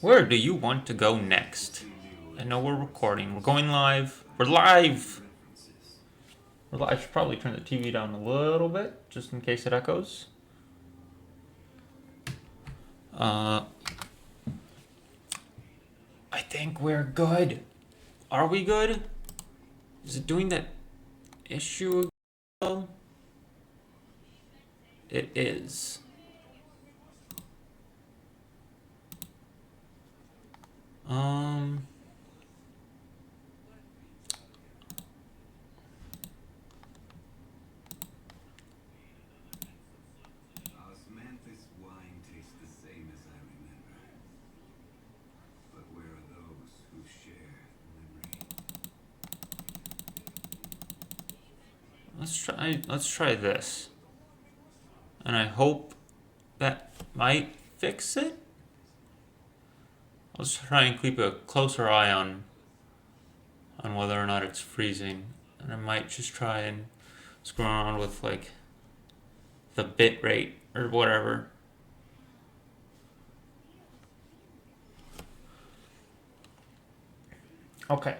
Where do you want to go next? I know we're recording. We're going live. We're live! I should probably turn the TV down a little bit, just in case it echoes. I think we're good. Are we good? Is it doing that issue again? It is. Um... Osmanthus wine tastes the same as I remember. But where are those who share memory? Let's try this. And I hope that might fix it. Let's try and keep a closer eye on whether or not it's freezing. And I might just try and screw around with like the bit rate or whatever. Okay.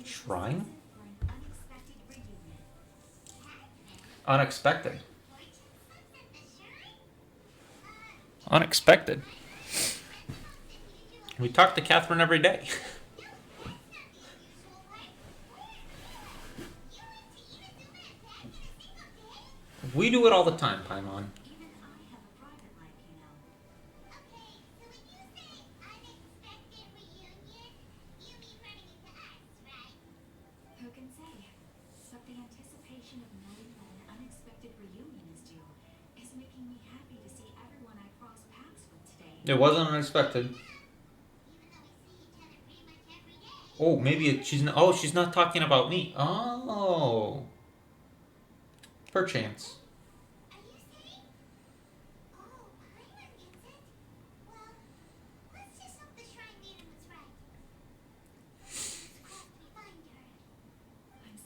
Shrine? Unexpected. Unexpected. We talk to Catherine every day. We do it all the time, Paimon. It wasn't unexpected. Oh, maybe she's not. Oh, she's not talking about me. Oh, perchance.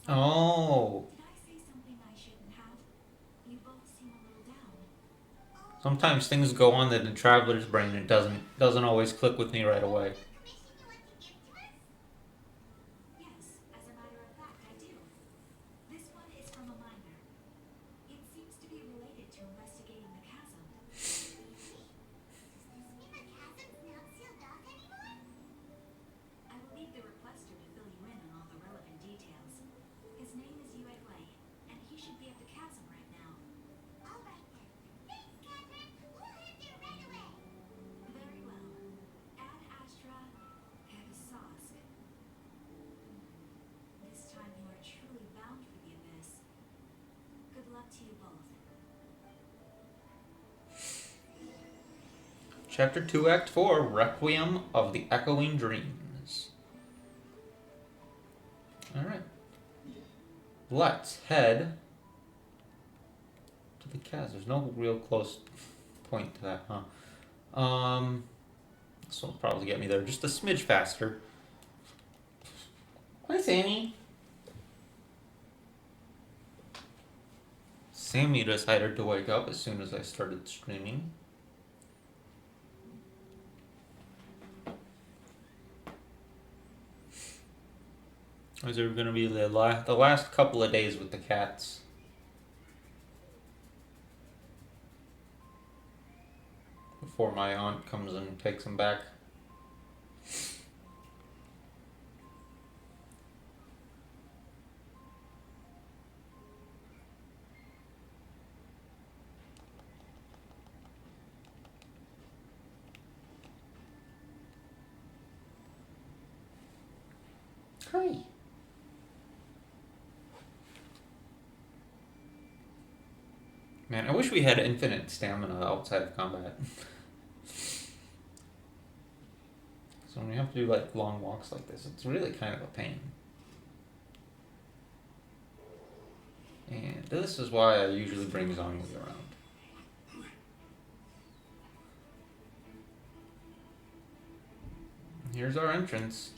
Oh. Sometimes things go on in the traveler's brain and it doesn't always click with me right away. Chapter 2, Act 4, Requiem of the Echoing Dreams. Alright. Let's head to the chasm. There's no real close point to that, huh? This will probably get me there just a smidge faster. Hi, Sammy. Sammy decided to wake up as soon as I started streaming. These are going to be the last couple of days with the cats. Before my aunt comes and takes them back. Hi. Man, I wish we had infinite stamina outside of combat. So when you have to do like long walks like this, it's really kind of a pain. And this is why I usually bring Zhongli around. Here's our entrance.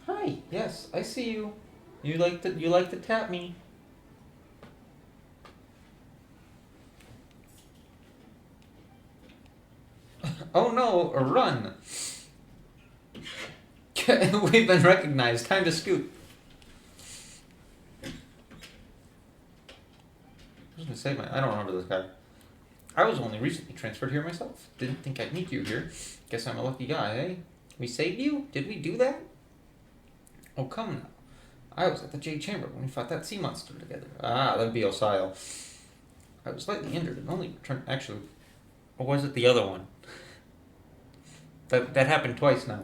Hi, yes, I see you. You like to tap me. Oh no, run! We've been recognized. Time to scoot. Who's gonna say I don't remember this guy. I was only recently transferred here myself. Didn't think I'd meet you here. Guess I'm a lucky guy, eh? We saved you? Did we do that? Oh, come now. I was at the Jade Chamber when we fought that sea monster together. Ah, that'd be Osile. I was slightly injured and only returned. Actually, or was it the other one? That happened twice now.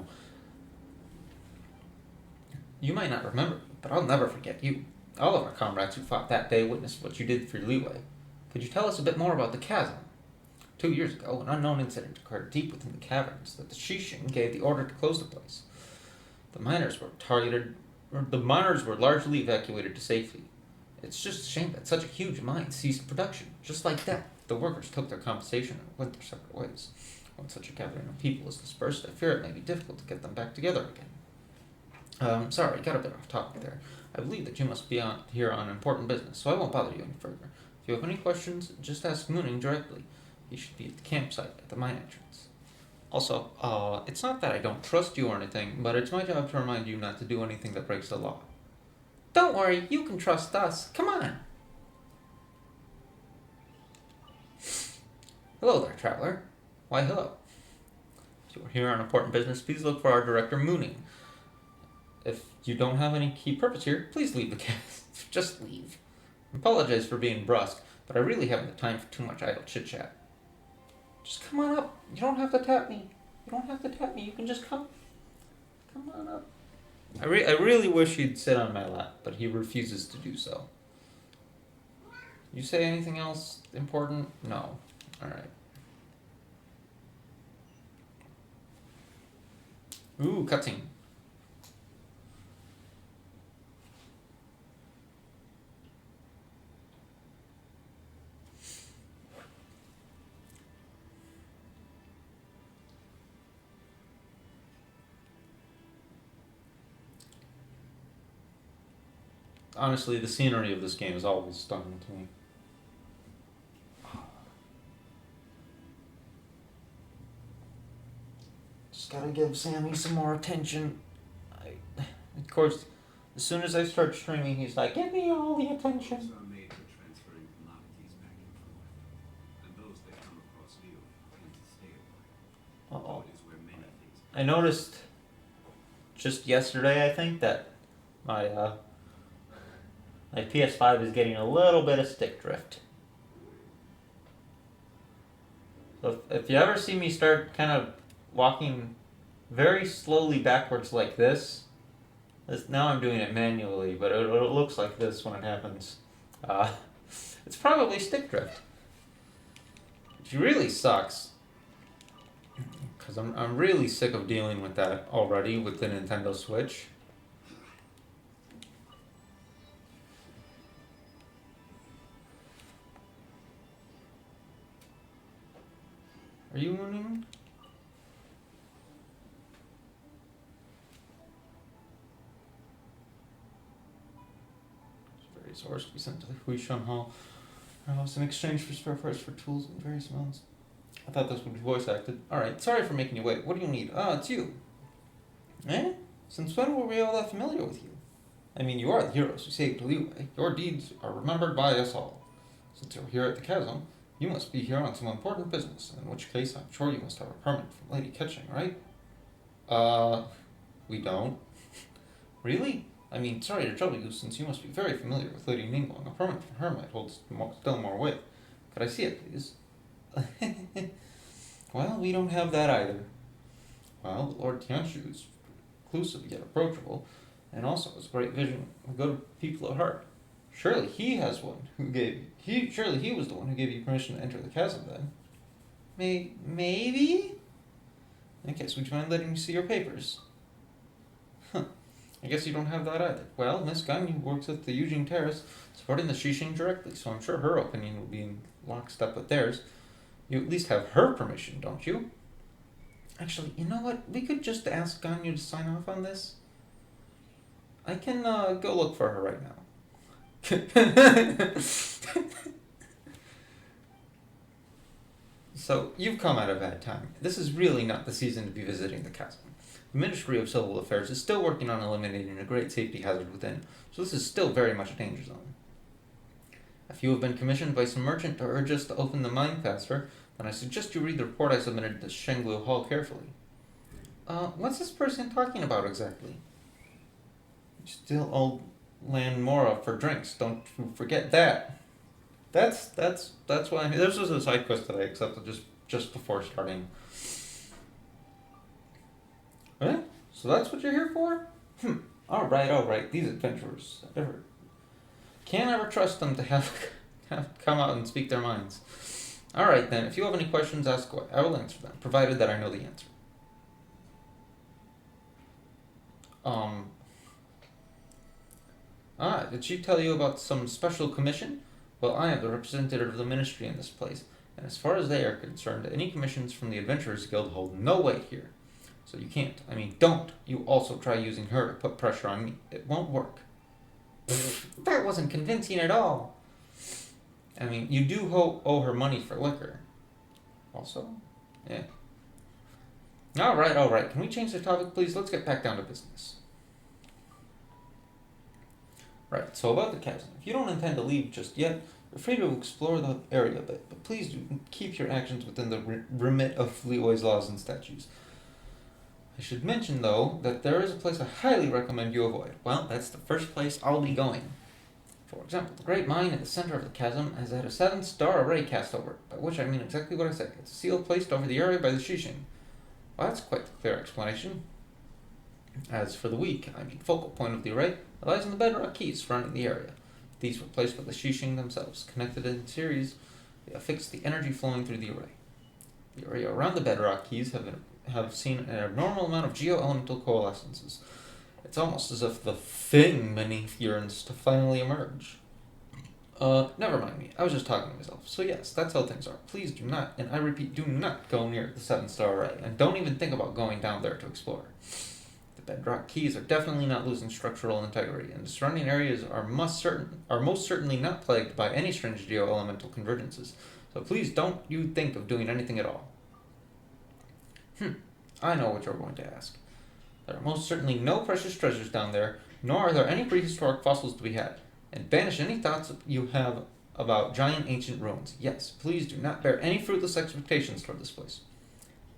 You might not remember me, but I'll never forget you. All of our comrades who fought that day witnessed what you did for Leeway. Could you tell us a bit more about the Chasm? 2 years ago, an unknown incident occurred deep within the caverns that the Shishin gave the order to close the place. The miners were largely evacuated to safety. It's just a shame that such a huge mine ceased production. Just like that, the workers took their compensation and went their separate ways. When such a gathering of people is dispersed, I fear it may be difficult to get them back together again. Sorry, got a bit off topic there. I believe that you must be here on important business, so I won't bother you any further. If you have any questions, just ask Mooning directly. He should be at the campsite at the mine entrance. Also, it's not that I don't trust you or anything, but it's my job to remind you not to do anything that breaks the law. Don't worry, you can trust us. Come on. Hello there, traveler. Why, hello. If you are here on important business, please look for our director, Mooning. If you don't have any key purpose here, please leave the cast. Just leave. I apologize for being brusque, but I really haven't the time for too much idle chit-chat. Just come on up. You don't have to tap me. You can just come. Come on up. I really wish he'd sit on my lap, but he refuses to do so. You say anything else important? No. Alright. Ooh, cutscene. Honestly, the scenery of this game is always stunning to me. Just gotta give Sammy some more attention. Of course, as soon as I start streaming, he's like, "Give me all the attention." Are made for transferring commodities back and forth, and those that come across Leo tend to stay a while. Uh-oh. It is where many things. I noticed just yesterday, I think, that my PS5 is getting a little bit of stick drift. So if you ever see me start kind of walking very slowly backwards like this, now I'm doing it manually, but it looks like this when it happens. It's probably stick drift, which really sucks. Because I'm really sick of dealing with that already with the Nintendo Switch. Are you winning? Various ores to be sent to the Huishan Hall House in exchange for spare parts for tools and various amounts. I thought this would be voice acted. Alright, sorry for making you wait. What do you need? Ah, it's you. Eh? Since when were we all that familiar with you? I mean, you are the heroes who saved Leeway. Your deeds are remembered by us all. Since you're here at the Chasm, you must be here on some important business, in which case I'm sure you must have a permit from Lady Ketching, right? We don't. Really? I mean, sorry to trouble you, since you must be very familiar with Lady Ningguang. A permit from her might hold still more weight. Could I see it, please? Well, we don't have that either. Well, Lord Tianshu is reclusive yet approachable, and also has great vision of good people at heart. Surely he was the one who gave you permission to enter the chasm then. Maybe? In case, would you mind letting me see your papers? Huh. I guess you don't have that either. Well, Miss Gunn works at the Eugene Terrace, supporting the Shishing directly, so I'm sure her opinion will be in lockstep with theirs. You at least have her permission, don't you? Actually, you know what? We could just ask Ganyu to sign off on this. I can go look for her right now. So, you've come at a bad time. This is really not the season to be visiting the Chasm. The Ministry of Civil Affairs is still working on eliminating a great safety hazard within, so this is still very much a danger zone. If you have been commissioned by some merchant to urge us to open the mine faster, then I suggest you read the report I submitted to Shenglu Hall carefully. What's this person talking about exactly? Still owe Lan Mora for drinks. Don't forget that. That's why this was a side quest that I accepted just before starting. Really? So that's what you're here for? Alright. These adventurers. Can't ever trust them to have come out and speak their minds. Alright then, if you have any questions, ask away. I will answer them, provided that I know the answer. Did she tell you about some special commission? Well, I am the representative of the ministry in this place, and as far as they are concerned, any commissions from the Adventurers Guild hold no weight here. So you can't. Don't you also try using her to put pressure on me. It won't work. That wasn't convincing at all. You do owe her money for liquor. Also? Yeah. Alright. Can we change the topic, please? Let's get back down to business. Right, so about the chasm. If you don't intend to leave just yet, you're free to explore the area a bit, but please do keep your actions within the remit of Leeway's laws and statutes. I should mention, though, that there is a place I highly recommend you avoid. Well, that's the first place I'll be going. For example, the great mine in the center of the chasm has had a 7-star array cast over it, by which I mean exactly what I said. It's a seal placed over the area by the Shishing. Well, that's quite the clear explanation. As for the weak, focal point of the array, it lies in the bedrock keys surrounding the area. These were placed by the Shishing themselves. Connected in series, they affix the energy flowing through the array. The area around the bedrock keys have seen an abnormal amount of geo-elemental coalescences. It's almost as if the thing beneath yearns to finally emerge. Never mind me. I was just talking to myself. So yes, that's how things are. Please do not, and I repeat, do not go near the 7-star array, and don't even think about going down there to explore. The bedrock keys are definitely not losing structural integrity, and the surrounding areas are most certainly not plagued by any strange geo-elemental convergences. So please don't you think of doing anything at all. I know what you're going to ask. There are most certainly no precious treasures down there, nor are there any prehistoric fossils to be had. And banish any thoughts you have about giant ancient ruins. Yes, please do not bear any fruitless expectations toward this place.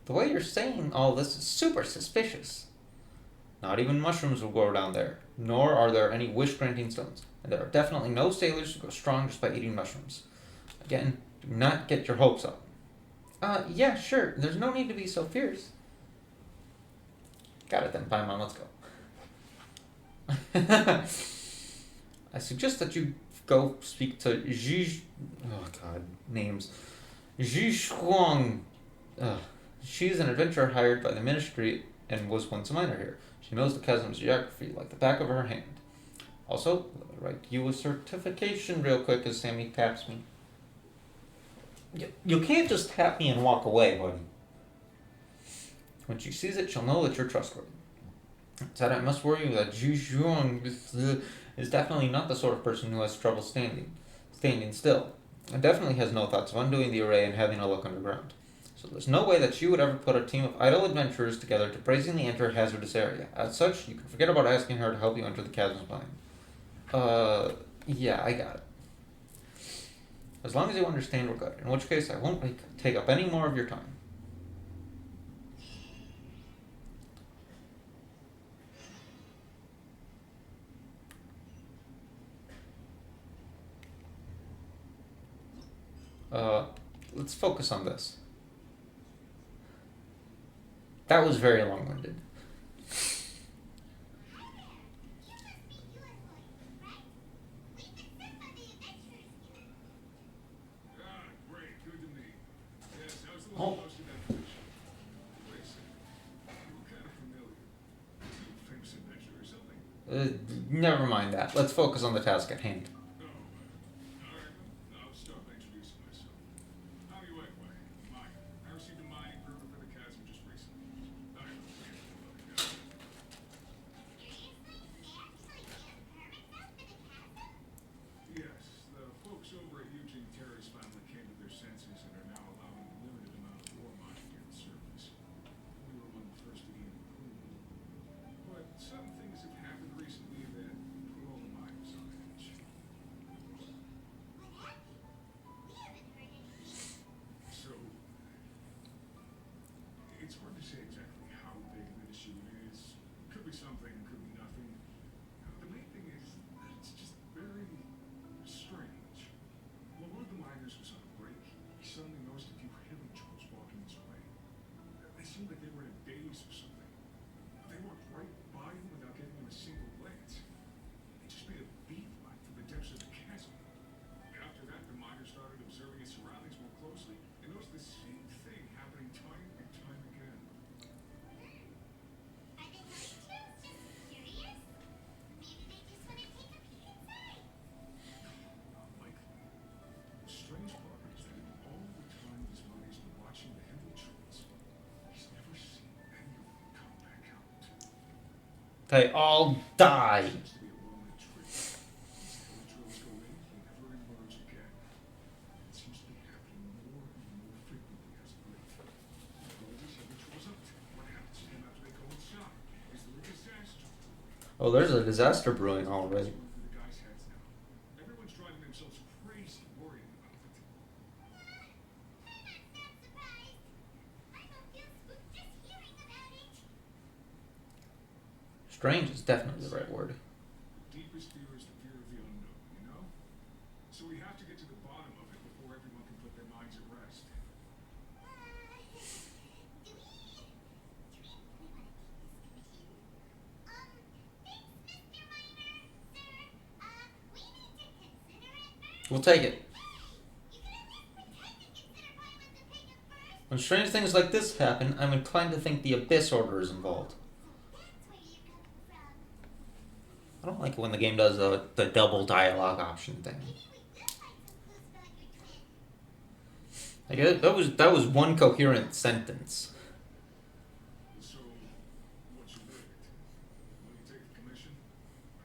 The way you're saying all this is super suspicious. Not even mushrooms will grow down there, nor are there any wish-granting stones. And there are definitely no sailors who go strong just by eating mushrooms. Again, do not get your hopes up. Yeah, sure. There's no need to be so fierce. Got it then, Paimon, let's go. I suggest that you go speak to names. Zhishuang. She's an adventurer hired by the ministry and was once a miner here. She knows the chasm's geography like the back of her hand. Also, I'll write you a certification real quick as Sammy taps me. You can't just tap me and walk away, buddy. When she sees it, she'll know that you're trustworthy. Said I must warn you that Zhu Zhuang is definitely not the sort of person who has trouble standing still. And definitely has no thoughts of undoing the array and having a look underground. So there's no way that she would ever put a team of idle adventurers together to brazenly enter a hazardous area. As such, you can forget about asking her to help you enter the chasm's mine. Yeah, I got it. As long as you understand, we're good. In which case, I won't take up any more of your time. Let's focus on this. That was very long-winded. Never mind that. Let's focus on the task at hand. Oh, alright, I'll start by introducing myself. I'm Yue, miner. I received a mining permit for the Chasm just recently. I have a plan for the guy. Yes, the folks over at Eugene Terrace finally came to their senses and are now allowing a limited amount of ore mining near the surface. We were among the first to gain approval. But some things have happened recently that put all the miners on edge. So, it's hard to say exactly how big of an issue it is. Could be something, could be nothing. The main thing is that it's just very strange. While one of the miners was on a break, he suddenly noticed a few heavy trolls walking his way. They seemed like they were in a daze or something. They walked right by him without giving him a single glance. They just made a beeline through the depths of the chasm. After that, the miner started observing his surroundings more closely and noticed the same thing happening time and time again. Not likely. The strange part is that in all the time this miner's been watching the heavy trolls, he's never seen any of them come back out. They all die. Seems to be a well-known trick. Once the heavy trolls go in, they never emerge again. It seems to be happening more and more frequently as of late. What are these heavy trolls up to? What happens to them after they go inside? Is there a disaster? Oh, there's a disaster brewing already. It's going through the guys' heads now. Everyone's driving themselves crazy worrying about it. Strange is definitely the right word. The deepest fear is the fear of the unknown, you know? So we have to get to the bottom of it before everyone can put their minds at rest. We'll take it. When strange things like this happen, I'm inclined to think the Abyss Order is involved. I don't like it when the game does the double dialogue option thing. Like that was one coherent sentence. So, what's your verdict? Will you take the commission?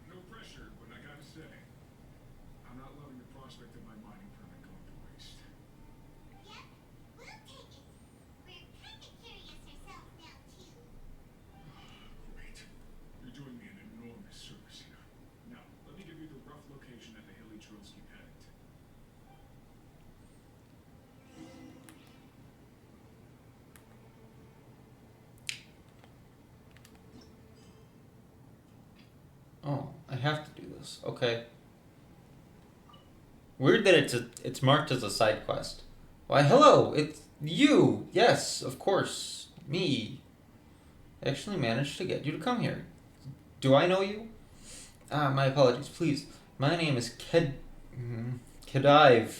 No pressure, but I gotta say, I'm not loving the prospect of my mining permit going to waste. Great. You're doing me an enormous service here. Now, let me give you the rough location that the hilly trolls keep heading to. Oh, I have to do this. Okay. Weird that it's marked as a side quest. Why, hello, it's you. Yes, of course, me. I actually managed to get you to come here. Do I know you? My apologies, please. My name is Kedive. Kedive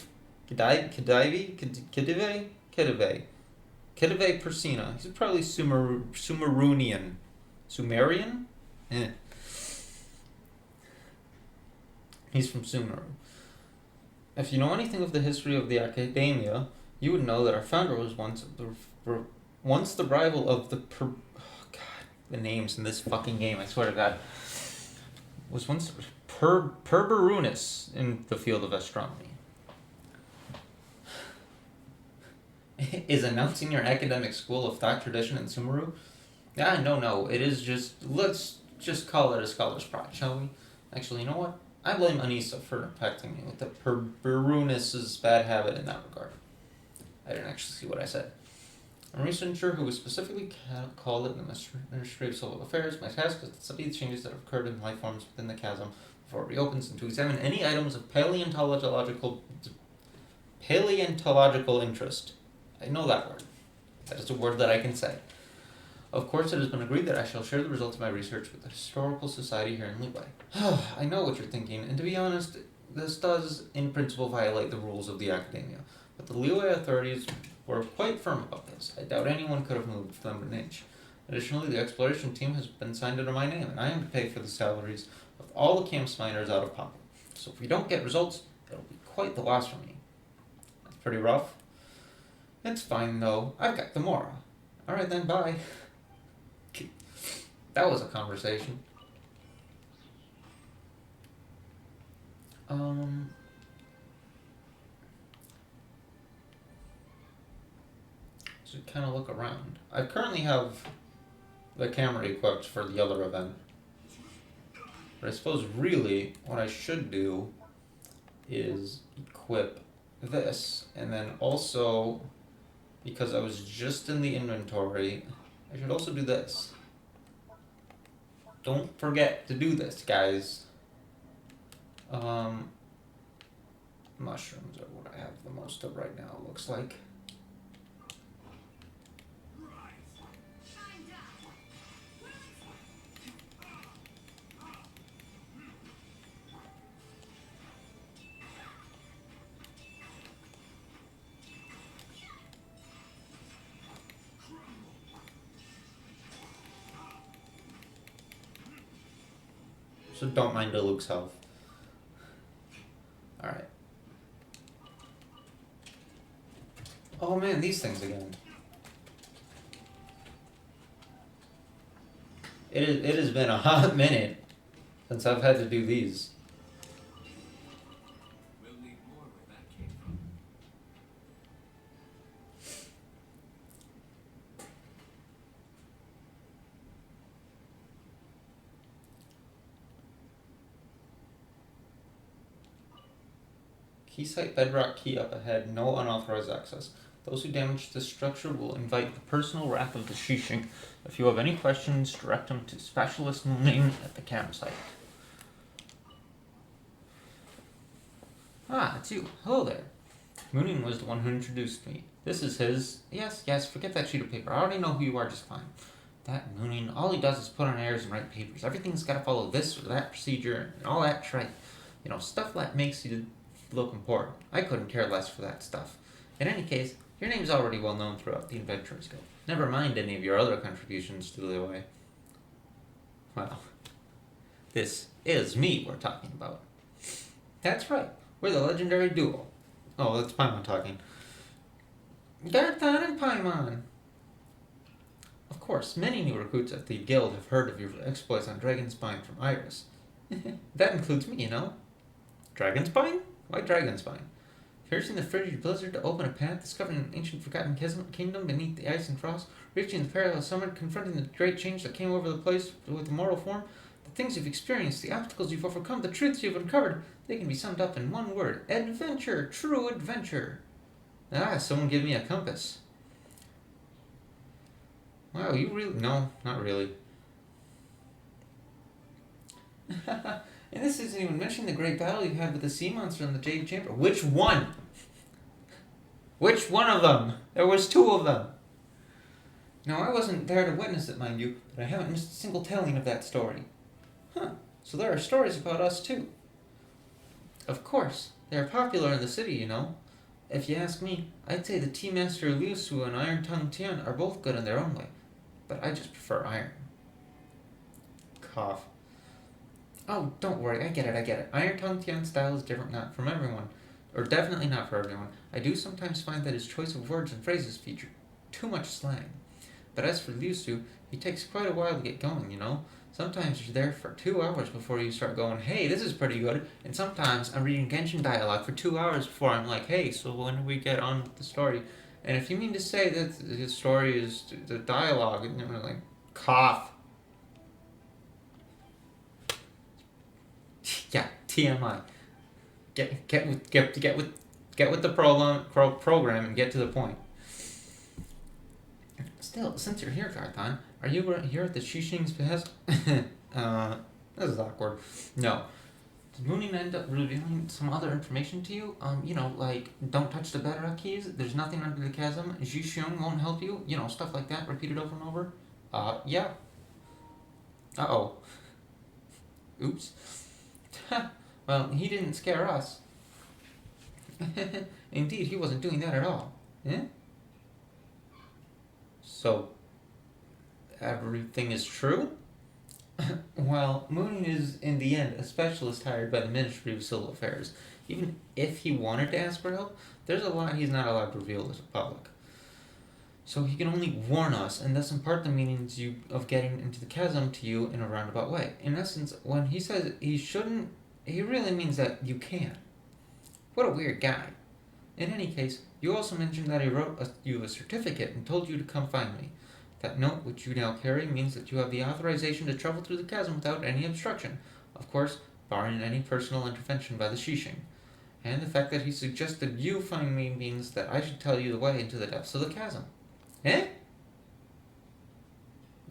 Persina. He's probably Sumerunian. Sumerian? Eh. He's from Sumeru. If you know anything of the history of the Academia, you would know that our founder was once the rival of the the names in this fucking game, I swear to God, was once Perberunus in the field of astronomy. Is announcing your academic school of thought tradition in Sumeru? No, it is just, let's just call it a scholar's pride, shall we? Actually, you know what? I blame Anissa for infecting me with the Perberunus's bad habit in that regard. I didn't actually see what I said. A researcher who was specifically called in the Ministry of Civil Affairs. My task is to study the changes that have occurred in life forms within the chasm before it reopens, and to examine any items of paleontological interest. I know that word. That is a word that I can say. Of course, it has been agreed that I shall share the results of my research with the Historical Society here in Leeway. I know what you're thinking, and to be honest, this does, in principle, violate the rules of the Academia. But the Leeway authorities were quite firm about this. I doubt anyone could have moved them an inch. Additionally, the exploration team has been signed under my name, and I am to pay for the salaries of all the camp's miners out of pocket. So if we don't get results, it'll be quite the loss for me. That's pretty rough. It's fine though. I've got the Mora. Alright then, bye. That was a conversation. So kind of look around. I currently have the camera equipped for the other event. But I suppose really what I should do is equip this, and then also, because I was just in the inventory, I should also do this. Don't forget to do this, guys. Mushrooms are what I have the most of right now, it looks like. So don't mind Luke's health. Alright. Oh man, these things again. It has been a hot minute since I've had to do these. We'll need more where that came from. Key site bedrock key up ahead, no unauthorized access. Those who damage this structure will invite the personal wrath of the Shishing. If you have any questions, direct them to Specialist Mooning at the campsite. Ah, it's you. Hello there. Mooning was the one who introduced me. This is his... Yes, forget that sheet of paper. I already know who you are just fine. That Mooning, all he does is put on airs and write papers. Everything's gotta follow this or that procedure and all that tripe. You know, stuff that makes you look important. I couldn't care less for that stuff. In any case, your name's already well known throughout the Adventurers Guild. Never mind any of your other contributions to the way. Well, this is me we're talking about. That's right. We're the legendary duo. Oh, that's Paimon talking. Garthon and Paimon. Of course, many new recruits at the guild have heard of your exploits on Dragonspine from Iris. That includes me, you know. Dragonspine? Why Dragonspine? Piercing the frigid blizzard to open a path, discovering an ancient forgotten kingdom beneath the ice and frost, reaching the perilous summit, confronting the great change that came over the place with the moral form. The things you've experienced, the obstacles you've overcome, the truths you've uncovered, they can be summed up in one word. Adventure! True adventure! Ah, someone give me a compass. Wow, you really... No, not really. And this isn't even mentioning the great battle you had with the sea monster in the Jade Chamber. Which one? Which one of them? There was 2 of them. Now, I wasn't there to witness it, mind you, but I haven't missed a single telling of that story. Huh, so there are stories about us, too. Of course, they are popular in the city, you know. If you ask me, I'd say the Tea Master Liu Su and Iron Tongue Tian are both good in their own way, but I just prefer Iron. Cough. Oh, don't worry, I get it. Iron Tongue Tian's style is different, not from everyone. Or definitely not for everyone. I do sometimes find that his choice of words and phrases feature too much slang. But as for Liu Su, he takes quite a while to get going, you know? Sometimes you're there for 2 hours before you start going, hey, this is pretty good. And sometimes I'm reading Genshin dialogue for 2 hours before I'm like, hey, so when do we get on with the story? And if you mean to say that the story is the dialogue, and you're like, cough. Yeah, TMI. Get with the program and get to the point. Still, since you're here, Garthon, are you here at the Shishing's behest? This is awkward. No. Did Mooning end up revealing some other information to you? You know, like, don't touch the bedrock keys, there's nothing under the chasm, Zhixiong won't help you, you know, stuff like that, repeated over and over? Yeah. Uh-oh. Oops. Well, he didn't scare us. Indeed, he wasn't doing that at all. Eh? So, everything is true? Well, Moon is, in the end, a specialist hired by the Ministry of Civil Affairs. Even if he wanted to ask for help, there's a lot he's not allowed to reveal to the public. So he can only warn us, and thus impart the meanings of getting into the chasm to you in a roundabout way. In essence, when he says he shouldn't, he really means that you can. What a weird guy. In any case, you also mentioned that he wrote you a certificate and told you to come find me. That note, which you now carry, means that you have the authorization to travel through the chasm without any obstruction. Of course, barring any personal intervention by the Shishing. And the fact that he suggested you find me means that I should tell you the way into the depths of the chasm. Eh?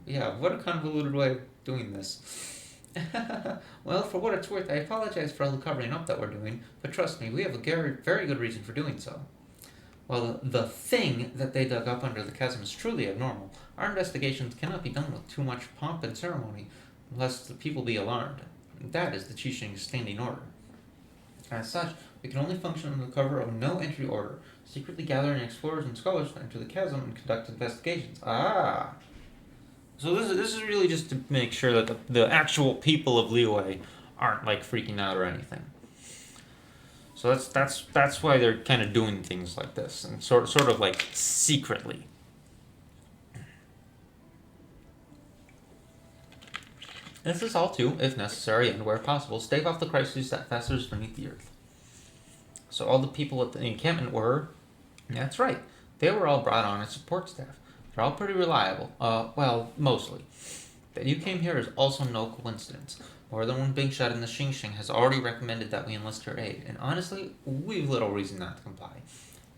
Yeah, what a convoluted way of doing this. Well, for what it's worth, I apologize for all the covering up that we're doing, but trust me, we have a very good reason for doing so. While the thing that they dug up under the chasm is truly abnormal, our investigations cannot be done with too much pomp and ceremony, lest the people be alarmed. That is the Qixing's standing order. As such, we can only function under the cover of no entry order, secretly gathering explorers and scholars to enter the chasm and conduct investigations. Ah! So this is really just to make sure that the actual people of Liyue aren't like freaking out or anything. So that's why they're kind of doing things like this and sort of like secretly. This is all to, if necessary and where possible, stave off the crises that festers beneath the earth. So all the people at the encampment were, that's right, they were all brought on as support staff. They're all pretty reliable. Well, mostly. That you came here is also no coincidence. More than one big shot in the Xing has already recommended that we enlist your aid, and honestly, we've little reason not to comply.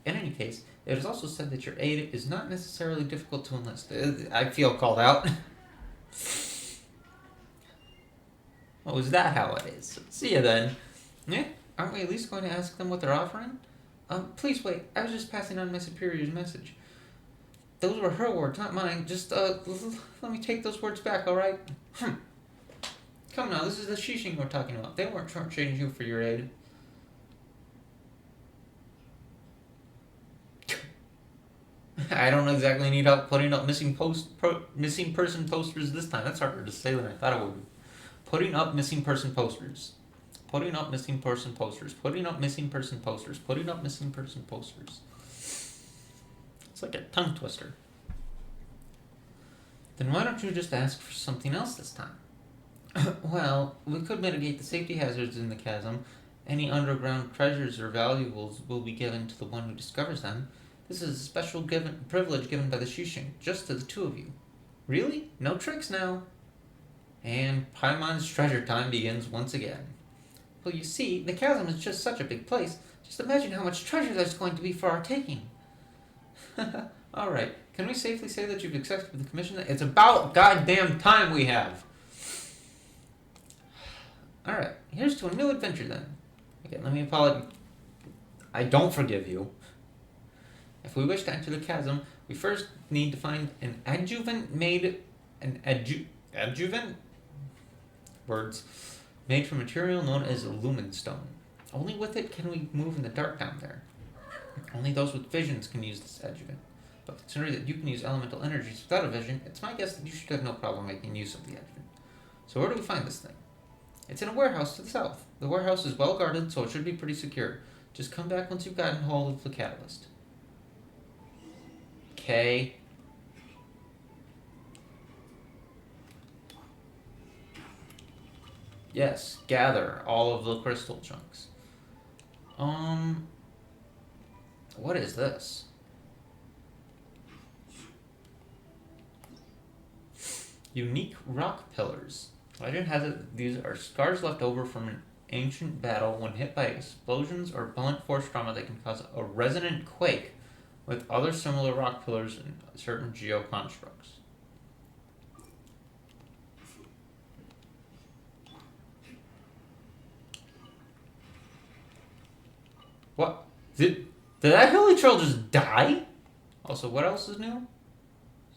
In any case, it is also said that your aid is not necessarily difficult to enlist. I feel called out. Oh, is that how it is? See ya then. Yeah? Aren't we at least going to ask them what they're offering? Please wait. I was just passing on my superior's message. Those were her words, not mine. Just, let me take those words back, alright? Come now, this is the Shishing we're talking about. They weren't shortchanging you for your aid. I don't exactly need help putting up missing person posters this time. That's harder to say than I thought it would be. Putting up missing person posters. Putting up missing person posters. Putting up missing person posters. Putting up missing person posters. It's like a tongue twister. Then why don't you just ask for something else this time? Well, we could mitigate the safety hazards in the chasm. Any underground treasures or valuables will be given to the one who discovers them. This is a special privilege given by the Shishing, just to the two of you. Really? No tricks now. And Paimon's treasure time begins once again. Well, you see, the chasm is just such a big place. Just imagine how much treasure there's going to be for our taking. Alright, can we safely say that you've accepted the commission? It's about goddamn time we have. Alright, here's to a new adventure then. Okay, let me apologize. I don't forgive you. If we wish to enter the chasm, we first need to find an adjuvant made... Adjuvant? Words. Made from material known as lumen stone. Only with it can we move in the dark down there. Only those with visions can use this adjuvant. But considering that you can use elemental energies without a vision, it's my guess that you should have no problem making use of the adjuvant. So where do we find this thing? It's in a warehouse to the south. The warehouse is well guarded, so it should be pretty secure. Just come back once you've gotten hold of the catalyst. Okay. Yes, gather all of the crystal chunks. What is this? Unique rock pillars. Legend has it that these are scars left over from an ancient battle. When hit by explosions or blunt force trauma, they can cause a resonant quake with other similar rock pillars and certain geoconstructs. What? Did that hilly troll just die? Also, what else is new?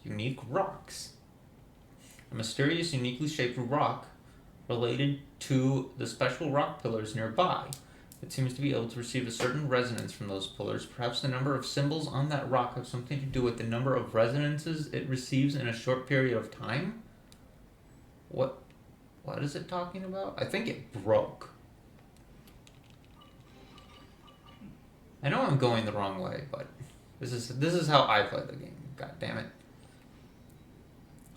Unique rocks. A mysterious, uniquely shaped rock related to the special rock pillars nearby. It seems to be able to receive a certain resonance from those pillars. Perhaps the number of symbols on that rock have something to do with the number of resonances it receives in a short period of time? What is it talking about? I think it broke. I know I'm going the wrong way, but this is how I play the game. God damn it.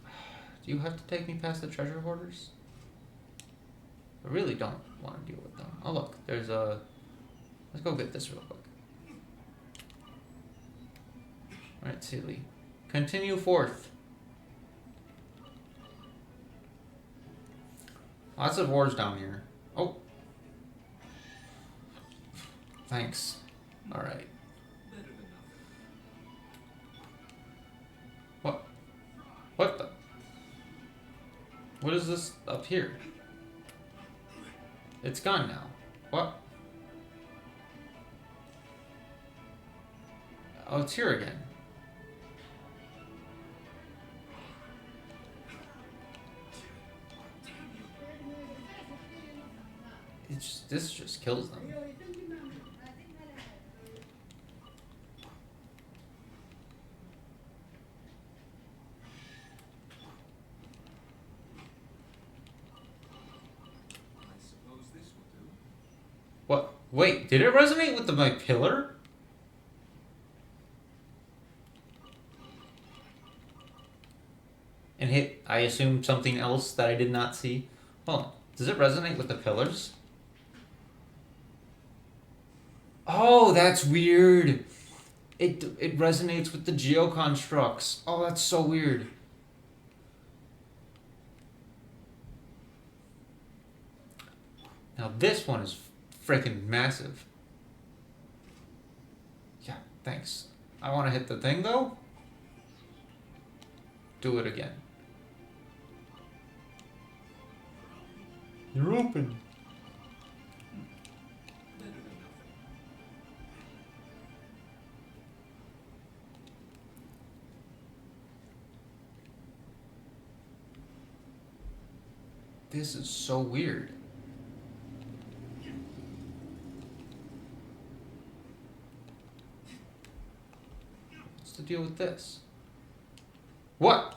Do you have to take me past the treasure hoarders? I really don't want to deal with them. Oh look, there's a... Let's go get this real quick. Alright, Sealy. Continue forth. Lots of ores down here. Oh. Thanks. Alright. What? What the? What is this up here? It's gone now. What? Oh, it's here again. This just kills them. What? Wait, did it resonate with my pillar? And hit, I assume, something else that I did not see? Hold on. Does it resonate with the pillars? Oh, that's weird. It resonates with the geoconstructs. Oh, that's so weird. Now this one is freaking massive. Yeah, thanks. I want to hit the thing though. Do it again. You're open. This is so weird. What's the deal with this? What?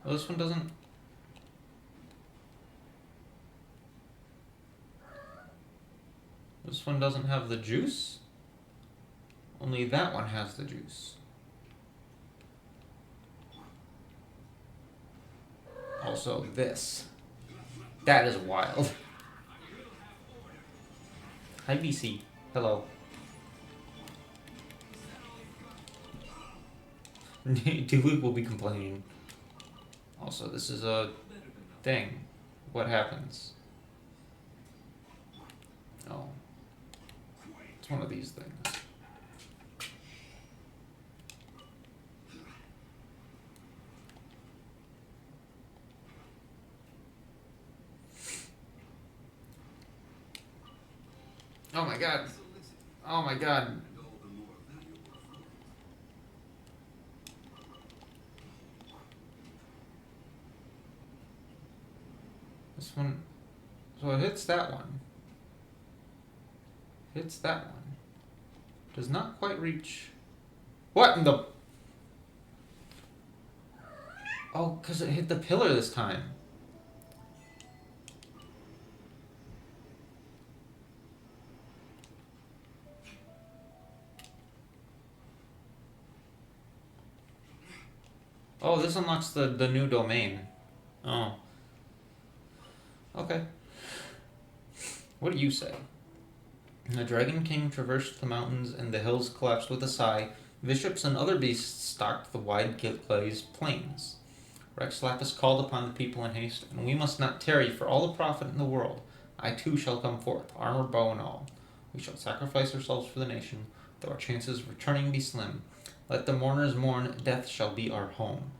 Oh, this one doesn't... This one doesn't have the juice? Only that one has the juice. Also, this. That is wild. Hi, BC. Hello. Luke will be complaining. Also, this is a thing. What happens? Oh. It's one of these things. Oh my god. Oh my god. This one, so it hits that one. Hits that one. Does not quite reach. What in the? Oh, because it hit the pillar this time. Oh, this unlocks the new domain. Oh. Okay. What do you say? The Dragon King traversed the mountains and the hills collapsed with a sigh. Bishops and other beasts stalked the wide glazed plains. Rex Lapis called upon the people in haste, and we must not tarry for all the profit in the world. I too shall come forth, armor, bow, and all. We shall sacrifice ourselves for the nation, though our chances of returning be slim. Let the mourners mourn, death shall be our home.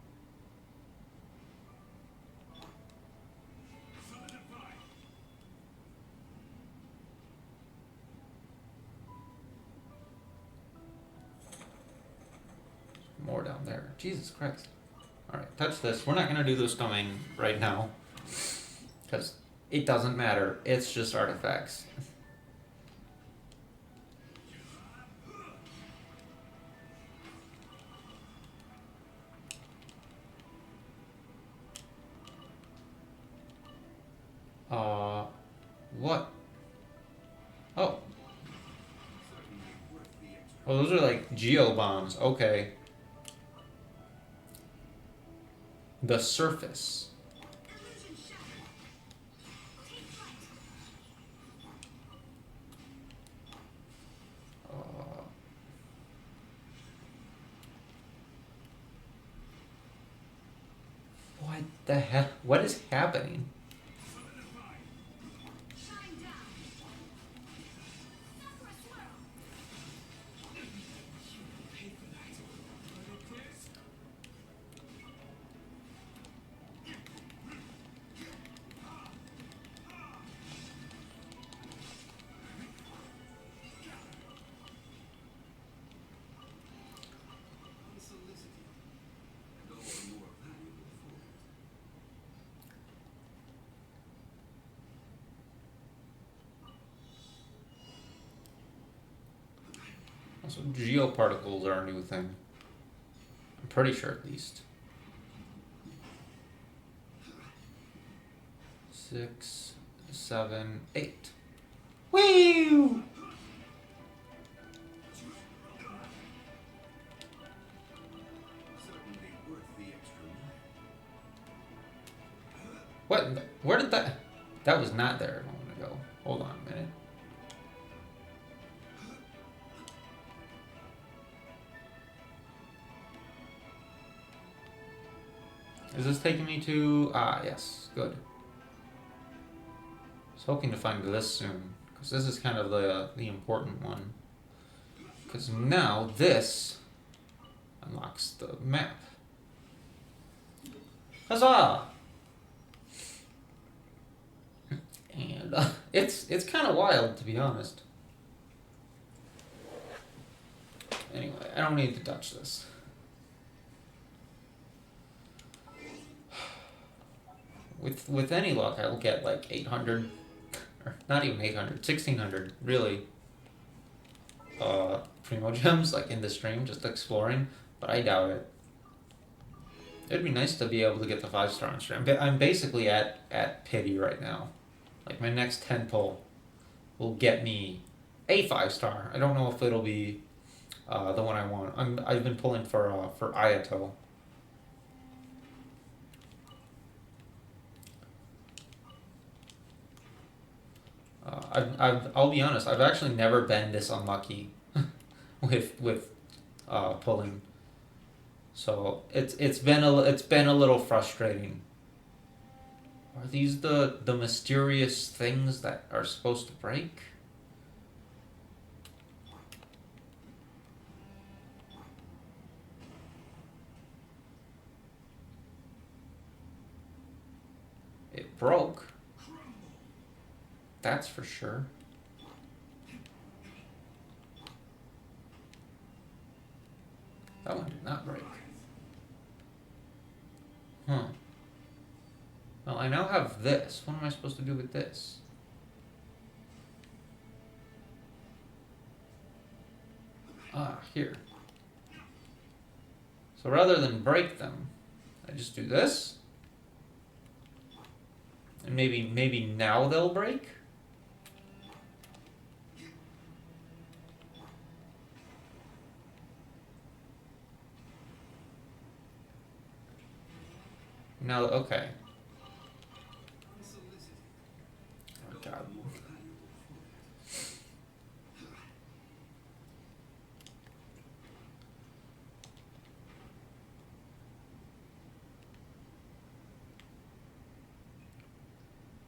More down there. Jesus Christ. Alright, touch this. We're not going to do this domain right now. Because it doesn't matter. It's just artifacts. What? Oh. Oh, those are like geo bombs. Okay. The surface. What the hell? What is happening? Also, geoparticles are a new thing. I'm pretty sure, at least. 6, 7, 8. Woo! What? Where did that? That was not there a moment ago. Hold on a minute. Is this taking me to... Ah, yes. Good. I was hoping to find this soon, because this is kind of the important one. Because now this unlocks the map. Huzzah! And it's kind of wild, to be honest. Anyway, I don't need to touch this. With any luck, I'll get like 800, or not even 800, 1600, really. Primo gems like in the stream, just exploring, but I doubt it. It'd be nice to be able to get the 5-star on stream. I'm basically at pity right now. Like my next 10 pull will get me a 5-star. I don't know if it'll be the one I want. I've been pulling for Ayato. I'll be honest. I've actually never been this unlucky with pulling. So it's been a little frustrating. Are these the mysterious things that are supposed to break? It broke. That's for sure. That one did not break. Huh. Well, I now have this. What am I supposed to do with this? Ah, here. So rather than break them, I just do this. And maybe now they'll break? No, okay. Oh, God.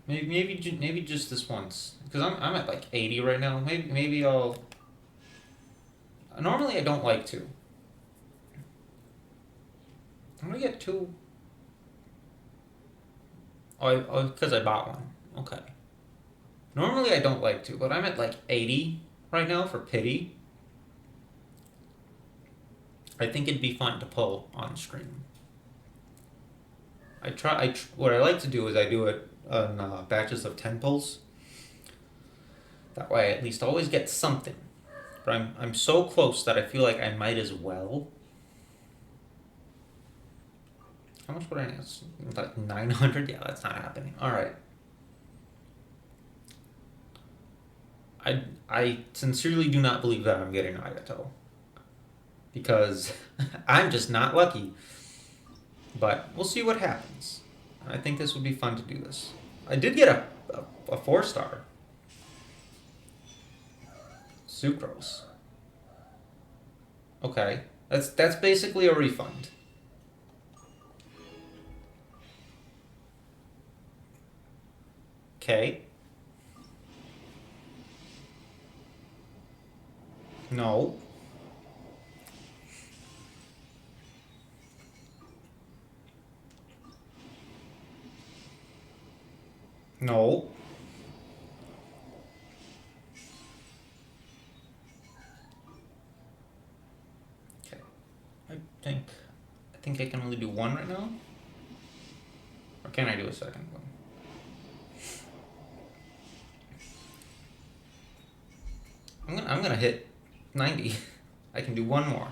Maybe just this once, because I'm at like 80 right now. Maybe I'll. Normally I don't like to. I'm gonna get 2. Oh, because I bought one. Okay. Normally I don't like to, but I'm at like 80 right now for pity. I think it'd be fun to pull on stream. What I like to do is I do it batches of 10 pulls. That way I at least always get something. But I'm so close that I feel like I might as well. How much would I need? Like 900? Yeah, that's not happening. Alright. I sincerely do not believe that I'm getting Ayato. Because I'm just not lucky. But we'll see what happens. I think this would be fun to do this. I did get a 4-star. Sucrose. Okay. That's basically a refund. Okay. No. No. Okay. I think I can only do one right now. Or can I do a second one? I'm gonna hit 90. I can do one more.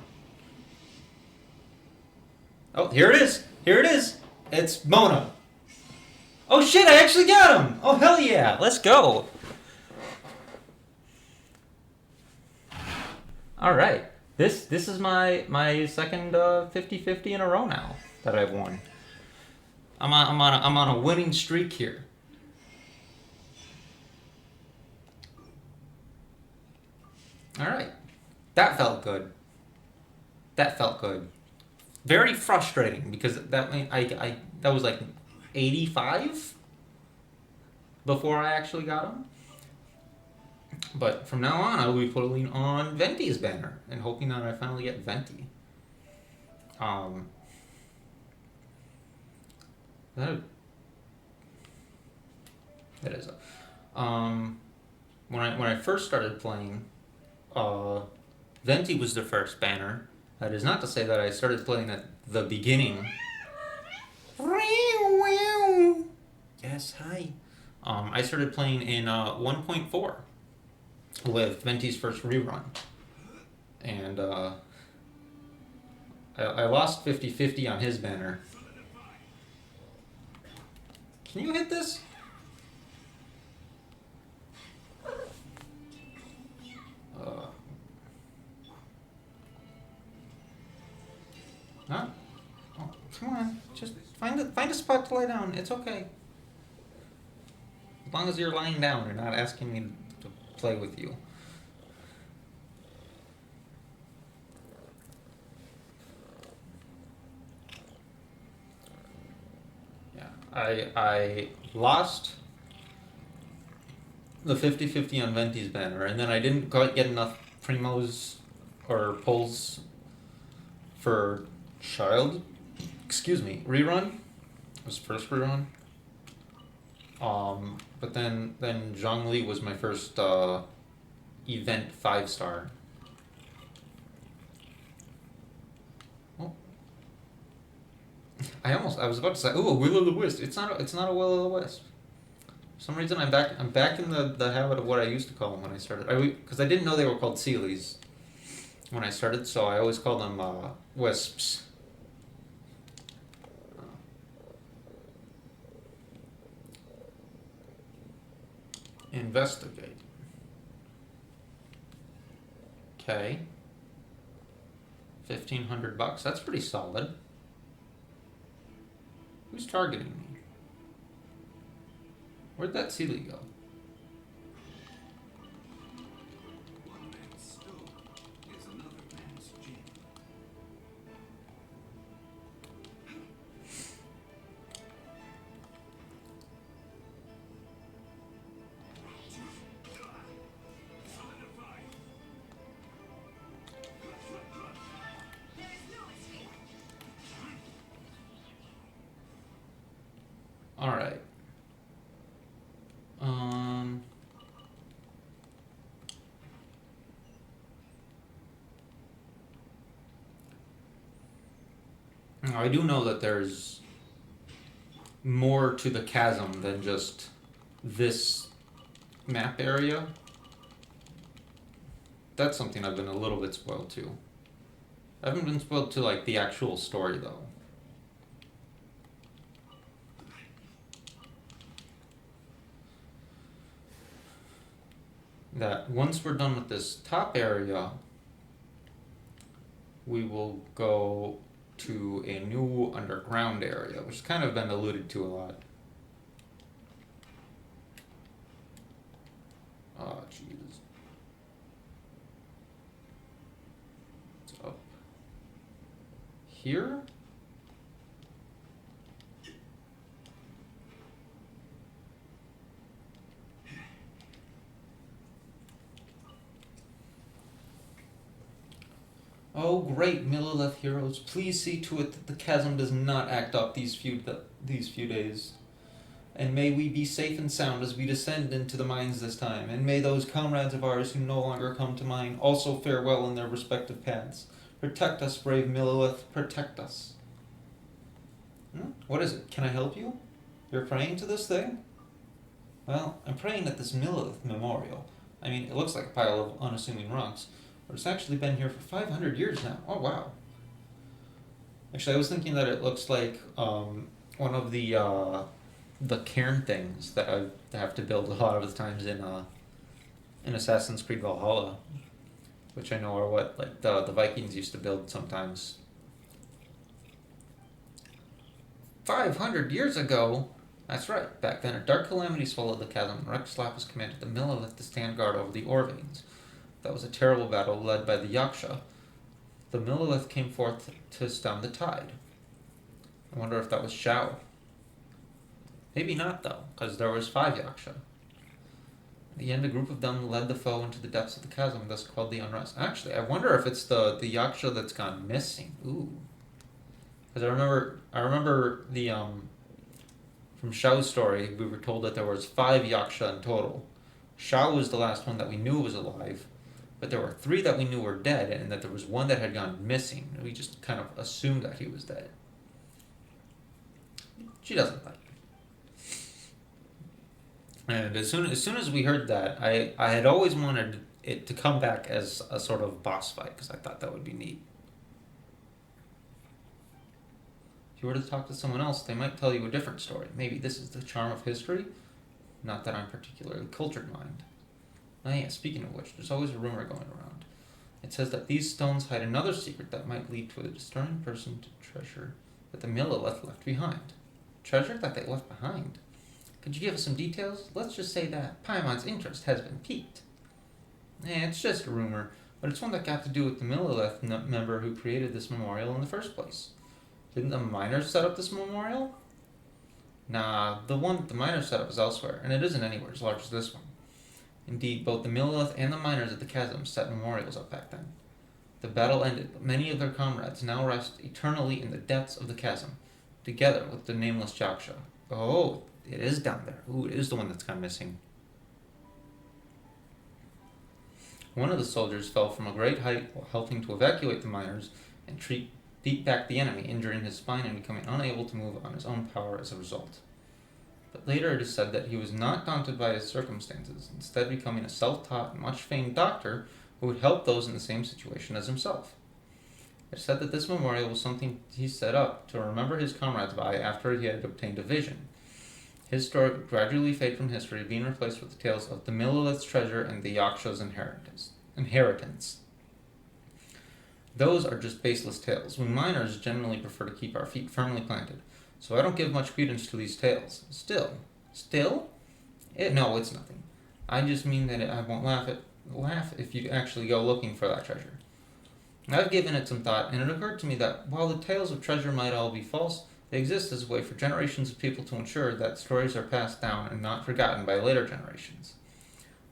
Oh, here it is. Here it is. It's Mona. Oh shit, I actually got him. Oh hell yeah. Let's go. All right. This is my second 50-50 in a row now that I've won. I'm on a winning streak here. All right. That felt good. That felt good. Very frustrating because that that was like 85 before I actually got him. But from now on, I will be putting on Venti's banner and hoping that I finally get Venti. That is when I first started playing, Venti was the first banner. That is not to say that I started playing at the beginning. Yes, hi. I started playing in 1.4 with Venti's first rerun. And I lost 50-50 on his banner. Can you hit this? Huh? Oh, come on. Just find a spot to lie down. It's okay. As long as you're lying down, you're not asking me to play with you. Yeah, I lost the 50-50 on Venti's banner, and then I didn't quite get enough primos or pulls for rerun. It was first rerun. But then Zhongli was my first event 5-star. Oh. I was about to say, oh, a Will of the Wisp. It's not a Will of the Wisp. For some reason I'm back in the habit of what I used to call them when I started. Because I didn't know they were called Sealies when I started, so I always called them wisps. Investigate. Okay. $1,500. That's pretty solid. Who's targeting me? Where'd that Sealy go? One man's stone is another man's gem. All right. Now I do know that there's more to the chasm than just this map area. That's something I've been a little bit spoiled to. I haven't been spoiled to like the actual story though. That once we're done with this top area, we will go to a new underground area, which has kind of been alluded to a lot. Oh, Jesus. It's up here? Oh, great, Millilith heroes! Please see to it that the chasm does not act up these few days. And may we be safe and sound as we descend into the mines this time. And may those comrades of ours who no longer come to mine also fare well in their respective paths. Protect us, brave Millilith. Protect us. What is it? Can I help you? You're praying to this thing? Well, I'm praying at this Millilith memorial. I mean, it looks like a pile of unassuming rocks, but it's actually been here for 500 years now. Oh, wow. Actually, I was thinking that it looks like one of the cairn things that I have to build a lot of the times in Assassin's Creed Valhalla, which I know are what like the Vikings used to build sometimes. 500 years ago? That's right. Back then, a dark calamity swallowed the chasm, and Rexlapis commanded the Millilith to stand guard over the Orvanes. That was a terrible battle led by the Yaksha. The Millilith came forth to stem the tide. I wonder if that was Shao. Maybe not, though, because there was 5 Yaksha. In the end, a group of them led the foe into the depths of the chasm, thus quelled the unrest. Actually, I wonder if it's the Yaksha that's gone missing. Ooh. Because I remember the, from Shao's story, we were told that there was 5 Yaksha in total. Shao was the last one that we knew was alive, but there were 3 that we knew were dead, and that there was one that had gone missing. We just kind of assumed that he was dead. She doesn't like it. And as soon as we heard that, I had always wanted it to come back as a sort of boss fight, because I thought that would be neat. If you were to talk to someone else, they might tell you a different story. Maybe this is the charm of history? Not that I'm particularly cultured, mind. Oh yeah, speaking of which, there's always a rumor going around. It says that these stones hide another secret that might lead to a discerning person to treasure that the Millilith left behind. Treasure that they left behind? Could you give us some details? Let's just say that Paimon's interest has been piqued. It's just a rumor, but it's one that got to do with the Millilith member who created this memorial in the first place. Didn't the miners set up this memorial? Nah, the one the miners set up is elsewhere, and it isn't anywhere as large as this one. Indeed, both the Millilith and the miners at the chasm set memorials up back then. The battle ended, but many of their comrades now rest eternally in the depths of the chasm, together with the nameless Jaksha. Oh, it is down there. Ooh, it is the one that's gone missing. One of the soldiers fell from a great height while helping to evacuate the miners and beat back the enemy, injuring his spine and becoming unable to move on his own power as a result. But later it is said that he was not daunted by his circumstances, instead becoming a self-taught and much-famed doctor who would help those in the same situation as himself. It is said that this memorial was something he set up to remember his comrades by after he had obtained a vision. His story would gradually fade from history, being replaced with the tales of the Millilith's treasure and the Yaksha's inheritance. Those are just baseless tales. We miners generally prefer to keep our feet firmly planted, so I don't give much credence to these tales. Still? No, it's nothing. I just mean that I won't laugh if you actually go looking for that treasure. I've given it some thought, and it occurred to me that while the tales of treasure might all be false, they exist as a way for generations of people to ensure that stories are passed down and not forgotten by later generations.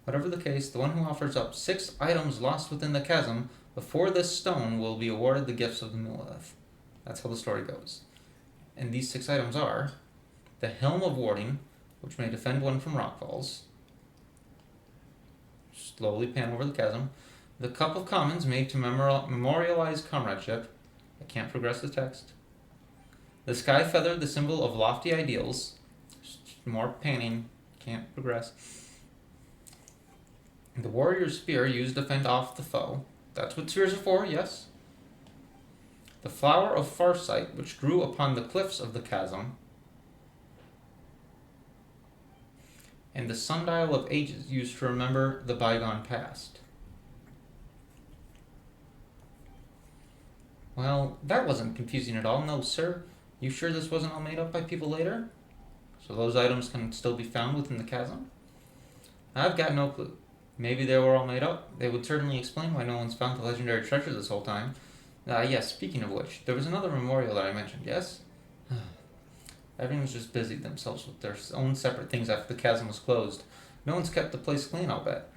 Whatever the case, the one who offers up 6 items lost within the chasm before this stone will be awarded the gifts of the Millilith. That's how the story goes. And these 6 items are the Helm of Warding, which may defend one from rockfalls. Slowly pan over the chasm. The Cup of Commons, made to memorialize comradeship. I can't progress the text. The sky feather, the symbol of lofty ideals. More painting. Can't progress. The warrior's spear used to fend off the foe. That's what spears are for, yes. The flower of farsight, which grew upon the cliffs of the chasm. And the sundial of ages, used to remember the bygone past. Well, that wasn't confusing at all. No, sir. You sure this wasn't all made up by people later? So those items can still be found within the chasm? I've got no clue. Maybe they were all made up. They would certainly explain why no one's found the legendary treasure this whole time. Yes, speaking of which, there was another memorial that I mentioned, yes? Everyone's just busied themselves with their own separate things after the chasm was closed. No one's kept the place clean, I'll bet.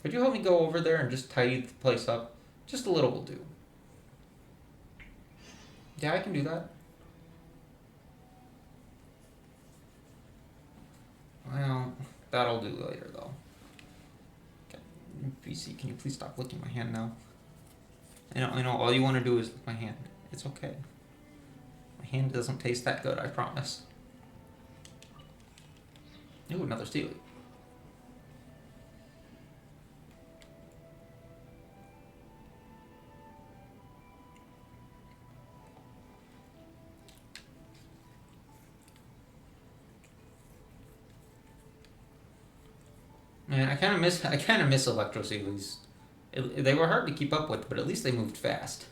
Could you help me go over there and just tidy the place up? Just a little will do. Yeah, I can do that. Well, that'll do later, though. Okay. PC, can you please stop licking my hand now? I know, all you want to do is lick my hand. It's okay. My hand doesn't taste that good, I promise. Ooh, another steely. Man, I kind of miss Electro Sealies. They were hard to keep up with, but at least they moved fast.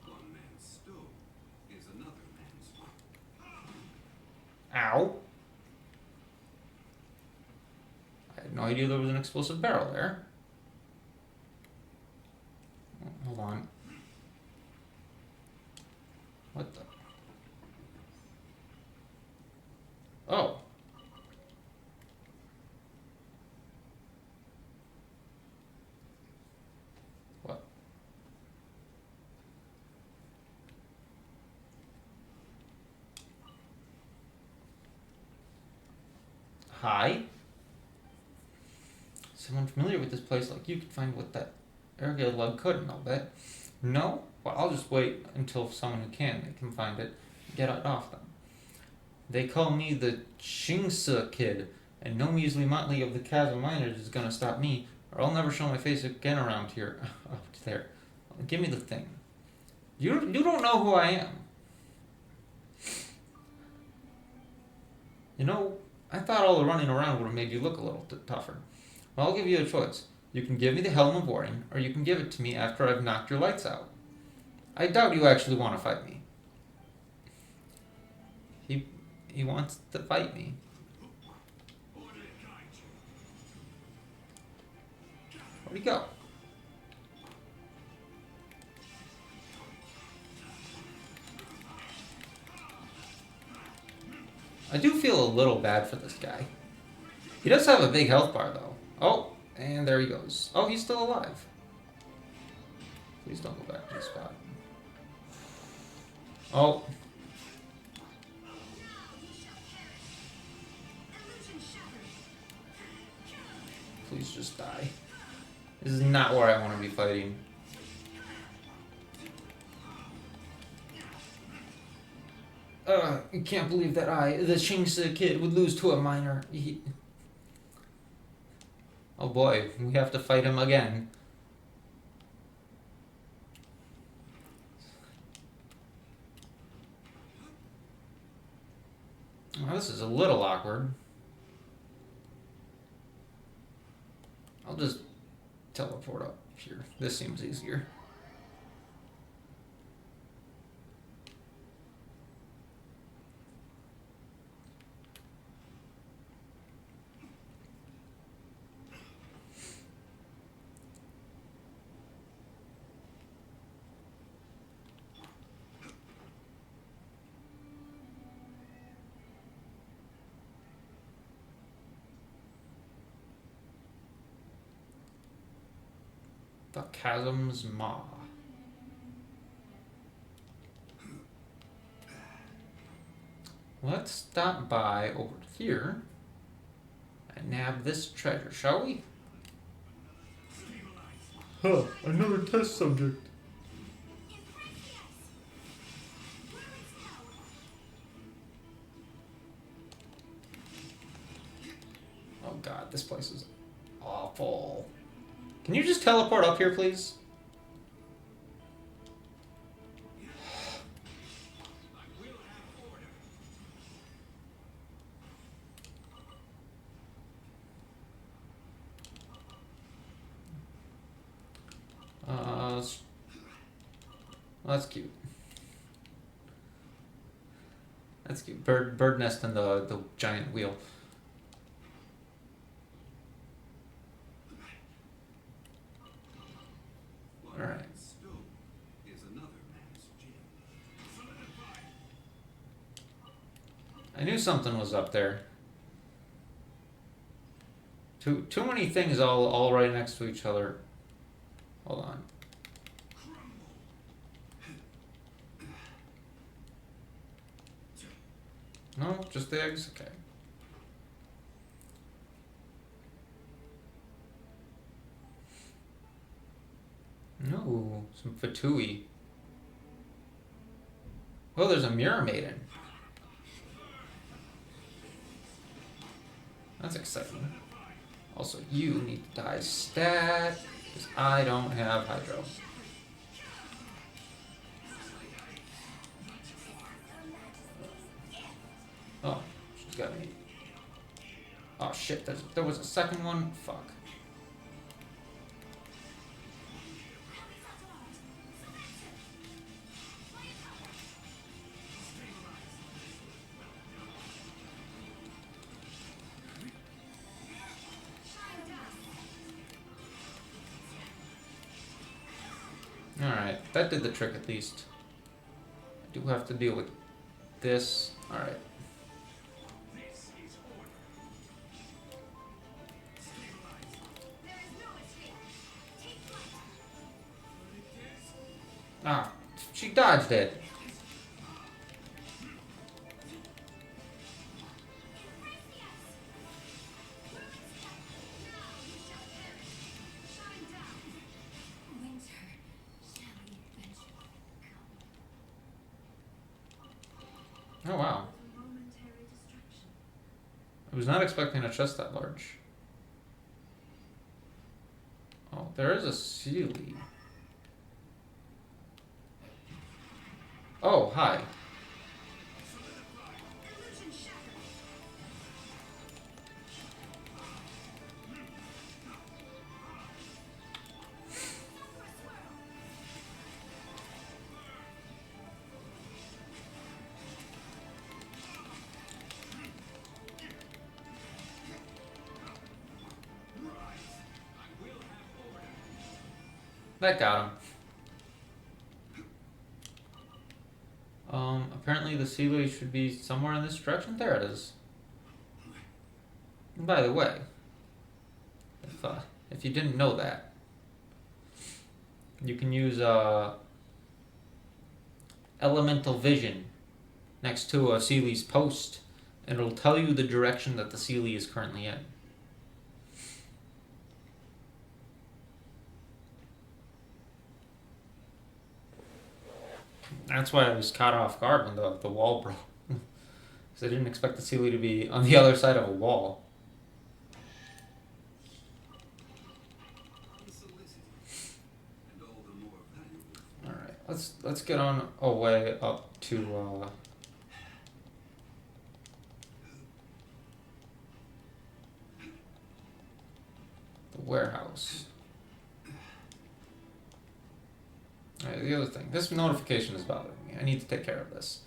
One man's stone is another man's weapon. Ow. I had no idea there was an explosive barrel there. Oh, hold on. What the? Oh. What? Hi? Someone familiar with this place like you could find what that Ergil lug couldn't, I'll bet. No? Well, I'll just wait until someone who can find it and get it off them. They call me the Chingsa Kid, and no measly motley of the Chasm Miners is gonna stop me, or I'll never show my face again around here. Up there. Give me the thing. You don't know who I am. You know, I thought all the running around would have made you look a little tougher. Well, I'll give you a choice. You can give me the Helm of Warring, or you can give it to me after I've knocked your lights out. I doubt you actually want to fight me. He wants to fight me. Where'd he go? I do feel a little bad for this guy. He does have a big health bar, though. Oh, and there he goes. Oh, he's still alive. Please don't go back to the spot. Oh. Please just die. This is not where I want to be fighting. I can't believe that the Chingsa Kid, would lose to a miner. Oh boy, we have to fight him again. Well, this is a little awkward. I'll just teleport up here. This seems easier. The Chasm's Maw. Let's stop by over here and nab this treasure, shall we? Huh, another test subject. Oh god, this place is awful. Can you just teleport up here, please? Well, that's cute. That's cute. Bird nest and the giant wheel. Alright. Stone is another man's gem. I knew something was up there. Too many things all right next to each other. Hold on. No, just the eggs? Okay. No, some Fatui. Oh, there's a mirror maiden. That's exciting. Also, you need to die stat, because I don't have Hydro. Oh, she's got me. Oh shit, there was a second one? Fuck. Alright, that did the trick at least. I do have to deal with this. Alright. Ah, she dodged it. Oh wow. I was not expecting a chest that large. Oh, there is a Sealy. Oh, hi. That got him. Apparently the Sealy should be somewhere in this direction. There it is. And by the way, if you didn't know that, you can use elemental vision next to a Sealy's post, and it'll tell you the direction that the Sealy is currently in. That's why I was caught off guard when the wall broke. Because I didn't expect the Sealy to be on the other side of a wall. Alright, let's get on our way up to the warehouse. Alright, the other thing. This notification is bothering me. I need to take care of this.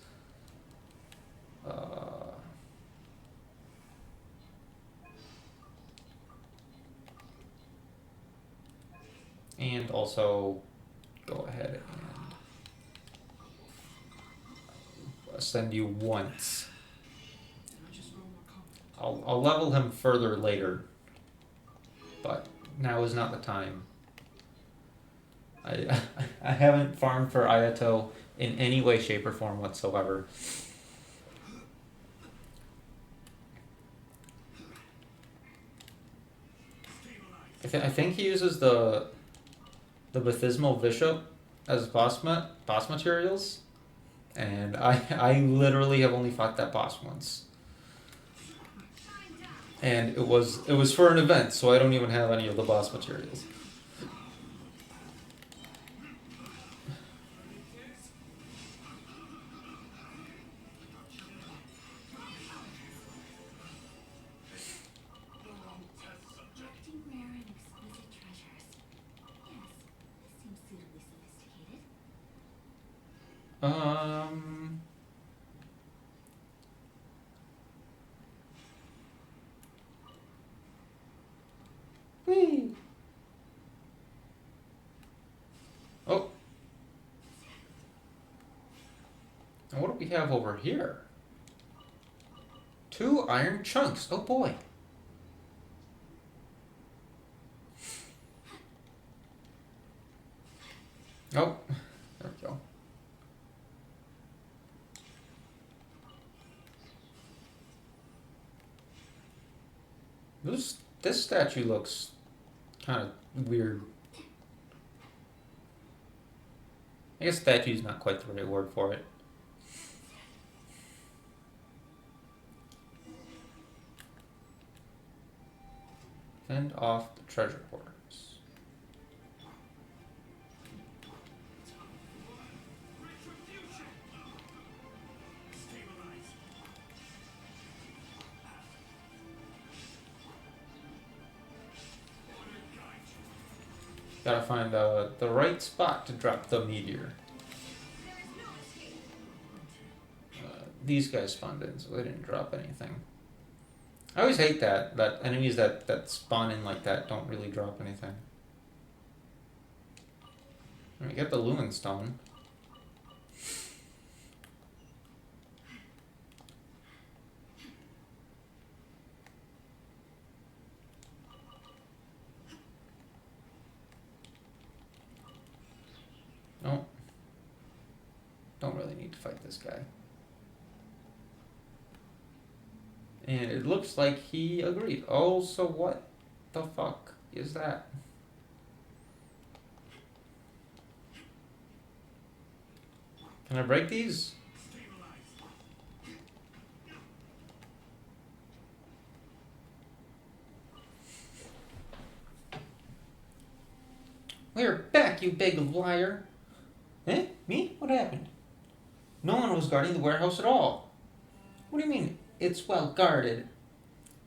And also go ahead and send you once. I'll level him further later, but now is not the time. I haven't farmed for Ayato in any way, shape, or form whatsoever. I think he uses the Baptismal Bishop as boss materials, and I literally have only fought that boss once, and it was for an event, so I don't even have any of the boss materials. Collecting rare and exquisite treasures. Yes, this seems suitably sophisticated. Um. Whee. Oh. And what do we have over here? 2 iron chunks. Oh boy. Oh, there we go. This statue looks kind of weird. I guess statue's not quite the right word for it. Fend off the treasure hoarders. Gotta find the right spot to drop the meteor. These guys spawned in, so they didn't drop anything. I always hate that enemies that spawn in like that don't really drop anything. Alright, get the Lumen Stone. No. Don't really need to fight this guy. And it looks like he agreed. Oh, so what the fuck is that? Can I break these? We're back, you big liar. Eh? Me? What happened? No one was guarding the warehouse at all. What do you mean, it's well guarded?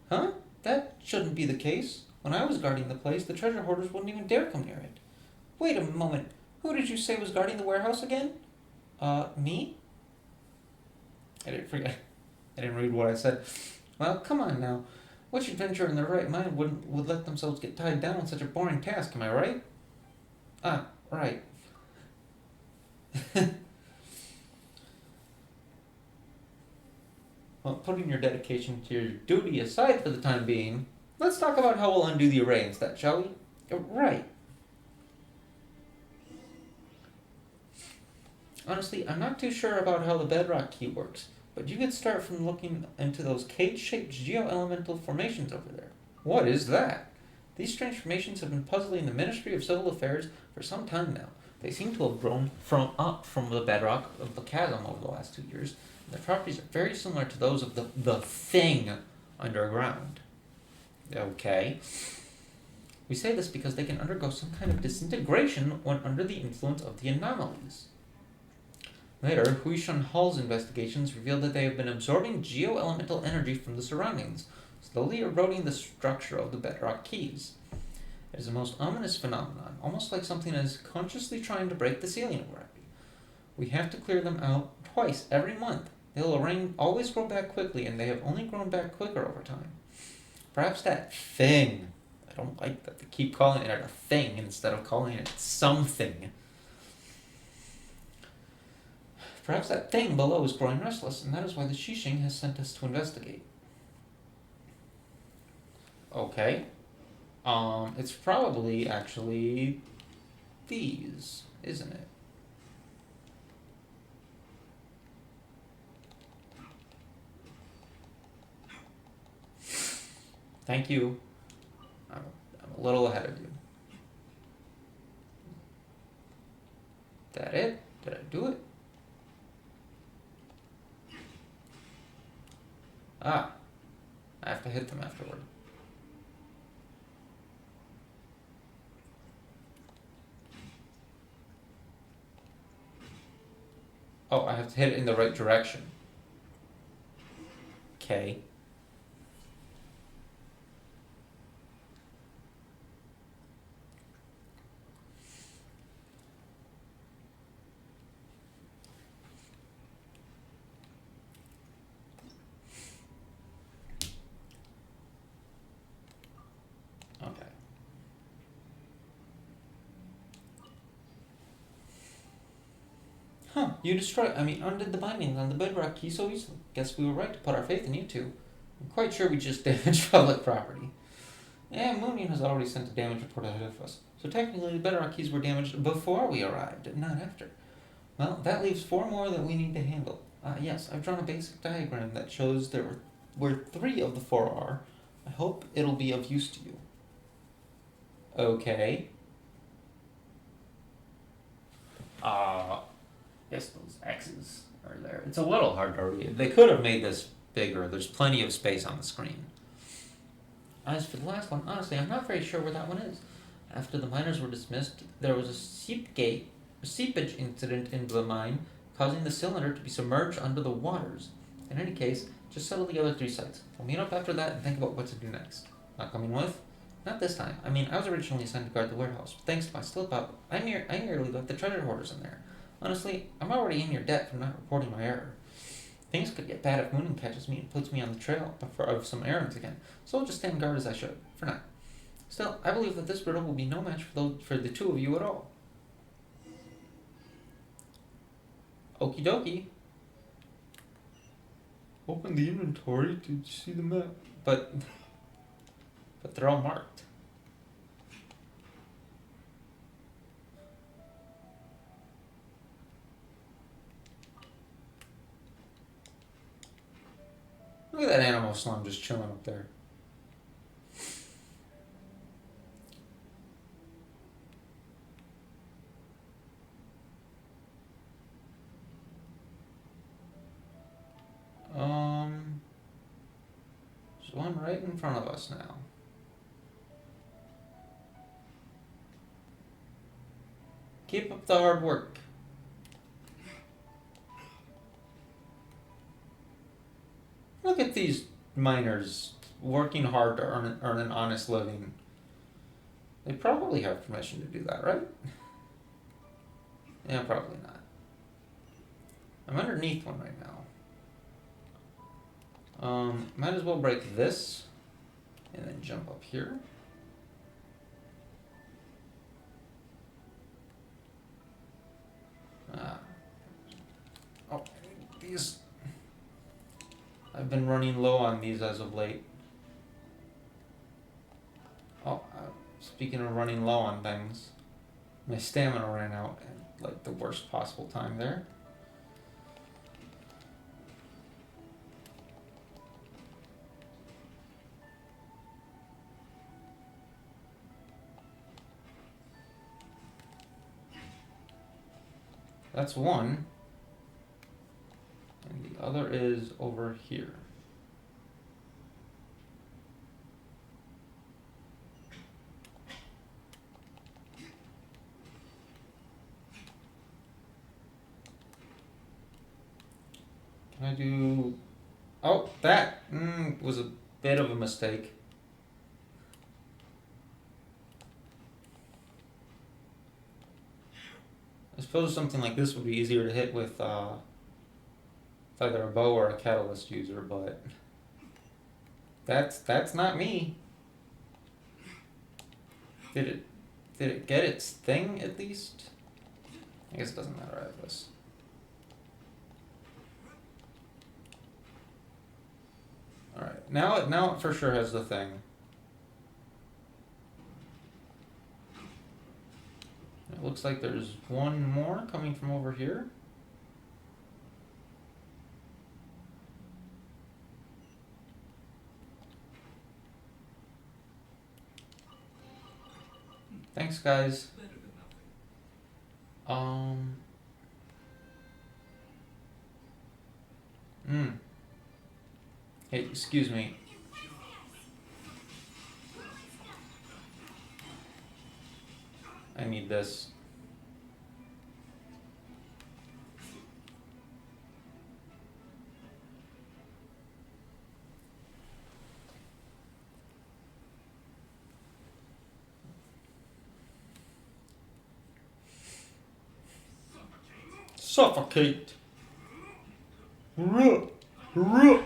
Huh? That shouldn't be the case. When I was guarding the place, the treasure hoarders wouldn't even dare come near it. Wait a moment. Who did you say was guarding the warehouse again? Me? I didn't read what I said. Well, come on now. Which adventurer in their right mind would let themselves get tied down on such a boring task, am I right? Ah, right. Well, putting your dedication to your duty aside for the time being, let's talk about how we'll undo the array instead, shall we? Right. Honestly, I'm not too sure about how the bedrock key works, but you could start from looking into those cage-shaped geo-elemental formations over there. What is that? These strange formations have been puzzling the Ministry of Civil Affairs for some time now. They seem to have grown up from the bedrock of the Chasm over the last 2 years. Their properties are very similar to those of the thing underground. Okay. We say this because they can undergo some kind of disintegration when under the influence of the anomalies. Later, Huishan Hall's investigations revealed that they have been absorbing geo-elemental energy from the surroundings, slowly eroding the structure of the bedrock keys. It is a most ominous phenomenon, almost like something is consciously trying to break the ceiling of gravity. We have to clear them out twice every month. They'll always grow back quickly, and they have only grown back quicker over time. Perhaps that thing, I don't like that they keep calling it a thing instead of calling it something. Perhaps that thing below is growing restless, and that is why the Shishing has sent us to investigate. Okay. It's probably actually these, isn't it? Thank you. I'm a little ahead of you. That it? Did I do it? Ah, I have to hit them afterward. Oh, I have to hit it in the right direction. Okay. Okay. Huh, undid the bindings on the bedrock key so easily. Guess we were right to put our faith in you two. I'm quite sure we just damaged public property. Yeah, Moonian has already sent a damage report ahead of us. So technically the bedrock keys were damaged before we arrived, not after. Well, that leaves 4 more that we need to handle. Yes, I've drawn a basic diagram that shows there were where 3 of the 4 are. I hope it'll be of use to you. Okay. Yes, those X's are there. It's a little hard to read. They could have made this bigger. There's plenty of space on the screen. As for the last one, honestly, I'm not very sure where that one is. After the miners were dismissed, there was a seepage incident in the mine, causing the cylinder to be submerged under the waters. In any case, just settle the other 3 sites. We'll meet up after that and think about what to do next. Not coming with? Not this time. I mean, I was originally assigned to guard the warehouse, but thanks to my slip-up, I merely left the treasure hoarders in there. Honestly, I'm already in your debt for not reporting my error. Things could get bad if Moonin catches me and puts me on the trail of some errands again, so I'll just stand guard as I should, for now. Still, I believe that this riddle will be no match for the 2 of you at all. Okie dokie. Open the inventory to see the map. But they're all marked. Look at that animal slum just chilling up there. There's one right in front of us now. Keep up the hard work. Look at these miners working hard to earn an honest living. They probably have permission to do that, right? Yeah, probably not. I'm underneath one right now. Might as well break this and then jump up here. Oh, these. I've been running low on these as of late. Oh, speaking of running low on things, my stamina ran out at like the worst possible time there. That's one. And the other is over here. Can I do... Oh, that was a bit of a mistake. I suppose something like this would be easier to hit with either a bow or a catalyst user, but that's not me. Did it get its thing at least? I guess it doesn't matter. I have this. All right, now it for sure has the thing. It looks like there's one more coming from over here. Thanks, guys. Better than nothing. Hey, excuse me. I need this. Suffocate. Ruh. Ruh.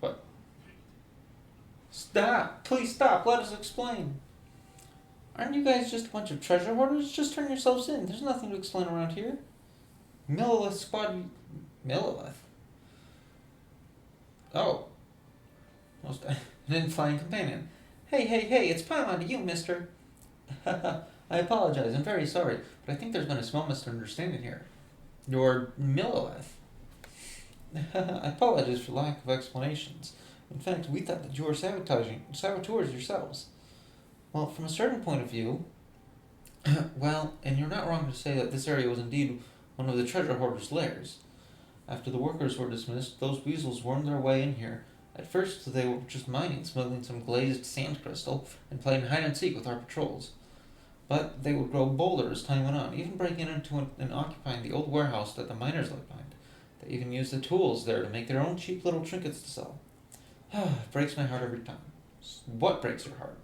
What? Stop! Please stop! Let us explain. Aren't you guys just a bunch of treasure hoarders? Just turn yourselves in. There's nothing to explain around here. Millilith squad. Millilith? Oh. Most an flying companion. Hey, it's Paimon to you, mister. I apologize, I'm very sorry, but I think there's been a small misunderstanding here. You're Millilith. I apologize for lack of explanations. In fact, we thought that you were saboteurs yourselves. Well, from a certain point of view, well, and you're not wrong to say that this area was indeed one of the treasure hoarders' lairs. After the workers were dismissed, those weasels wormed their way in here. At first, they were just mining, smuggling some glazed sand crystal, and playing hide and seek with our patrols. But they would grow bolder as time went on, even breaking into and occupying the old warehouse that the miners left behind. They even used the tools there to make their own cheap little trinkets to sell. It breaks my heart every time. What breaks your heart?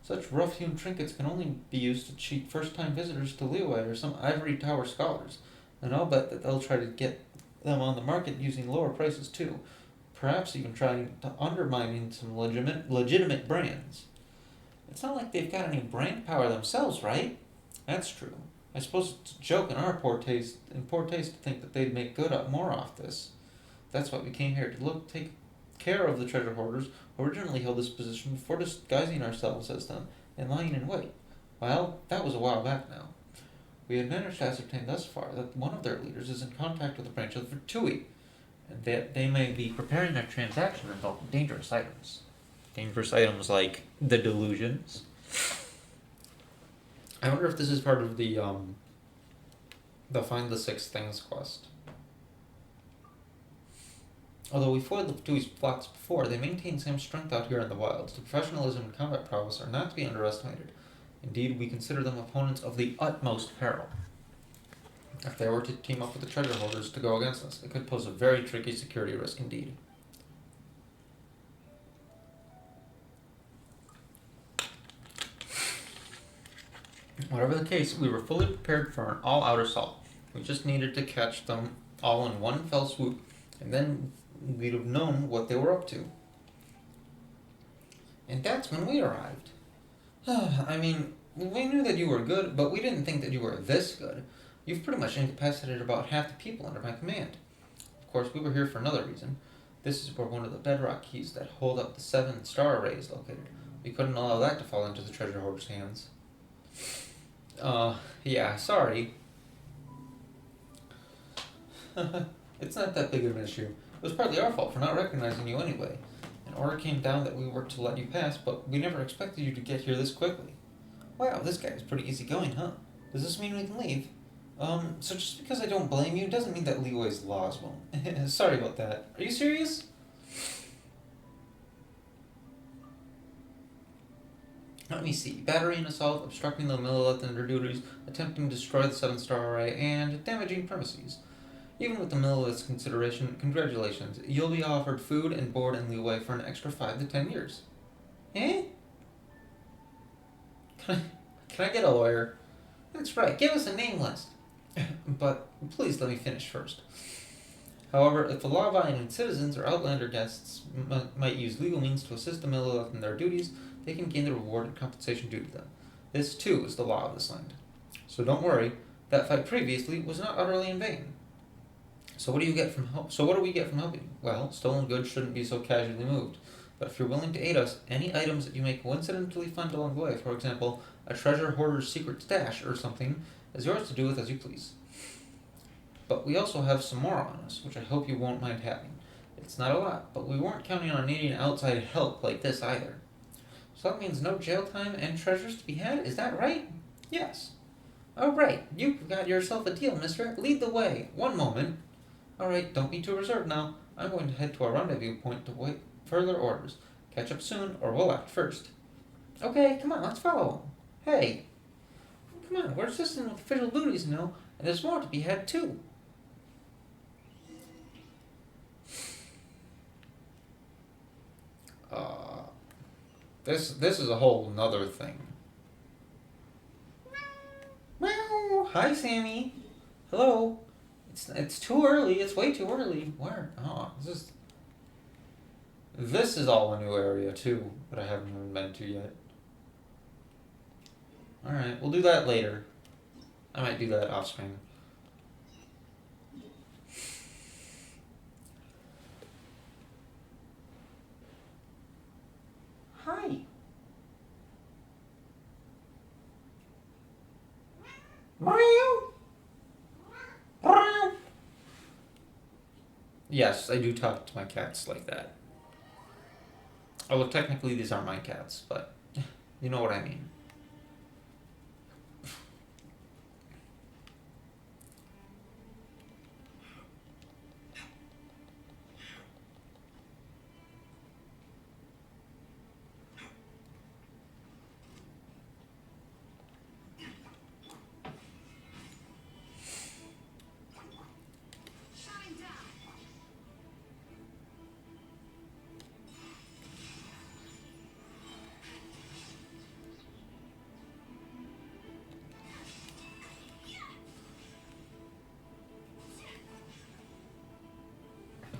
Such rough-hewn trinkets can only be used to cheat first-time visitors to Liyue or some ivory tower scholars, and I'll bet that they'll try to get them on the market using lower prices too, perhaps even trying to undermining some legitimate brands. It's not like they've got any brand power themselves, right? That's true. I suppose it's a joke in our poor taste to think that they'd make more off this. That's why we came here to take care of the treasure hoarders who originally held this position before disguising ourselves as them and lying in wait. Well, that was a while back now. We had managed to ascertain thus far that one of their leaders is in contact with a branch of the Virtui, and that they may be preparing a transaction involving dangerous items. Dangerous items like the delusions. I wonder if this is part of the Find the Six Things quest. Although we foiled the Virtui's plots before, they maintain some strength out here in the wilds. The professionalism and combat prowess are not to be underestimated. Indeed, we consider them opponents of the utmost peril. If they were to team up with the treasure hoarders to go against us, it could pose a very tricky security risk indeed. Whatever the case, we were fully prepared for an all-out assault. We just needed to catch them all in one fell swoop, and then we'd have known what they were up to. And that's when we arrived. I mean, we knew that you were good, but we didn't think that you were this good. You've pretty much incapacitated about half the people under my command. Of course, we were here for another reason. This is where one of the bedrock keys that hold up the 7-star array is located. We couldn't allow that to fall into the treasure hoarder's hands. Yeah, sorry. It's not that big of an issue. It was partly our fault for not recognizing you anyway. An order came down that we were to let you pass, but we never expected you to get here this quickly. Wow, this guy is pretty easygoing, huh? Does this mean we can leave? So just because I don't blame you doesn't mean that Liyue's laws won't. Sorry about that. Are you serious? Let me see. Battery and assault, obstructing the Millilith and their duties, attempting to destroy the 7-star array, and damaging premises. Even with the Millilith's consideration, congratulations. You'll be offered food and board in Liyue for an extra 5 to 10 years. Eh? Can I get a lawyer? That's right. Give us a name list. But please let me finish first. However, if the law-abiding citizens or outlander guests might use legal means to assist the Millilith in their duties, they can gain the reward and compensation due to them. This, too, is the law of this land. So don't worry, that fight previously was not utterly in vain. So what do we get from helping you? Well, stolen goods shouldn't be so casually moved. But if you're willing to aid us, any items that you may coincidentally find along the way, for example, a treasure hoarder's secret stash or something, is yours to do with as you please. but we also have some more on us, which I hope you won't mind having. It's not a lot, but we weren't counting on needing outside help like this either. So that means no jail time and treasures to be had, is that right? Yes. Alright, you've got yourself a deal, mister. Lead the way. One moment. Alright, don't be too reserved now. I'm going to head to our rendezvous point to wait further orders. Catch up soon, or we'll act first. Okay, come on, let's follow. Hey, come on, we're assisting with official duties now, and there's more to be had too. This is a whole nother thing. Meow. Hi, Sammy. Hello. It's too early. It's way too early. Where? Oh, this is all a new area too that I haven't even been to yet. All right, we'll do that later. I might do that off screen. Hi. Meow. Meow. Yes, I do talk to my cats like that. Although technically these aren't my cats, but you know what I mean.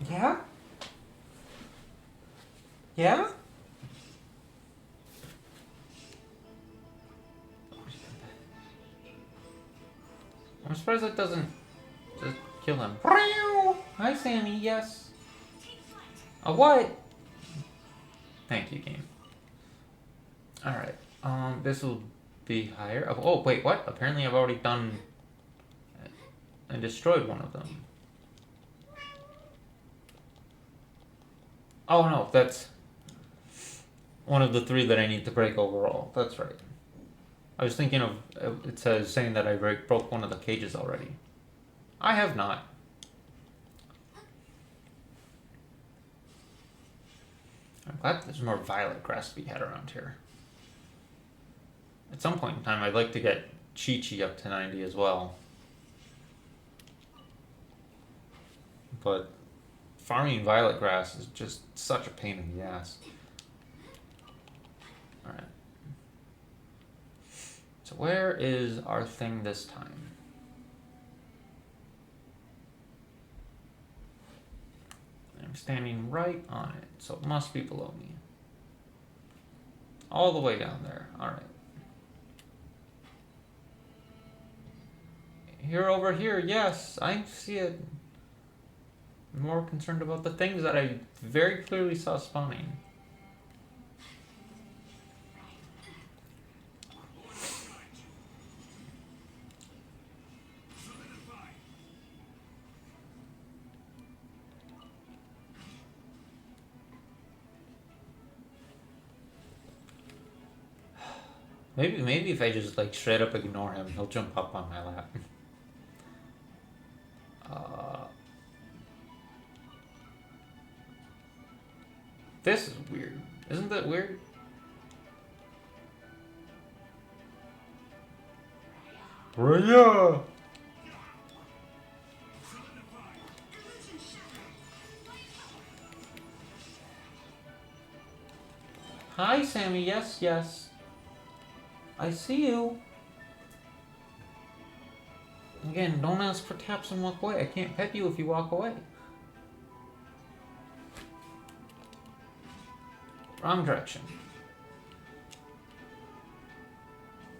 Yeah? Yeah? I'm surprised it doesn't just kill him. Hi, Sammy. Yes. A what? Thank you, game. Alright. This will be higher. Oh, wait, what? Apparently I've already done and destroyed one of them. Oh, no, that's one of the 3 that I need to break overall. That's right. I was thinking of, it says, saying that I broke one of the cages already. I have not. I'm glad there's more violet grass to be had around here. At some point in time, I'd like to get Chi-Chi up to 90 as well. But farming violet grass is just such a pain in the ass. Alright. So where is our thing this time? I'm standing right on it, so it must be below me. All the way down there. Alright. Here, over here, yes, I see it. I'm more concerned about the things that I very clearly saw spawning. Maybe if I just like straight up ignore him, he'll jump up on my lap. This is weird. Isn't that weird? Raya! Hi, Sammy. Yes, yes. I see you. Again, don't ask for taps and walk away. I can't pet you if you walk away. Wrong direction.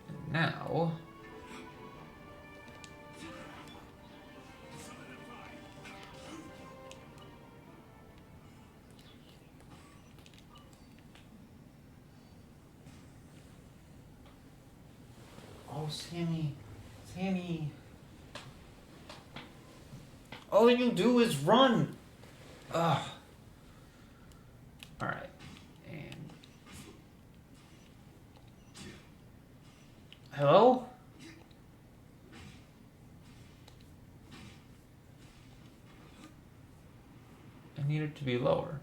And now... Oh, Sammy. Sammy. All you do is run. Ugh. Alright. And... Hello? I need it to be lower.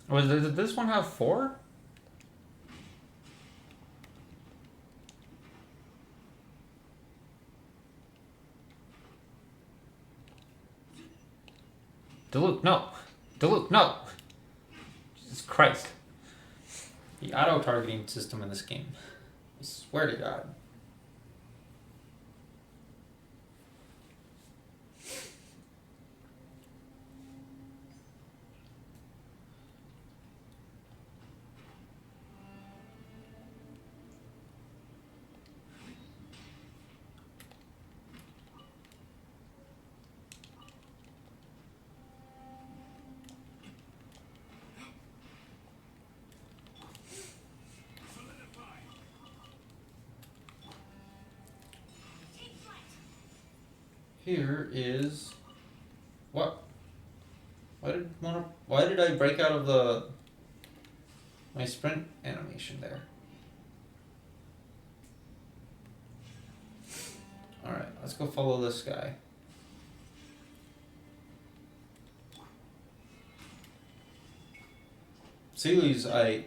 Did this one have 4? Diluc, no! Diluc, no! Jesus Christ. The auto-targeting system in this game. I swear to God. Here is what? Why did I break out of my sprint animation there? All right, let's go follow this guy. Sealies I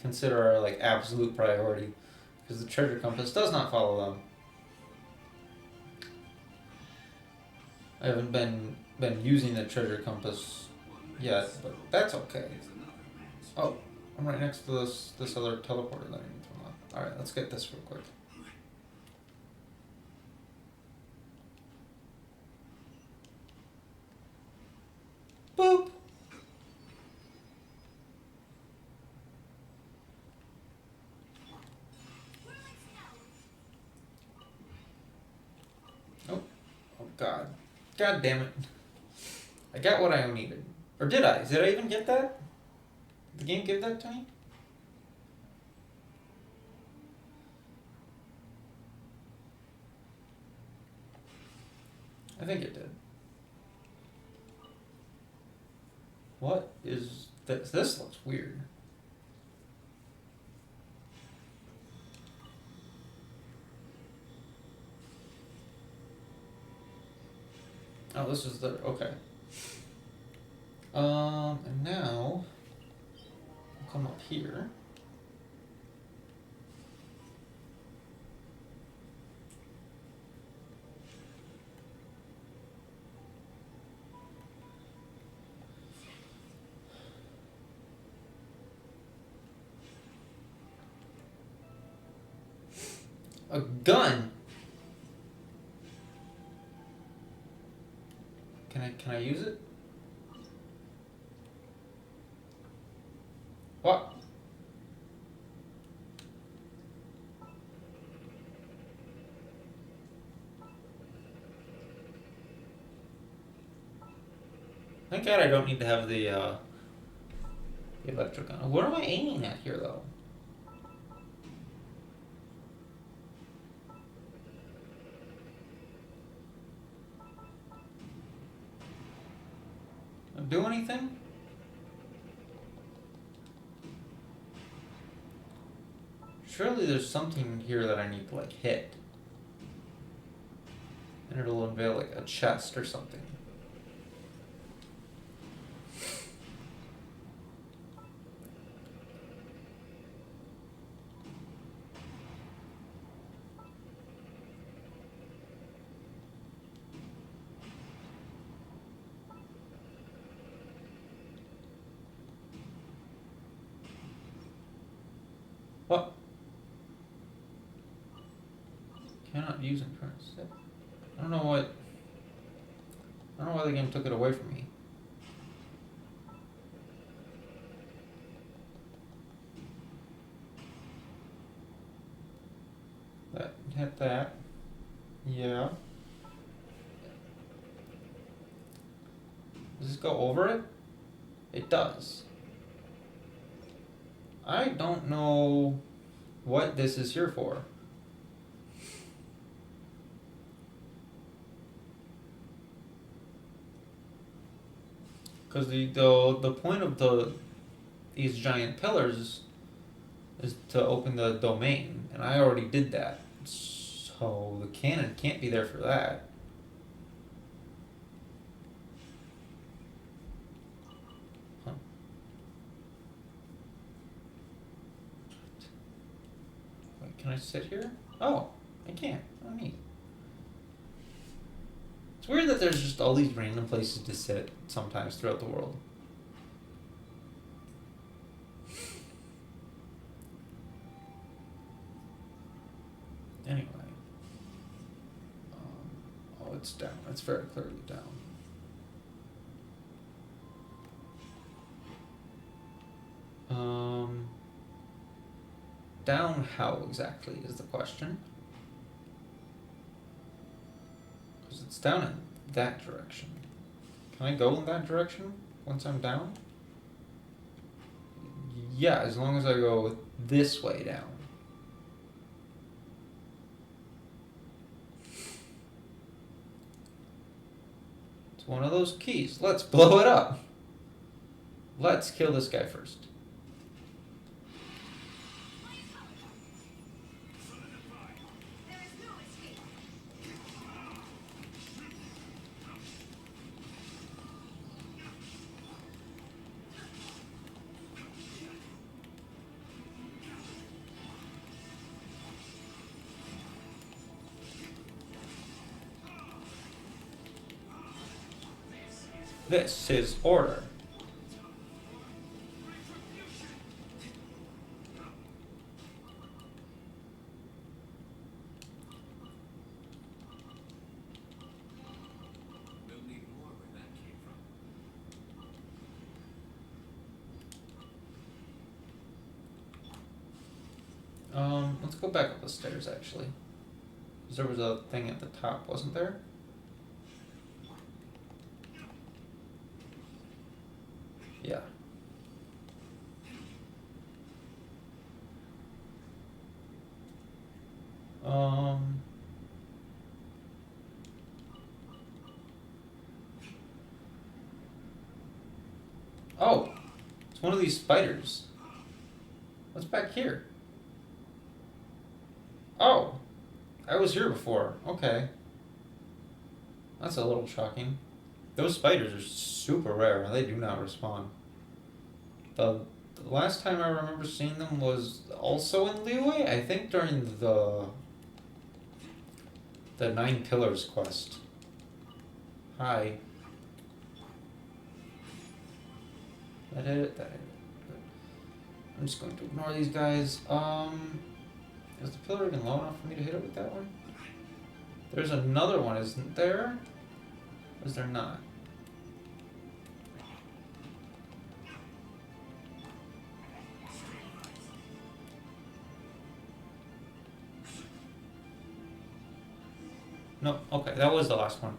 consider are like absolute priority because the treasure compass does not follow them. I haven't been using the treasure compass yet, but that's okay. Oh, I'm right next to this other teleporter that I need to unlock. Alright, let's get this real quick. Boop! Oh, oh God. God damn it. I got what I needed. Or did I? Did I even get that? Did the game give that to me? I think it did. What is this? This looks weird. Oh, this is the, okay. And now, I'll come up here. A gun? Can I use it? What? Thank God I don't need to have the electric gun. What am I aiming at here though? Do anything? Surely there's something here that I need to like hit. And it'll unveil like a chest or something. What? Cannot use in current state. I don't know why the game took it away from me. That hit that. Yeah. Does this go over it? It does. I don't know what this is here for. Because the point of these giant pillars is to open the domain, and I already did that. So the cannon can't be there for that. Huh. Wait, can I sit here? Oh, I can't. Oh, neat. It's weird that there's just all these random places to sit sometimes throughout the world. Anyway. Oh, it's down. It's very clearly down. Down how exactly is the question? Because it's down in that direction. Can I go in that direction once I'm down? Yeah, as long as I go this way down. It's one of those keys. Let's blow it up. Let's kill this guy first. This is order. We'll need more where that came from. Let's go back up the stairs actually. 'Cause there was a thing at the top, wasn't there? Yeah. Oh, it's one of these spiders. What's back here? Oh, I was here before. Okay. That's a little shocking. Those spiders are super rare. They do not respawn. The last time I remember seeing them was also in Liyue, I think during the 9 Pillars quest. Hi. That hit it? That hit it. Good. I'm just going to ignore these guys. Is the pillar even low enough for me to hit it with that one? There's another one, isn't there? Or is there not? No, okay, that was the last one.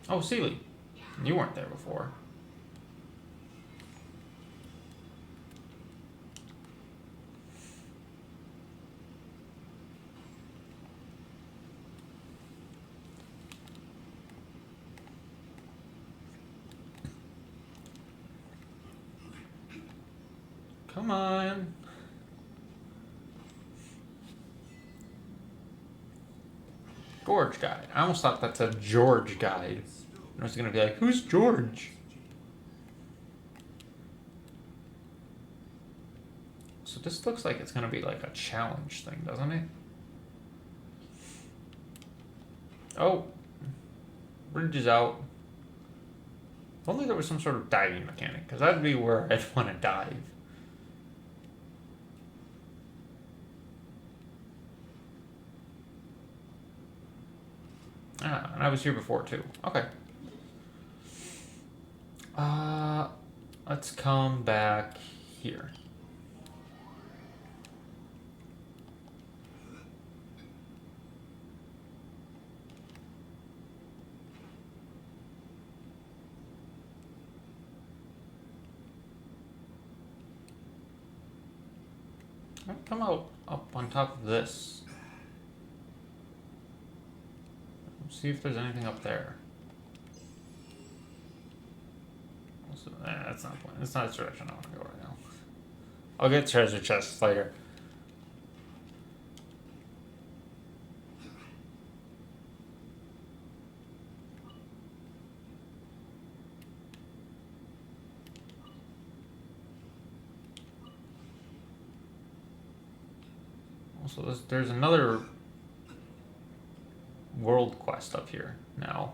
Oh, Sealy, you weren't there before. Come on. George guide. I almost thought that's a George guide. I was gonna be like, who's George? So this looks like it's gonna be like a challenge thing, doesn't it? Oh, bridge is out. If only there was some sort of diving mechanic, because that'd be where I'd want to dive. Ah, and I was here before too. Okay. Let's come back here. Come out. up on top of this. See if there's anything up there. Also, that's not point. That's not the direction I want to go right now. I'll get treasure chests later. Also, there's another world quest up here now.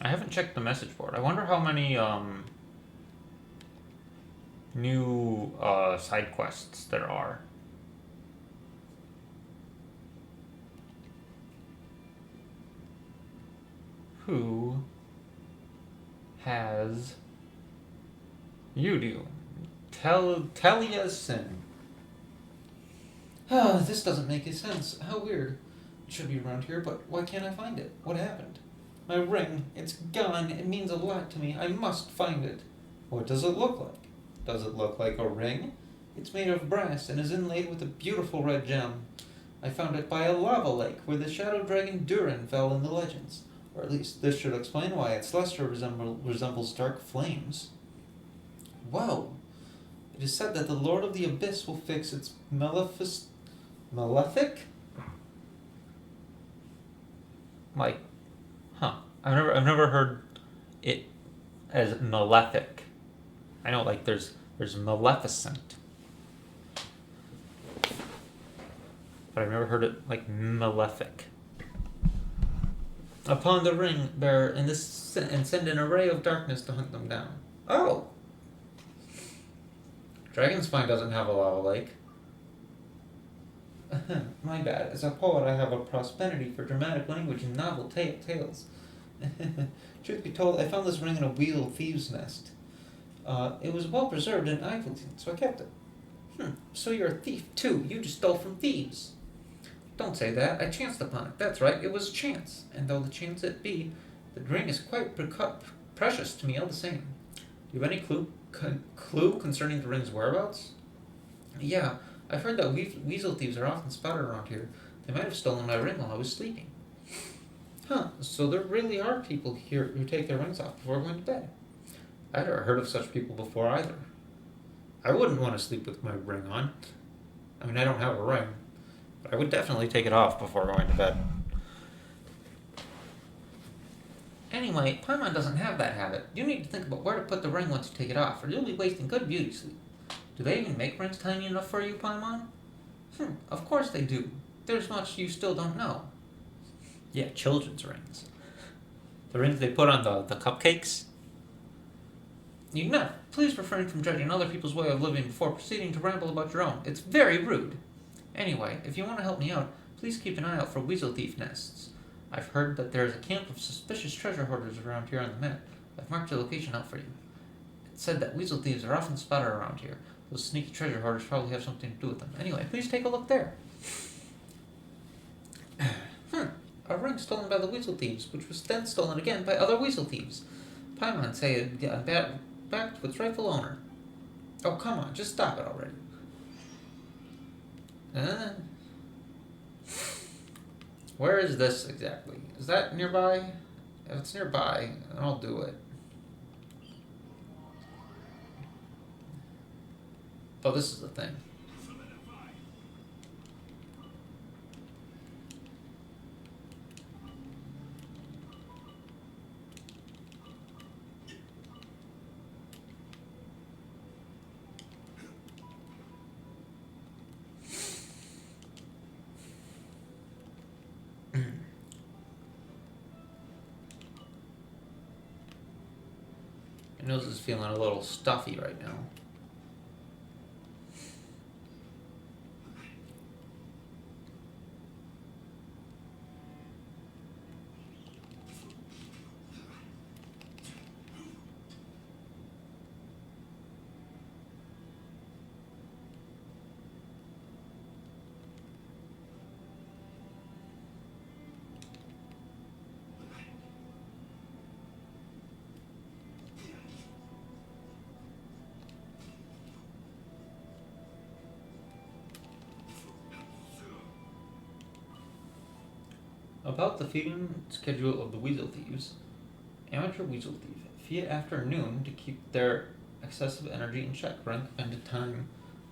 I haven't checked the message board. I wonder how many new side quests there are. Who has you do? Taliasin. Oh, this doesn't make any sense. How weird. It should be around here, but why can't I find it? What happened? My ring. It's gone. It means a lot to me. I must find it. What does it look like? Does it look like a ring? It's made of brass and is inlaid with a beautiful red gem. I found it by a lava lake where the shadow dragon Durin fell in the legends. Or at least this should explain why its luster resembles dark flames. Whoa! It is said that the Lord of the Abyss will fix its malefic? Like, huh? I've never heard it as malefic. I know, like there's maleficent, but I've never heard it like malefic. Upon the ring bearer and send an array of darkness to hunt them down. Oh! Dragonspine doesn't have a lava lake. My bad. As a poet, I have a prosperity for dramatic language and novel tales. Truth be told, I found this ring in a Weasel Thieves' nest. It was well preserved and Eiffel, so I kept it. So you're a thief too. You just stole from thieves. Don't say that. I chanced upon it. That's right. It was chance. And though the chance it be, the ring is quite precious to me all the same. Do you have any clue concerning the ring's whereabouts? Yeah, I've heard that weasel thieves are often spotted around here. They might have stolen my ring while I was sleeping. Huh, so there really are people here who take their rings off before going to bed. I'd never heard of such people before either. I wouldn't want to sleep with my ring on. I mean, I don't have a ring, but I would definitely take it off before going to bed. Anyway, Paimon doesn't have that habit. You need to think about where to put the ring once you take it off, or you'll be wasting good beauty sleep. Do they even make rings tiny enough for you, Paimon? Of course they do. There's much you still don't know. Yeah, children's rings. The rings they put on the cupcakes? Ignat, please refrain from judging other people's way of living before proceeding to ramble about your own. It's very rude. Anyway, if you want to help me out, please keep an eye out for weasel thief nests. I've heard that there is a camp of suspicious treasure hoarders around here on the map. I've marked your location out for you. It's said that weasel thieves are often spotted around here. Those sneaky treasure hoarders probably have something to do with them. Anyway, please take a look there. A ring stolen by the weasel thieves, which was then stolen again by other weasel thieves. Paimon say it got back to its rightful owner. Oh, come on, just stop it already. Where is this exactly? Is that nearby? If it's nearby, I'll do it. Oh, this is the thing. My nose is feeling a little stuffy right now. About the feeding schedule of the Weasel Thieves. Amateur Weasel Thief. Feed after noon to keep their excessive energy in check. Rank ended time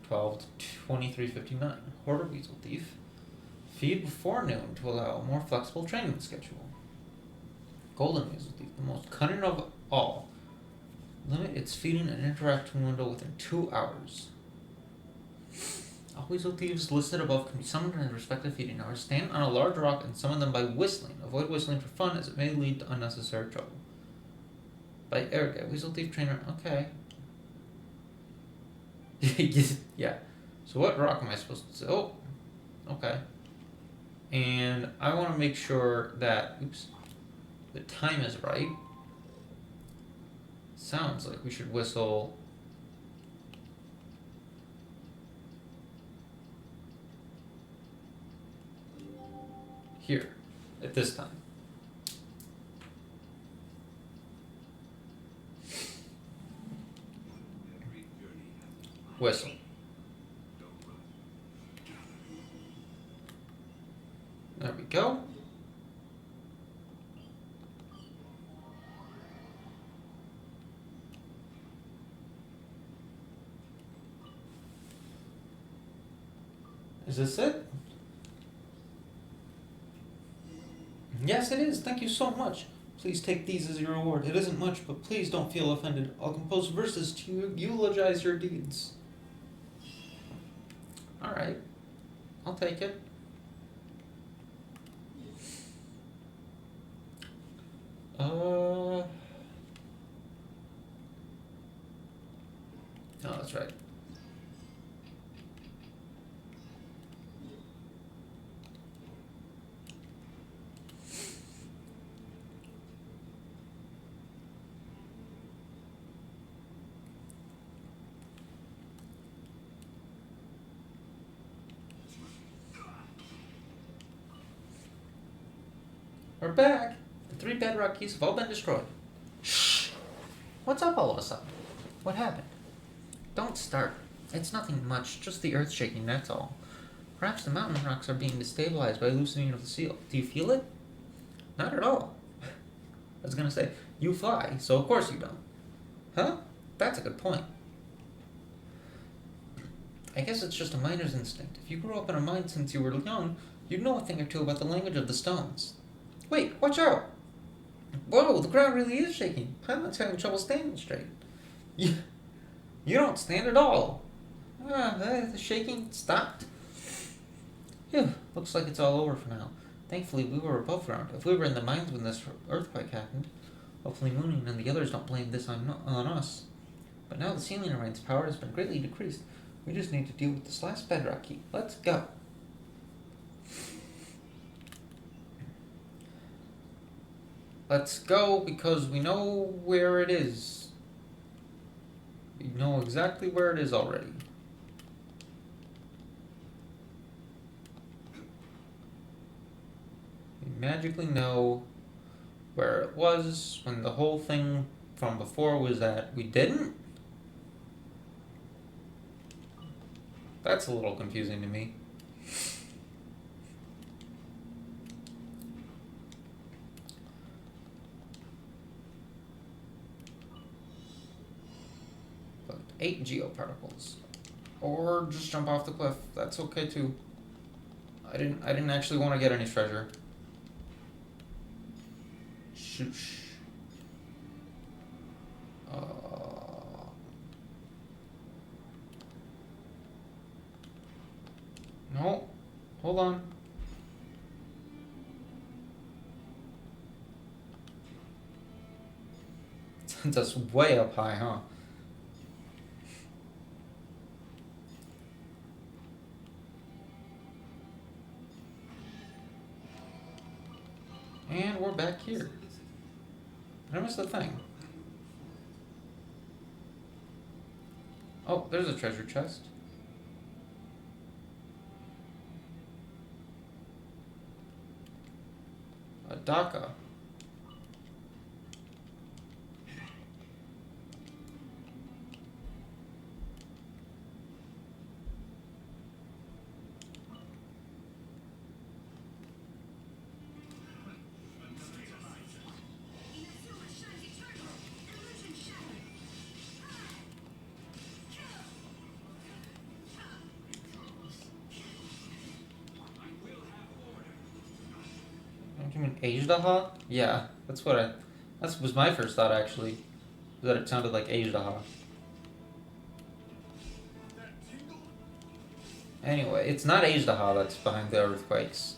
12 to 23:59. Hoarder Weasel Thief. Feed before noon to allow a more flexible training schedule. Golden Weasel Thief. The most cunning of all. Limit its feeding and interaction window within 2 hours. All Weasel Thieves listed above can be summoned in their respective feeding hours. Stand on a large rock and summon them by whistling. Avoid whistling for fun as it may lead to unnecessary trouble. By Erica, Weasel Thief Trainer. Okay. Yeah. So what rock am I supposed to... Oh. Okay. And I want to make sure that... Oops. The time is right. Sounds like we should whistle... here. At this time. Every journey has its line. Whistle. Don't rush. There we go. Is this it? Yes, it is. Thank you so much. Please take these as your reward. It isn't much, but please don't feel offended. I'll compose verses to eulogize your deeds. Alright. I'll take it. Oh, that's right. We're back. The 3 bedrock keys have all been destroyed. Shh. What's up all of a sudden? What happened? Don't start. It's nothing much, just the earth shaking, that's all. Perhaps the mountain rocks are being destabilized by loosening of the seal. Do you feel it? Not at all. I was gonna say, you fly, so of course you don't. Huh? That's a good point. I guess it's just a miner's instinct. If you grew up in a mine since you were young, you'd know a thing or two about the language of the stones. Wait, watch out! Whoa, the ground really is shaking. Pilot's having trouble standing straight. You don't stand at all. The shaking stopped. Phew, looks like it's all over for now. Thankfully, we were above ground. If we were in the mines when this earthquake happened, hopefully Mooning and the others don't blame this on us. But now the ceiling array's power has been greatly decreased. We just need to deal with this last bedrock key. Let's go. Let's go because we know where it is. We know exactly where it is already. We magically know where it was when the whole thing from before was that we didn't? That's a little confusing to me. But 8 geoparticles. Or just jump off the cliff. That's okay too. I didn't actually want to get any treasure. Shoosh. No. Hold on. Sends us way up high, huh? And we're back here. I missed the thing. Oh, there's a treasure chest. A Daka. You mean Ajdaha? Yeah, that's what I. That was my first thought actually. That it sounded like Ajdaha. Anyway, it's not Ajdaha that's behind the earthquakes.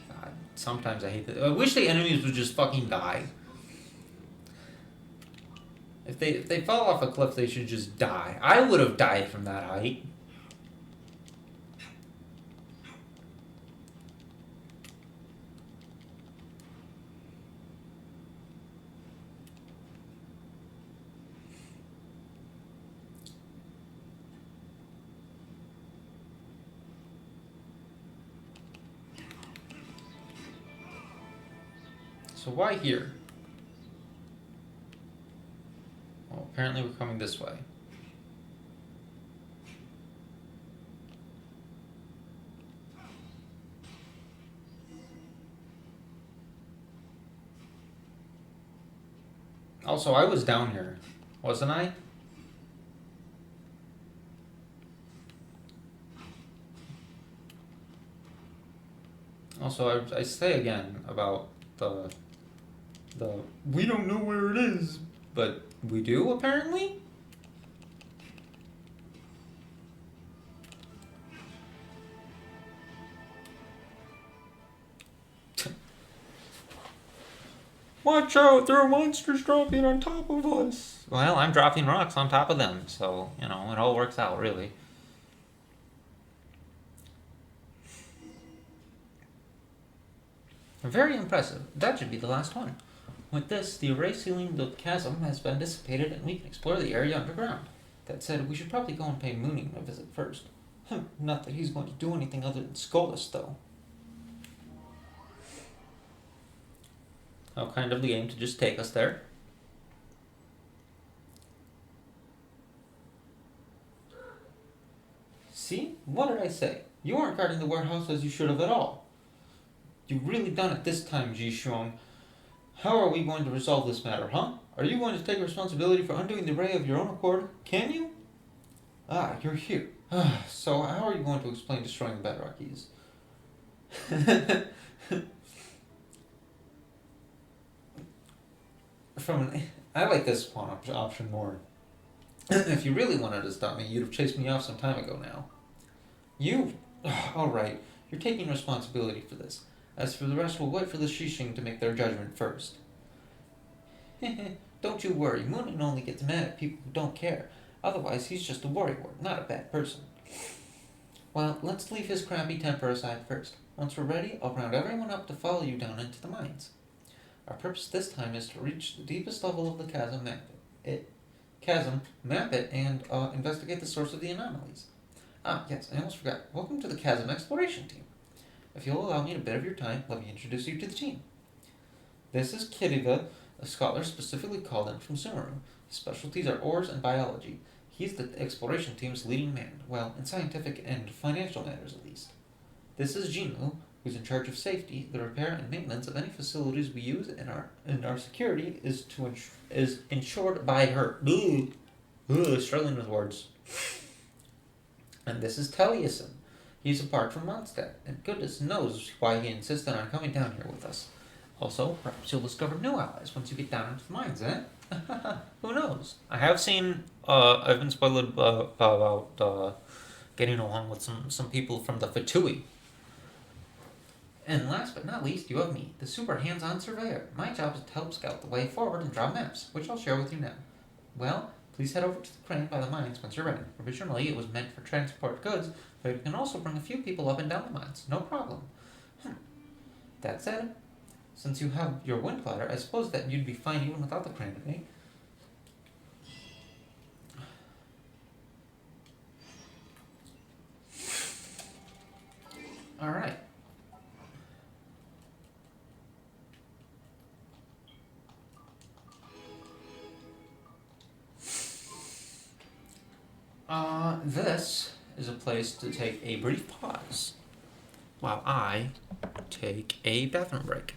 God, sometimes I hate that. I wish the enemies would just fucking die. If they fall off a cliff, they should just die. I would have died from that height. So why here? Well, apparently we're coming this way. Also, I was down here, wasn't I? Also, I say again about the we don't know where it is, but we do apparently. Watch out! There are monsters dropping on top of us. Well, I'm dropping rocks on top of them, so you know it all works out really. Very impressive. That should be the last one. With this, the array sealing of the chasm has been dissipated and we can explore the area underground. That said, we should probably go and pay Mooning a visit first. Not that he's going to do anything other than scold us, though. How kind of the game to just take us there. See? What did I say? You aren't guarding the warehouse as you should have at all. You've really done it this time, Ji Shuang. How are we going to resolve this matter, huh? Are you going to take responsibility for undoing the ray of your own accord? Can you? Ah, you're here. So how are you going to explain destroying the bedrock keys? I like this one option more. If you really wanted to stop me, you'd have chased me off some time ago now. You? Alright, you're taking responsibility for this. As for the rest, we'll wait for the Shishing to make their judgment first. Don't you worry, Moonin only gets mad at people who don't care. Otherwise, he's just a worrywart, not a bad person. Well, let's leave his crappy temper aside first. Once we're ready, I'll round everyone up to follow you down into the mines. Our purpose this time is to reach the deepest level of the chasm, map it, and investigate the source of the anomalies. Ah, yes, I almost forgot. Welcome to the Chasm Exploration Team. If you'll allow me a bit of your time, let me introduce you to the team. This is Kiriva, a scholar specifically called in from Sumeru. His specialties are ores and biology. He's the exploration team's leading man, well, in scientific and financial matters at least. This is Jinmu, who's in charge of safety, the repair and maintenance of any facilities we use, and our security is ensured by her. Struggling with words. And this is Taliesin. He's apart from Mondstadt, and goodness knows why he insisted on coming down here with us. Also, perhaps you'll discover new allies once you get down into the mines, eh? Who knows? I have seen, I've been spoiled about getting along with some people from the Fatui. And last but not least, you have me, the super hands-on surveyor. My job is to help scout the way forward and draw maps, which I'll share with you now. Well, please head over to the crane by the mines once you're ready. Originally, it was meant for transport goods, but you can also bring a few people up and down the mines. No problem. That said, since you have your wind glider, I suppose that you'd be fine even without the crane, eh? Alright. this is a place to take a brief pause while I take a bathroom break.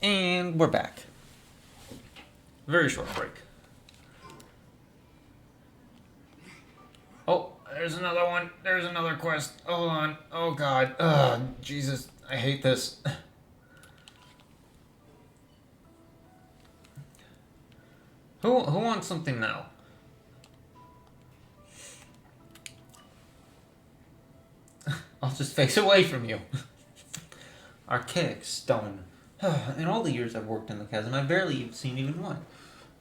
And we're back. Very short break. Oh, there's another one. There's another quest. Hold on. Oh god. Ugh, Jesus. I hate this. Who wants something now? I'll just face away from you. Archaic Stone. In all the years I've worked in the Chasm, I've barely seen even one.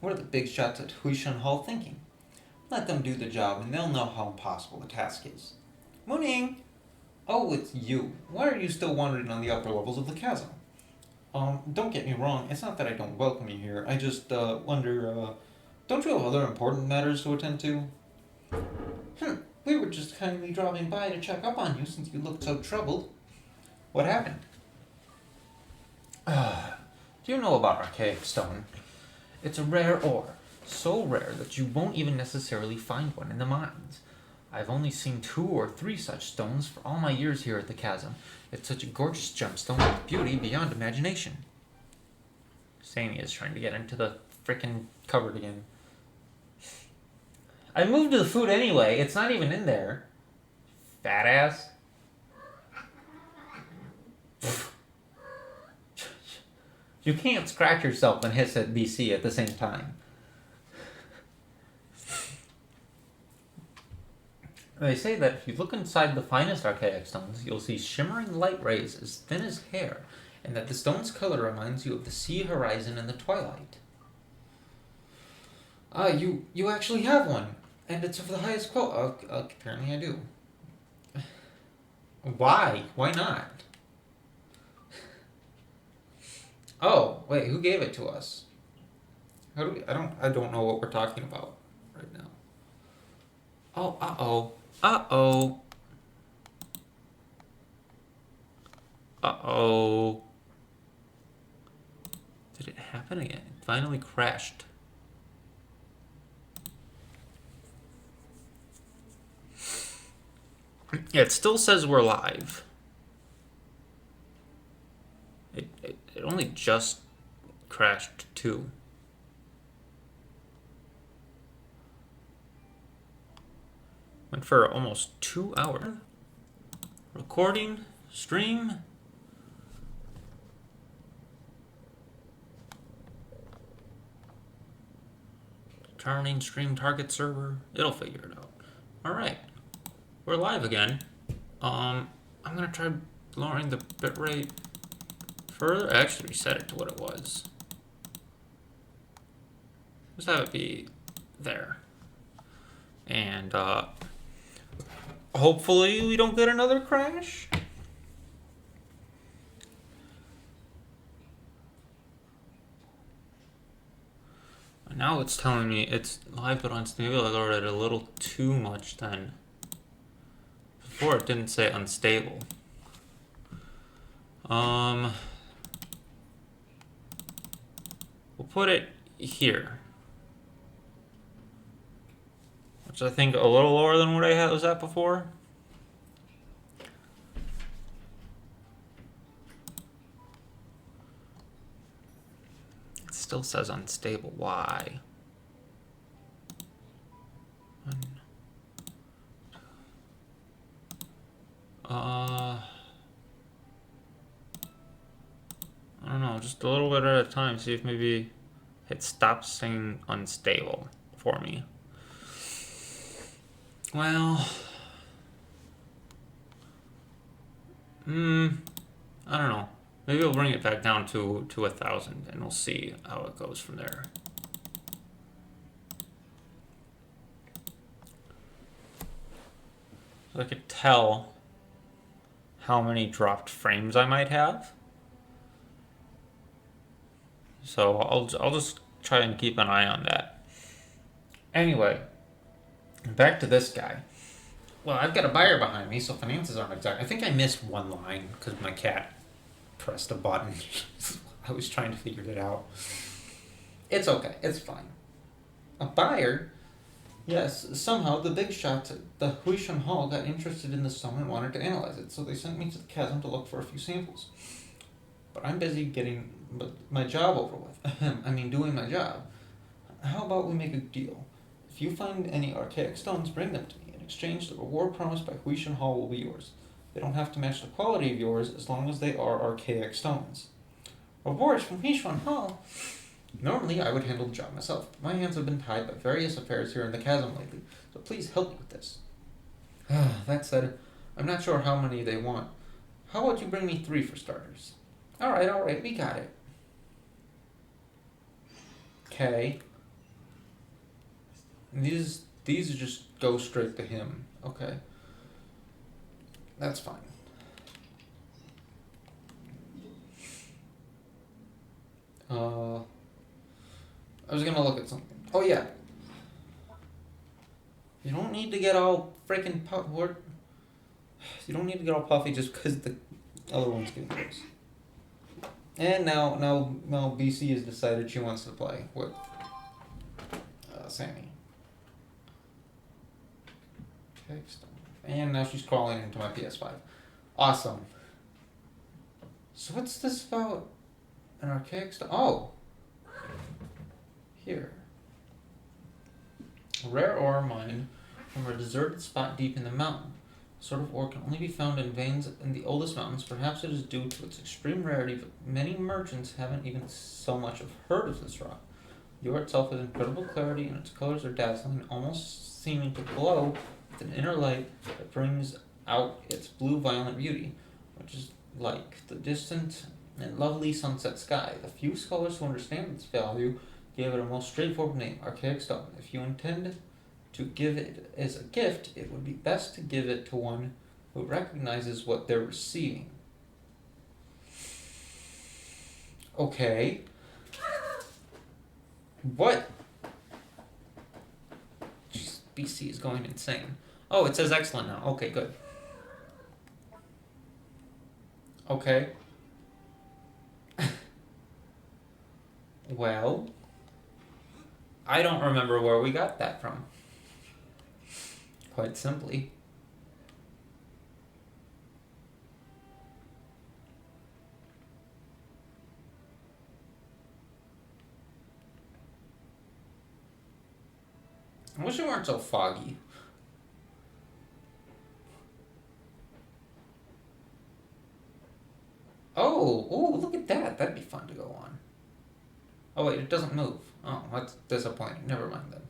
What are the big shots at Huishan Hall thinking? Let them do the job and they'll know how impossible the task is. Mooning! Oh, it's you. Why are you still wandering on the upper levels of the Chasm? Don't get me wrong, it's not that I don't welcome you here. I just, wonder, don't you have other important matters to attend to? We were just kindly dropping by to check up on you since you looked so troubled. What happened? Do you know about Archaic Stone? It's a rare ore, so rare that you won't even necessarily find one in the mines. I've only seen 2 or 3 such stones for all my years here at the Chasm. It's such a gorgeous gemstone with beauty beyond imagination. Sammy is trying to get into the frickin' cupboard again. I moved to the food anyway, it's not even in there. Fat ass. You can't scratch yourself and hiss at BC at the same time. They say that if you look inside the finest archaic stones, you'll see shimmering light rays as thin as hair, and that the stone's color reminds you of the sea horizon in the twilight. You actually have one, and it's of the highest quality. Apparently I do. Why? Why not? Oh, wait, who gave it to us? How do we, I don't know what we're talking about right now. Oh, uh-oh. Uh-oh. Uh-oh. Did it happen again? It finally crashed. It still says we're live. It only just crashed too. Went for almost 2 hours. Recording, stream. Turning stream target server. It'll figure it out. Alright. We're live again. I'm gonna try lowering the bitrate further. I actually reset it to what it was. Just have it be there. And hopefully we don't get another crash. Now it's telling me it's live but unstable. I lowered it a little too much then. Before it didn't say unstable. We'll put it here. Which I think a little lower than what I was at before. It still says unstable. Why? I don't know, just a little bit at a time. See if maybe it stops saying unstable for me. Well, I don't know. Maybe we'll bring it back down to 1,000 and we'll see how it goes from there. So I could tell how many dropped frames I might have. So I'll just try and keep an eye on that. Anyway, back to this guy. Well, I've got a buyer behind me, so finances aren't exact. I think I missed one line because my cat pressed a button. I was trying to figure it out. It's okay. It's fine. A buyer? Yes, somehow the big shots at the Huishan Hall got interested in the stone and wanted to analyze it, so they sent me to the chasm to look for a few samples. But I'm busy getting my job over with. I mean, doing my job. How about we make a deal? If you find any archaic stones, bring them to me. In exchange, the reward promised by Huishan Hall will be yours. They don't have to match the quality of yours as long as they are archaic stones. Rewards from Huishan Hall? Normally, I would handle the job myself, but my hands have been tied by various affairs here in the chasm lately, so please help me with this. That said, I'm not sure how many they want. How about you bring me 3 for starters? Alright, we got it. Okay. These just go straight to him. Okay. That's fine. I was gonna look at something. Oh yeah. You don't need to get all freaking You don't need to get all puffy just because the other one's getting close. And now BC has decided she wants to play with Sammy. Okay, and now she's crawling into my PS5. Awesome. So what's this about? An archaic stone? Oh! Here. A rare ore mined from a deserted spot deep in the mountain. The sort of ore can only be found in veins in the oldest mountains. Perhaps it is due to its extreme rarity, but many merchants haven't even so much as heard of this rock. The ore itself has incredible clarity, and its colors are dazzling, almost seeming to glow with an inner light that brings out its blue-violet beauty, which is like the distant and lovely sunset sky. The few scholars who understand its value gave it a most straightforward name, Archaic Stone. If you intend to give it as a gift, it would be best to give it to one who recognizes what they're receiving. Okay. What? Jeez, BC is going insane. Oh, it says excellent now. Okay, good. Okay. Well, I don't remember where we got that from. Quite simply. I wish it weren't so foggy. Oh, look at that. That'd be fun to go on. Oh wait, it doesn't move. Oh, that's disappointing. Never mind then.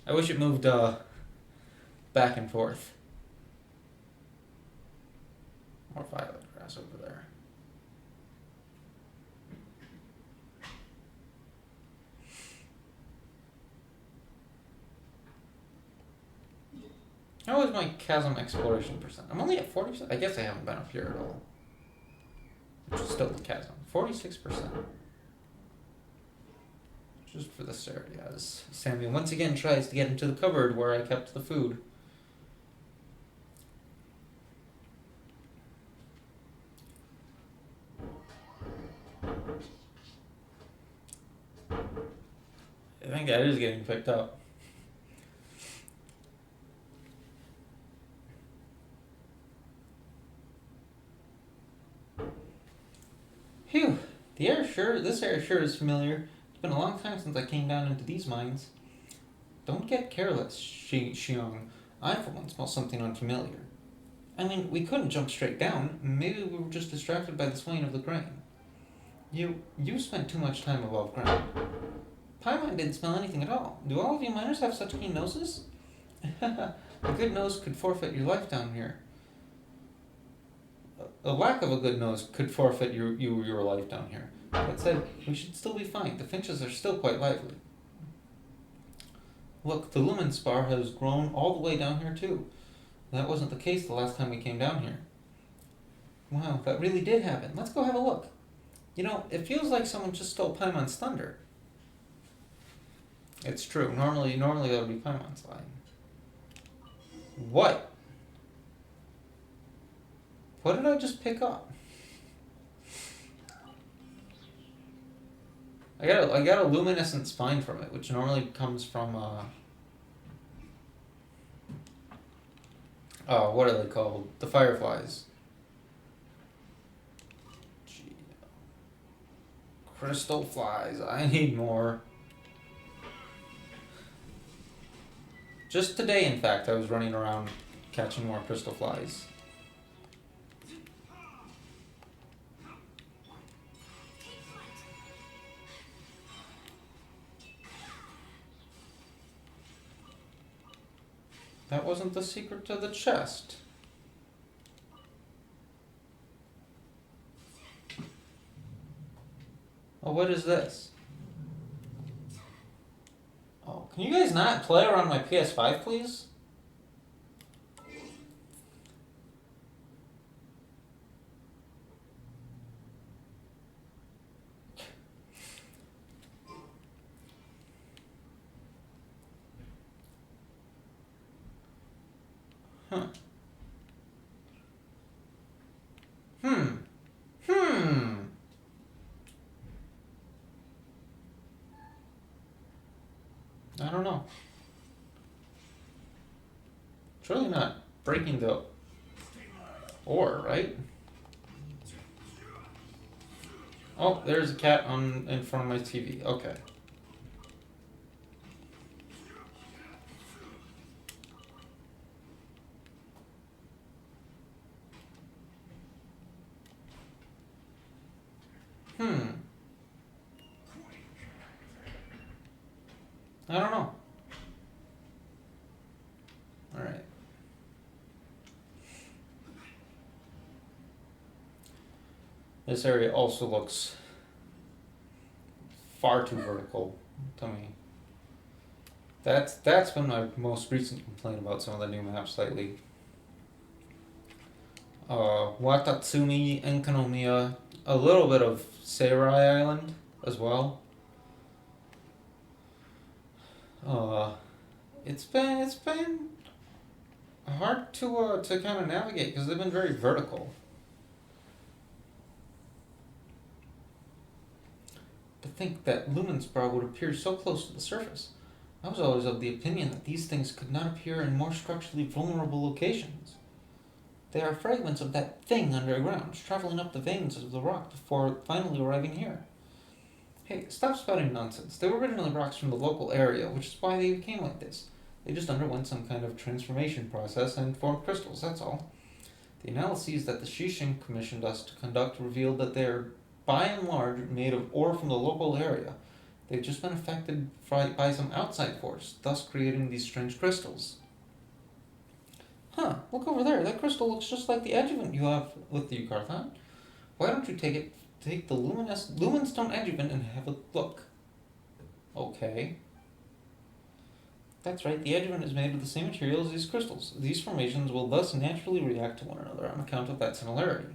I wish it moved back and forth. More violet grass over there. How is my chasm exploration percent? I'm only at 40%. I guess I haven't been up here at all. Which is still the chasm. 46%. Just for this area, as Samuel once again tries to get into the cupboard where I kept the food. I think that is getting picked up. Phew. This air sure is familiar. It's been a long time since I came down into these mines. Don't get careless, Xiong. I for one smell something unfamiliar. I mean, we couldn't jump straight down. Maybe we were just distracted by the swaying of the grain. You spent too much time above ground. Paimon didn't smell anything at all. Do all of you miners have such keen noses? A good nose could forfeit your life down here. A lack of a good nose could forfeit your life down here. That said, we should still be fine. The finches are still quite lively. Look, the lumen spar has grown all the way down here too. That wasn't the case the last time we came down here. Wow, that really did happen. Let's go have a look. You know, it feels like someone just stole Paimon's thunder. It's true. Normally that would be Paimon's line. What? What did I just pick up? I got a luminescent spine from it, which normally comes from what are they called? The fireflies. Gee. Crystal flies. I need more. Just today, in fact, I was running around catching more crystal flies. That wasn't the secret to the chest. Oh, what is this? Oh, can you guys not play around my PS5, please? Huh. I don't know. It's really not breaking the ore, right? Oh, there's a cat in front of my TV. Okay. I don't know. Alright. This area also looks far too vertical to me. That's been my most recent complaint about some of the new maps lately. Watatsumi, Enkanomiya, a little bit of Seirai Island as well. It's been hard to kind of navigate because they've been very vertical. To think that Lumenspar would appear so close to the surface. I was always of the opinion that these things could not appear in more structurally vulnerable locations. They are fragments of that thing underground, traveling up the veins of the rock before finally arriving here. Hey, stop spouting nonsense. They were originally rocks from the local area, which is why they became like this. They just underwent some kind of transformation process and formed crystals, that's all. The analyses that the Shishin commissioned us to conduct revealed that they are, by and large, made of ore from the local area. They've just been affected by some outside force, thus creating these strange crystals. Huh, look over there. That crystal looks just like the adjuvant you have with you, Carthon. Why don't you take the luminstone adjuvant and have a look? Okay. That's right, the adjuvant is made of the same material as these crystals. These formations will thus naturally react to one another on account of that similarity.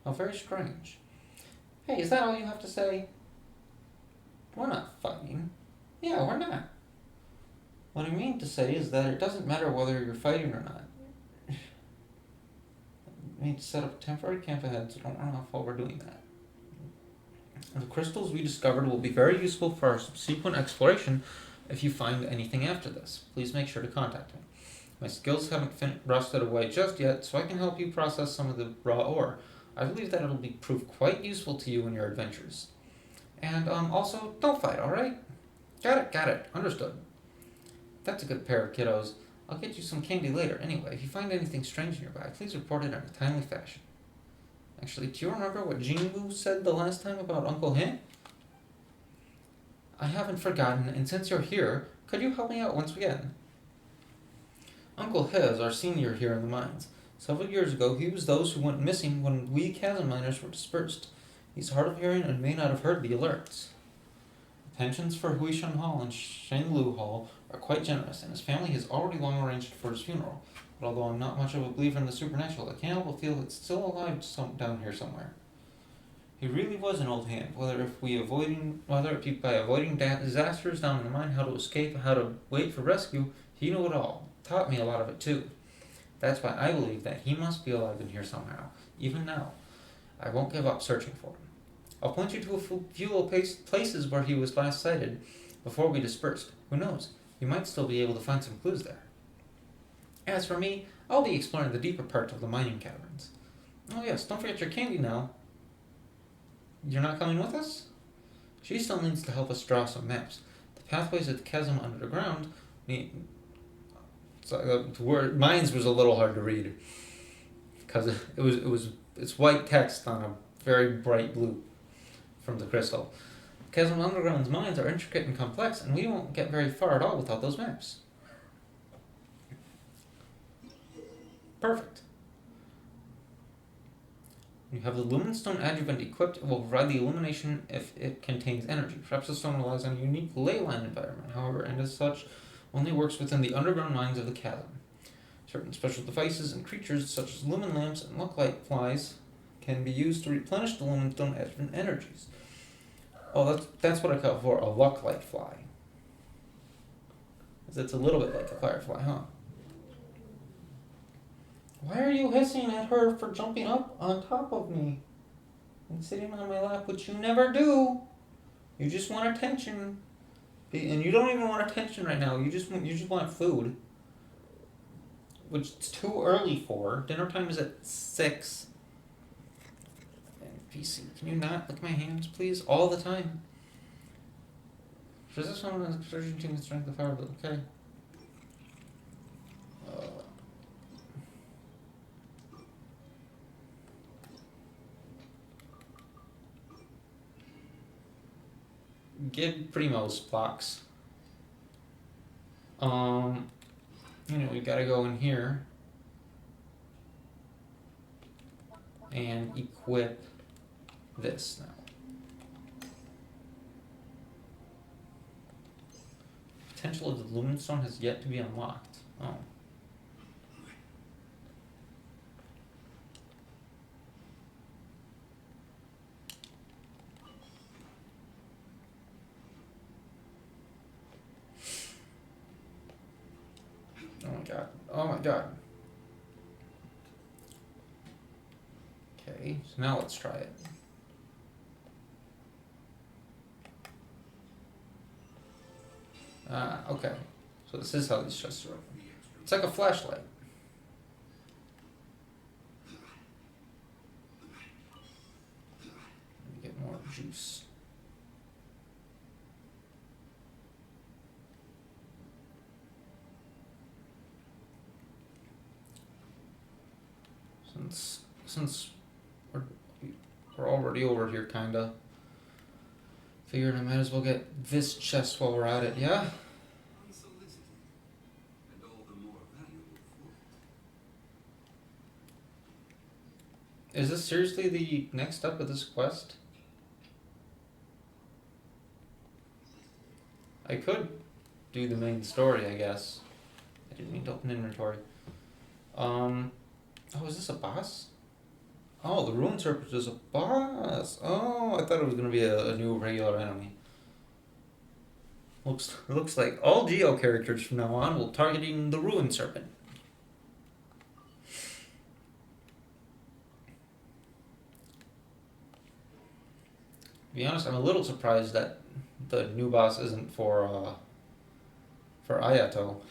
How very strange. Hey, is that all you have to say? We're not fighting. Yeah, we're not. What I mean to say is that it doesn't matter whether you're fighting or not. We need to set up a temporary camp ahead, so don't run off while we're doing that. The crystals we discovered will be very useful for our subsequent exploration. If you find anything after this, please make sure to contact me. My skills haven't rusted away just yet, so I can help you process some of the raw ore. I believe that it'll prove quite useful to you in your adventures. And also, don't fight, alright? Got it, understood. That's a good pair of kiddos. I'll get you some candy later. Anyway, if you find anything strange in your bag, please report it in a timely fashion. Actually, do you remember what Jingu said the last time about Uncle Hin? I haven't forgotten, and since you're here, could you help me out once again? Uncle He is our senior here in the mines. Several years ago, he was those who went missing when we Chasm miners were dispersed. He's hard of hearing and may not have heard the alerts. Pensions for Huishan Hall and Shenglu Hall are quite generous, and his family has already long arranged for his funeral. But although I'm not much of a believer in the supernatural, I can't help but feel it's still alive down here somewhere. He really was an old hand, whether it be by avoiding disasters down in the mine, how to escape, how to wait for rescue, he knew it all. Taught me a lot of it too. That's why I believe that he must be alive in here somehow, even now. I won't give up searching for him. I'll point you to a few places where he was last sighted before we dispersed. Who knows? You might still be able to find some clues there. As for me, I'll be exploring the deeper part of the mining caverns. Oh yes, don't forget your candy now. You're not coming with us? She still needs to help us draw some maps. The pathways of the chasm underground mines was a little hard to read because it's white text on a very bright blue from the crystal. Chasm Underground's mines are intricate and complex, and we won't get very far at all without those maps. Perfect. You have the luminstone adjuvant equipped. It will provide the illumination if it contains energy. Perhaps the stone relies on a unique ley line environment, however, and as such, only works within the underground mines of the chasm. Certain special devices and creatures, such as lumen lamps and lucklight flies, can be used to replenish the luminstone adjuvant energies. Oh, that's what I call for a lucklight fly. It's a little bit like a firefly, huh? Why are you hissing at her for jumping up on top of me and sitting on my lap, which you never do? You just want attention, and you don't even want attention right now. You just want food, which it's too early for. Dinner time is at 6. And PC, can you not lick my hands, please, all the time? Does this one has surgeon team strength of fire? Okay. Get Primo's blocks. We gotta go in here and equip this now. Potential of the luminstone has yet to be unlocked. Oh. Oh my god. Okay, so now let's try it. Okay. So this is how these chests are open. It's like a flashlight. Let me get more juice. Since we're already over here, kinda. Figured I might as well get this chest while we're at it. Yeah. Unsolicited, and all the more valuable for it. Is this seriously the next step of this quest? I could do the main story, I guess. I didn't mean to open inventory. Oh, is this a boss? Oh, the Ruin Serpent is a boss. Oh, I thought it was gonna be a new regular enemy. Looks like all Geo characters from now on will targeting the Ruin Serpent. To be honest, I'm a little surprised that the new boss isn't for Ayato.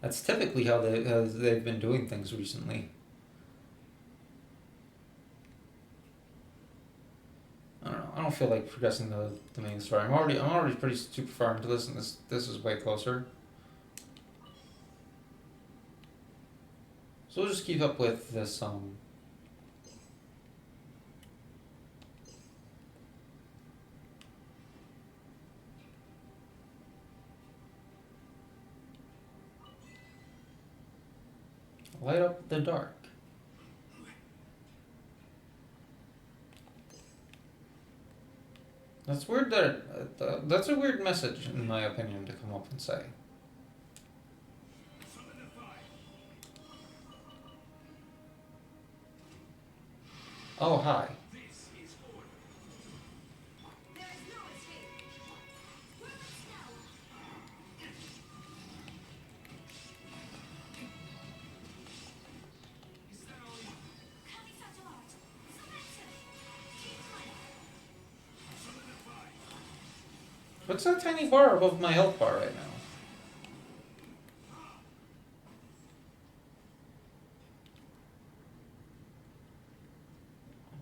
That's typically how they've been doing things recently. I don't know. I don't feel like progressing the main story. I'm already pretty super far into this, and this is way closer. So we'll just keep up with this light up the dark. That's weird that's a weird message, in my opinion, to come up and say. Oh, hi. What's that tiny bar above my health bar right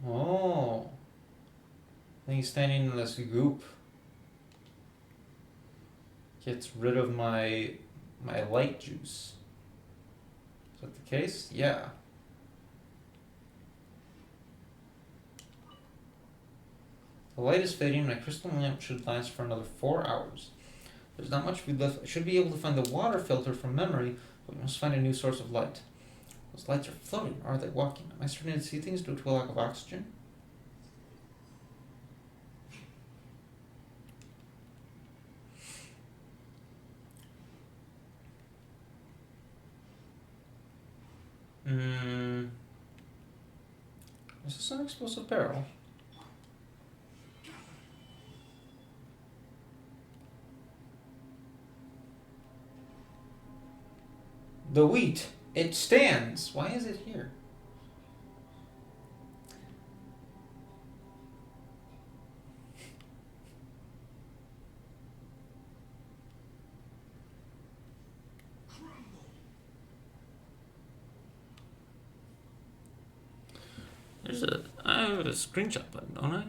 now? Oh. I think he's standing in this goop. Gets rid of my light juice. Is that the case? Yeah. The light is fading. My crystal lamp should last for another 4 hours. There's not much food left. I should be able to find the water filter from memory, but we must find a new source of light. Those lights are floating, or are they walking? Am I starting to see things due to a lack of oxygen? Is this an explosive barrel? The wheat. It stands. Why is it here? I have a screenshot button, don't I?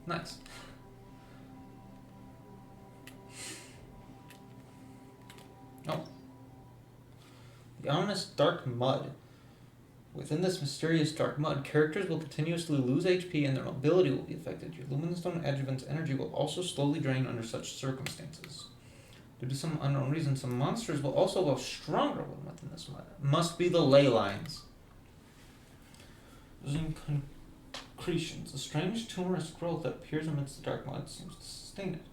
Nice. Oh. The ominous dark mud. Within this mysterious dark mud, characters will continuously lose HP and their mobility will be affected. Your Luminous Stone adjuvant's energy will also slowly drain under such circumstances. Due to some unknown reason, some monsters will also grow stronger when within this mud. Must be the ley lines. Using concretions, a strange tumorous growth that appears amidst the dark mud seems to sustain it.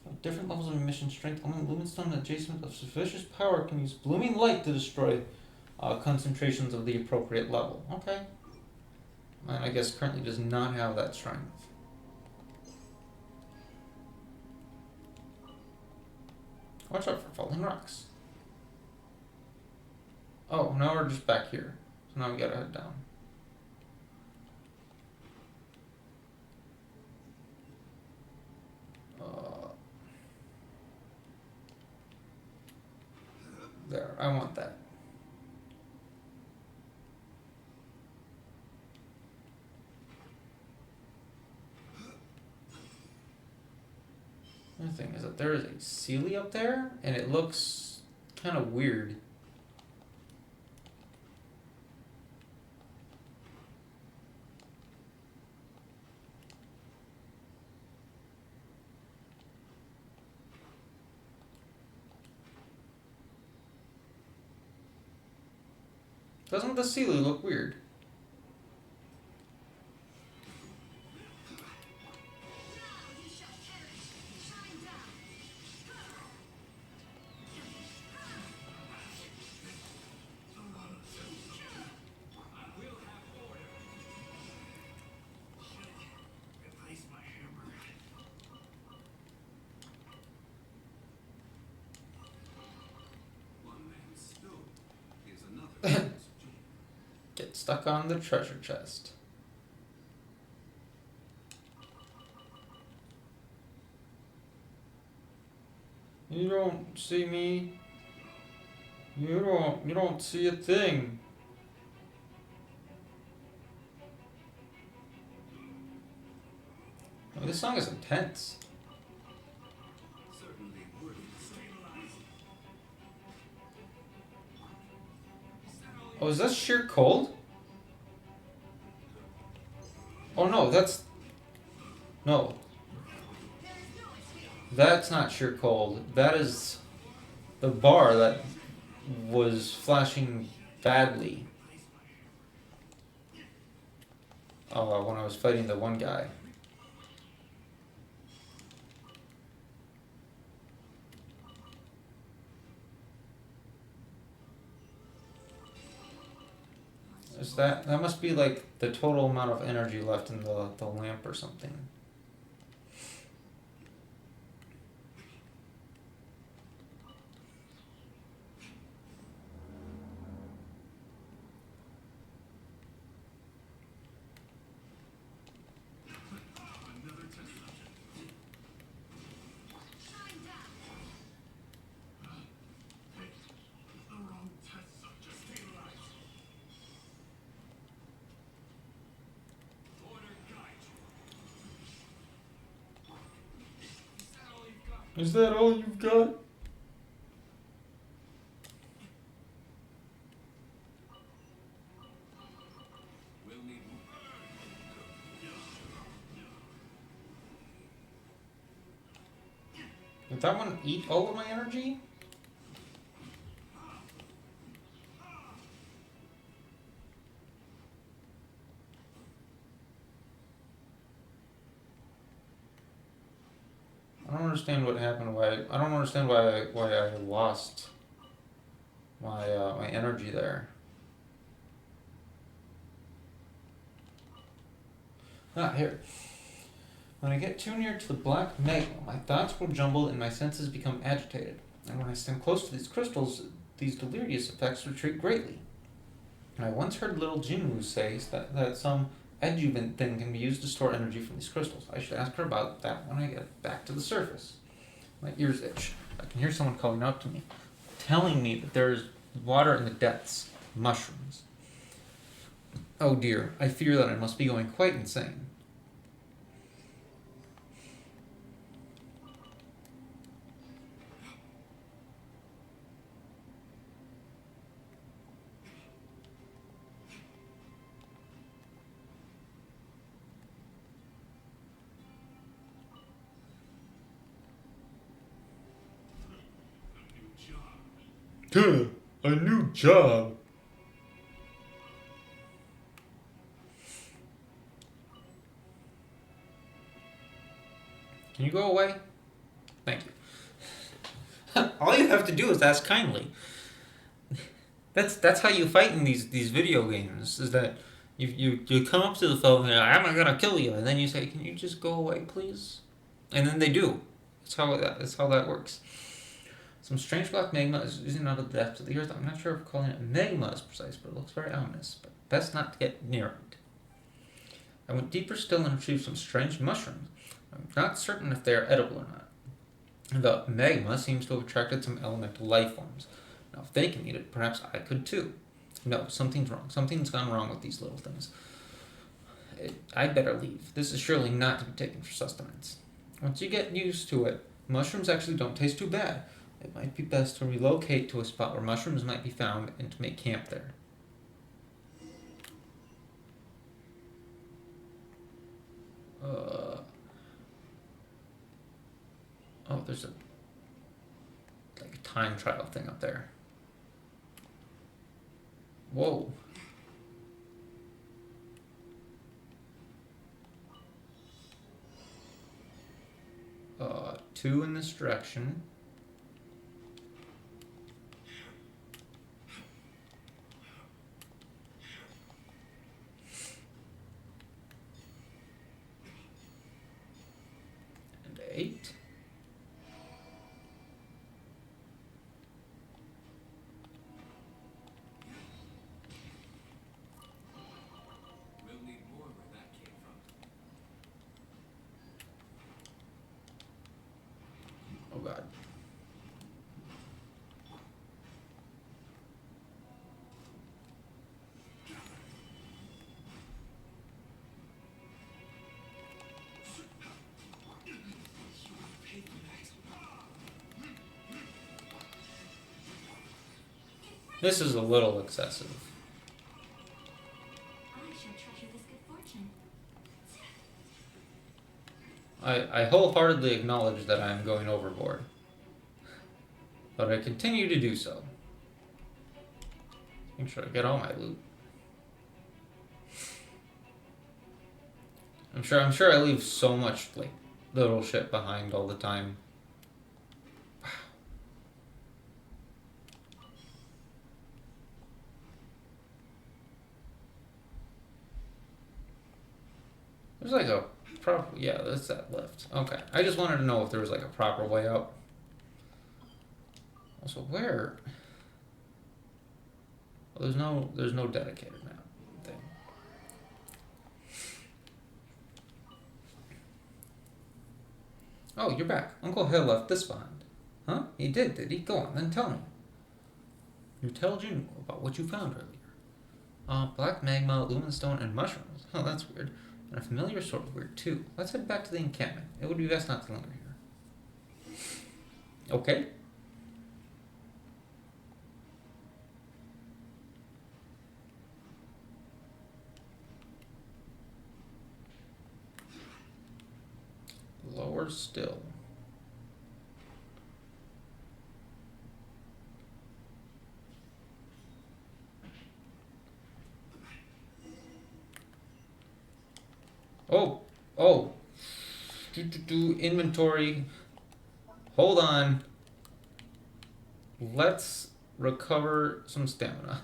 With different levels of emission strength, only Lumenstone adjacent of sufficient power can use blooming light to destroy concentrations of the appropriate level. Okay. And I guess currently does not have that strength. Watch out for falling rocks. Oh, now we're just back here. So now we gotta head down. There, I want that. The thing is that there is a Sealy up there, and it looks kind of weird. Doesn't the Sealy look weird? Replace my hammer. One man's stone is another man's gem. Get stuck on the treasure chest. You don't see me. You don't see a thing. Oh, this song is intense. Certainly worth stabilizing. Oh, is that sheer cold? Oh no, that's... No. That's not sheer cold. That is the bar that was flashing badly. When I was fighting the one guy. Is that must be like the total amount of energy left in the lamp or something. Another test subject. Hey, the wrong test subject. Stabilize. Order guide you. Is that all you've got? Is that all you've got? We'll need more. Did that one eat all of my energy? I don't understand what happened. I don't understand why I lost my my energy there. Ah, here. When I get too near to the black magma, my thoughts will jumble and my senses become agitated. And when I stand close to these crystals, these delirious effects retreat greatly. And I once heard little Jinwoo say that some adjuvant thing can be used to store energy from these crystals. I should ask her about that when I get back to the surface. My ears itch. I can hear someone calling out to me, telling me that there is water in the depths, mushrooms. Oh dear, I fear that I must be going quite insane. A new job. Can you go away? Thank you. All you have to do is ask kindly. That's how you fight in these video games. Is that you come up to the foe and you're like, I'm gonna kill you, and then you say, can you just go away, please? And then they do. That's how that works. Some strange black magma is oozing out of the depths of the earth. I'm not sure if calling it magma is precise, but it looks very ominous. But best not to get near it. I went deeper still and retrieved some strange mushrooms. I'm not certain if they are edible or not. The magma seems to have attracted some elemental life forms. Now, if they can eat it, perhaps I could too. No, something's wrong. Something's gone wrong with these little things. I'd better leave. This is surely not to be taken for sustenance. Once you get used to it, Mushrooms actually don't taste too bad. It might be best to relocate to a spot where mushrooms might be found and to make camp there. Oh, there's a like a time trial thing up there. Whoa. Two in this direction. And 8. We'll need more where that came from. Oh god. This is a little excessive. I shall treasure this good fortune. I wholeheartedly acknowledge that I am going overboard. But I continue to do so. Make sure I get all my loot. I'm sure I leave so much like little shit behind all the time. There's like a proper, yeah, that's that lift. Okay, I just wanted to know if there was like a proper way up. Also, where? Well, there's no dedicated map thing. Oh, you're back. Uncle Hill left this behind. Huh? He did he? Go on, then tell me. You tell June about what you found earlier. Black magma, lumenstone, and mushrooms. Oh, that's weird. And a familiar sort of weird, too. Let's head back to the encampment. It would be best not to linger here. Okay. Lower still. Oh. Inventory. Hold on. Let's recover some stamina.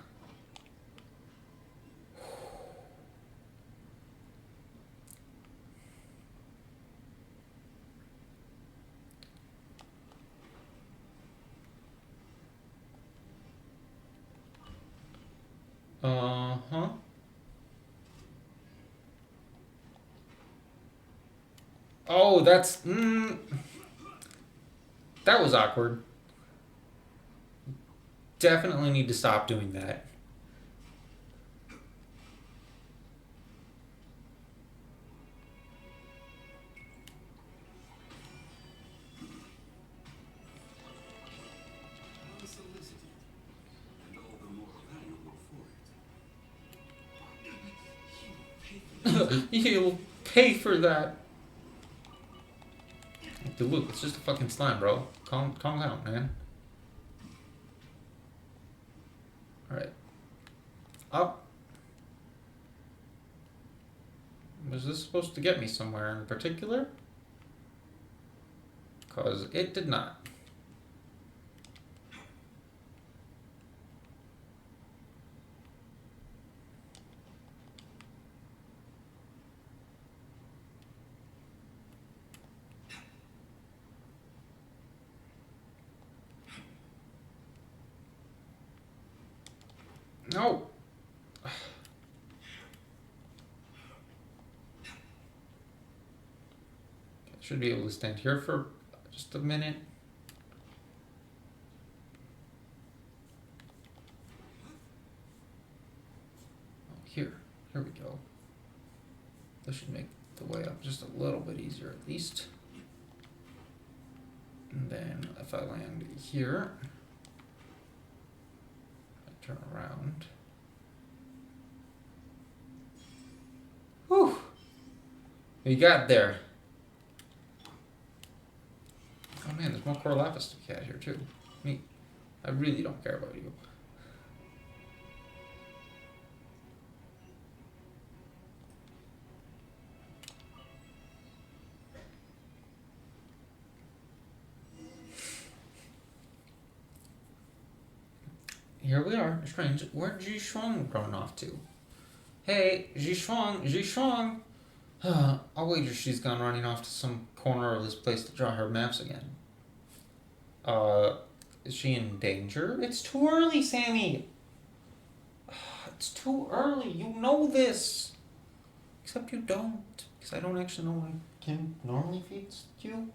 Uh-huh. Oh, that's... that was awkward. Definitely need to stop doing that. Unsolicited, and all the more valuable for it. You'll pay for that. Dude, look, it's just a fucking slime, bro. Calm down, man. Alright. Up. Was this supposed to get me somewhere in particular? Because it did not. No. Should be able to stand here for just a minute. Oh, here we go. This should make the way up just a little bit easier at least. And then if I land here, I turn around. Whew! What you got there? Oh man, there's more core lapis to catch here too. Neat. I really don't care about you. Here we are. Strange. Where'd Ji Shuang run off to? Hey, Ji Shuang! I'll wager she's gone running off to some corner of this place to draw her maps again. Is she in danger? It's too early, Sammy! It's too early. You know this! Except you don't. Because I don't actually know what Kim normally feeds you.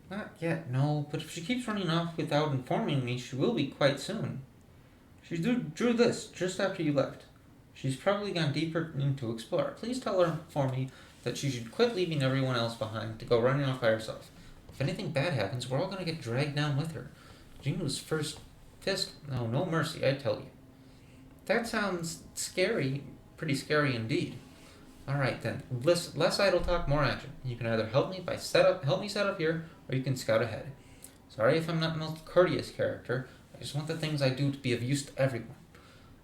Not yet, no. But if she keeps running off without informing me, she will be quite soon. She drew this just after you left. She's probably gone deeper in to explore. Please tell her for me that she should quit leaving everyone else behind to go running off by herself. If anything bad happens, we're all gonna get dragged down with her. Jinu's first fist. No mercy, I tell you. That sounds scary. Pretty scary indeed. Alright then. Less idle talk, more action. You can either help me set up here, or you can scout ahead. Sorry if I'm not the most courteous character. I just want the things I do to be of use to everyone.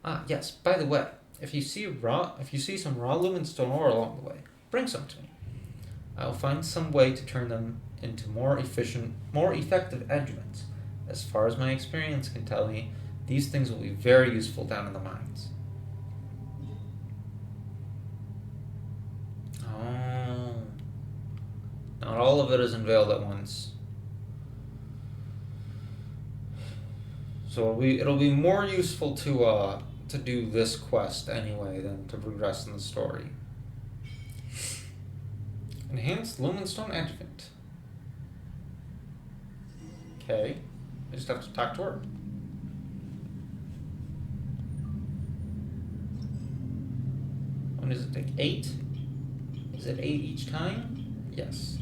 Ah, yes, by the way, if you see some raw lumen stone ore along the way, bring some to me. I'll find some way to turn them into more effective adjuvants. As far as my experience can tell me, these things will be very useful down in the mines. Oh. Not all of it is unveiled at once. So it'll be more useful to do this quest anyway than to progress in the story. Enhanced Lumenstone Adjuvant. Okay. I just have to talk to her. When does it take? 8? Is it 8 each time? Yes.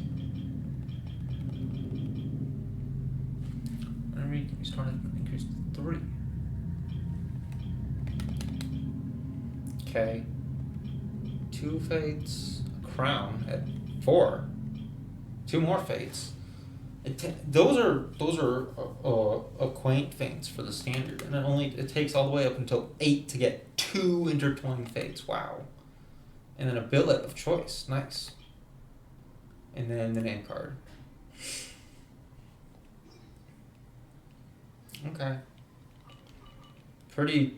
Memory can be started and increased to 3. Okay. 2 fates, a crown at 4. 2 more fates. Those are quaint fates for the standard, and it takes all the way up until 8 to get 2 intertwined fates. Wow. And then a billet of choice. Nice. And then the name card. Okay. Pretty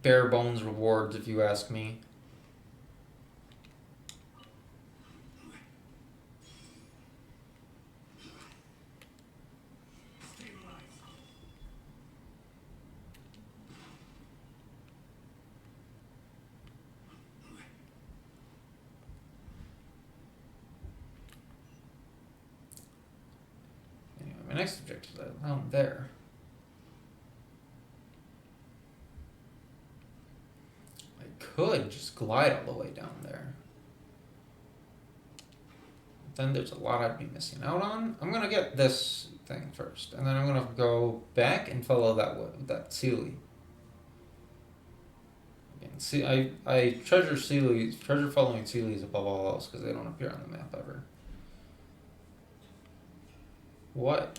bare bones rewards, if you ask me. Anyway, my next objective is around there. Could just glide all the way down there. Then there's a lot I'd be missing out on. I'm gonna get this thing first, and then I'm gonna go back and follow that Sealy. Again, see, I treasure following Sealies above all else because they don't appear on the map ever. What?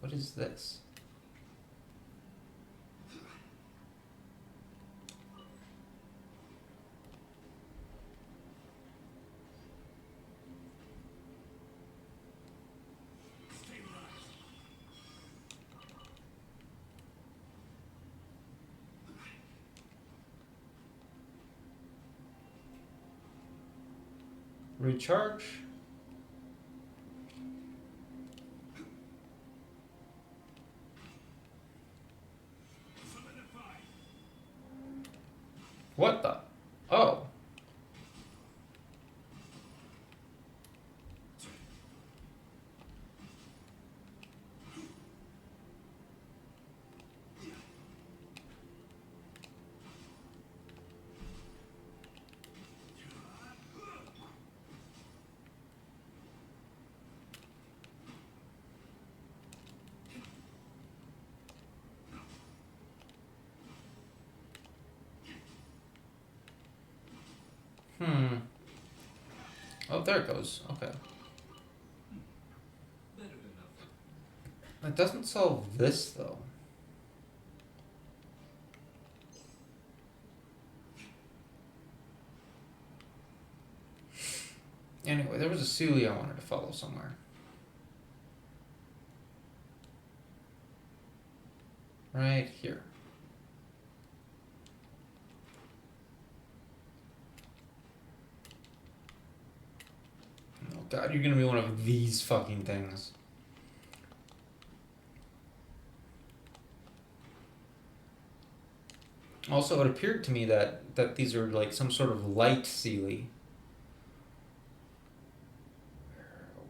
What is this? Recharge. What the? Oh. Oh, there it goes. Okay. Better than nothing. That doesn't solve this, though. Anyway, there was a Sealy I wanted to follow somewhere. Right here. Oh god, you're gonna be one of these fucking things. Also, it appeared to me that these are like some sort of light Sealy.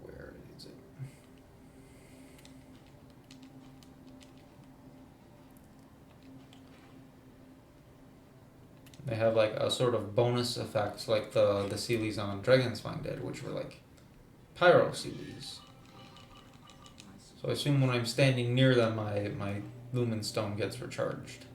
Where is it? They have like a sort of bonus effects like the Sealies on Dragonspine did, which were like pyro Sealies. So I assume when I'm standing near them, my Lumen Stone gets recharged.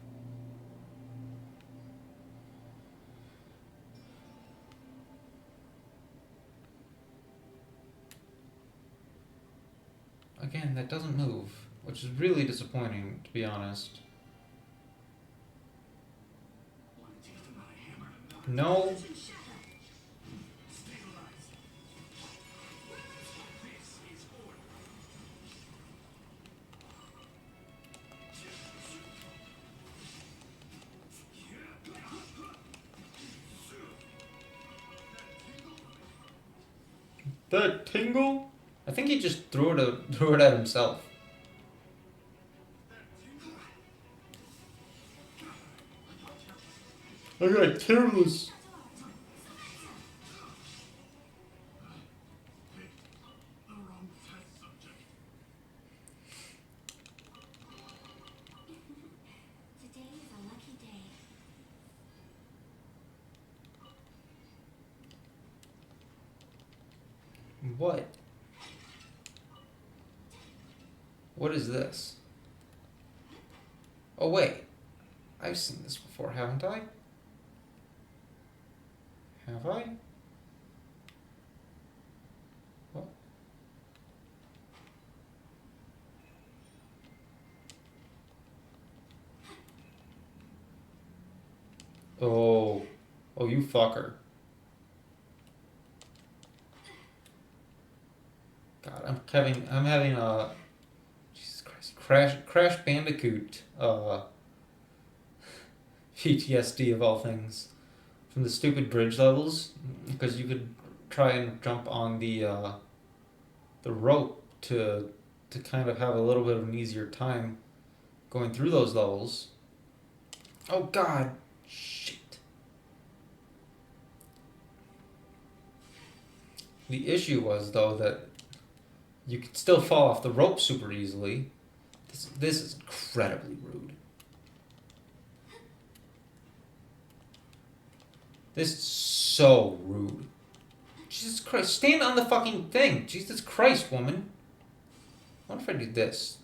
Again, that doesn't move, which is really disappointing, to be honest. No. The tingle? I think he just threw it at himself. I got careless. Today is a lucky day. What? What is this? Oh wait. I've seen this before, haven't I? Have I? What? Oh. Oh, you fucker. God, I'm having a Jesus Christ, Crash Bandicoot PTSD of all things from the stupid bridge levels, because you could try and jump on the rope to kind of have a little bit of an easier time going through those levels. Oh god, shit. The issue was though that you could still fall off the rope super easily. This is incredibly rude. This is so rude. Jesus Christ, stand on the fucking thing. Jesus Christ, woman. What if I do this?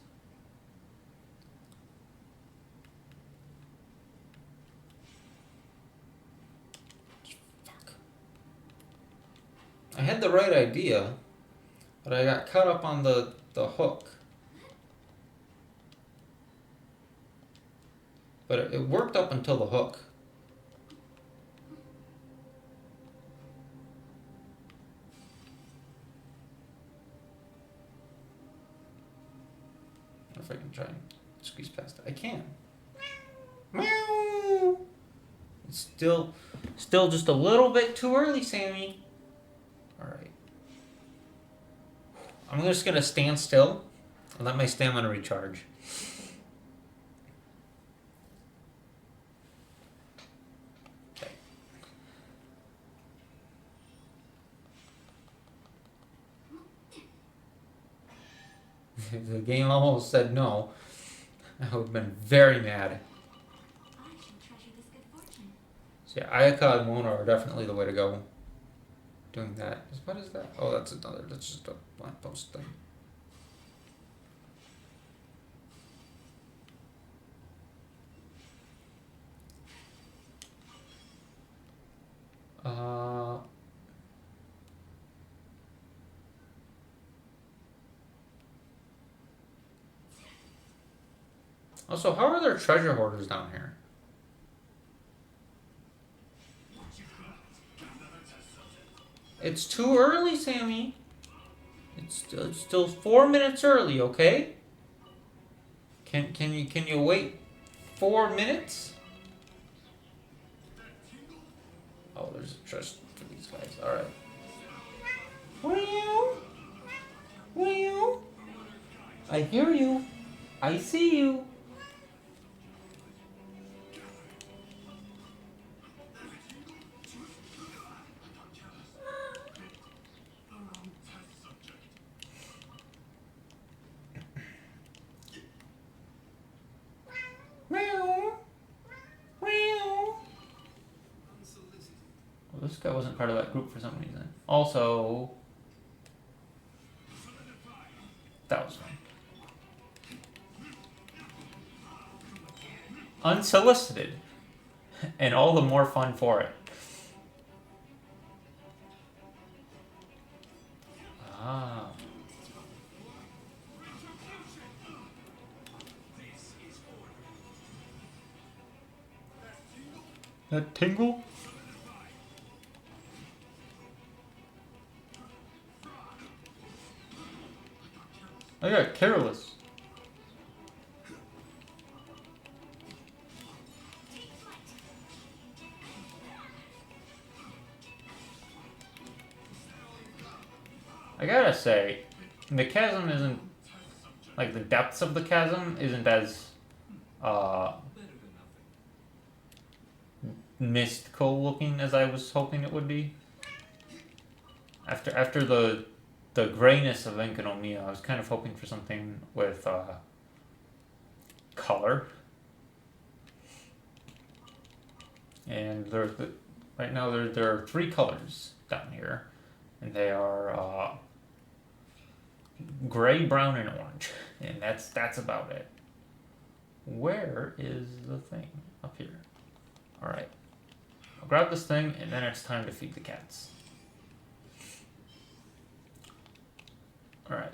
Fuck. I had the right idea, but I got caught up on the hook. But it worked up until the hook. If I can try and squeeze past it. I can. Meow. It's still just a little bit too early, Sammy. Alright. I'm just gonna stand still and let my stamina recharge. Okay. If the game almost said no, I would have been very mad. I shall treasure this good fortune. So yeah, Ayaka and Mona are definitely the way to go. Doing that. What is that? Oh, that's just a lamppost thing. Also, how are there treasure hoarders down here? It's too early, Sammy. It's still 4 minutes early, okay? Can you wait 4 minutes? Oh, there's a chest for these guys. All right. Will? I hear you. I see you. Meow. Meow. Well, this guy wasn't part of that group for some reason. Also, that was fun. Unsolicited. And all the more fun for it. Ah. That tingle? I got careless. I gotta say, the chasm isn't, like, the depths of the chasm isn't as mystical looking as I was hoping it would be. After the grayness of Enkanomiya, I was kind of hoping for something with color. And right now there are 3 colors down here, and they are gray, brown, and orange, and that's about it. Where is the thing? Up here. All right. I'll grab this thing, and then it's time to feed the cats. All right.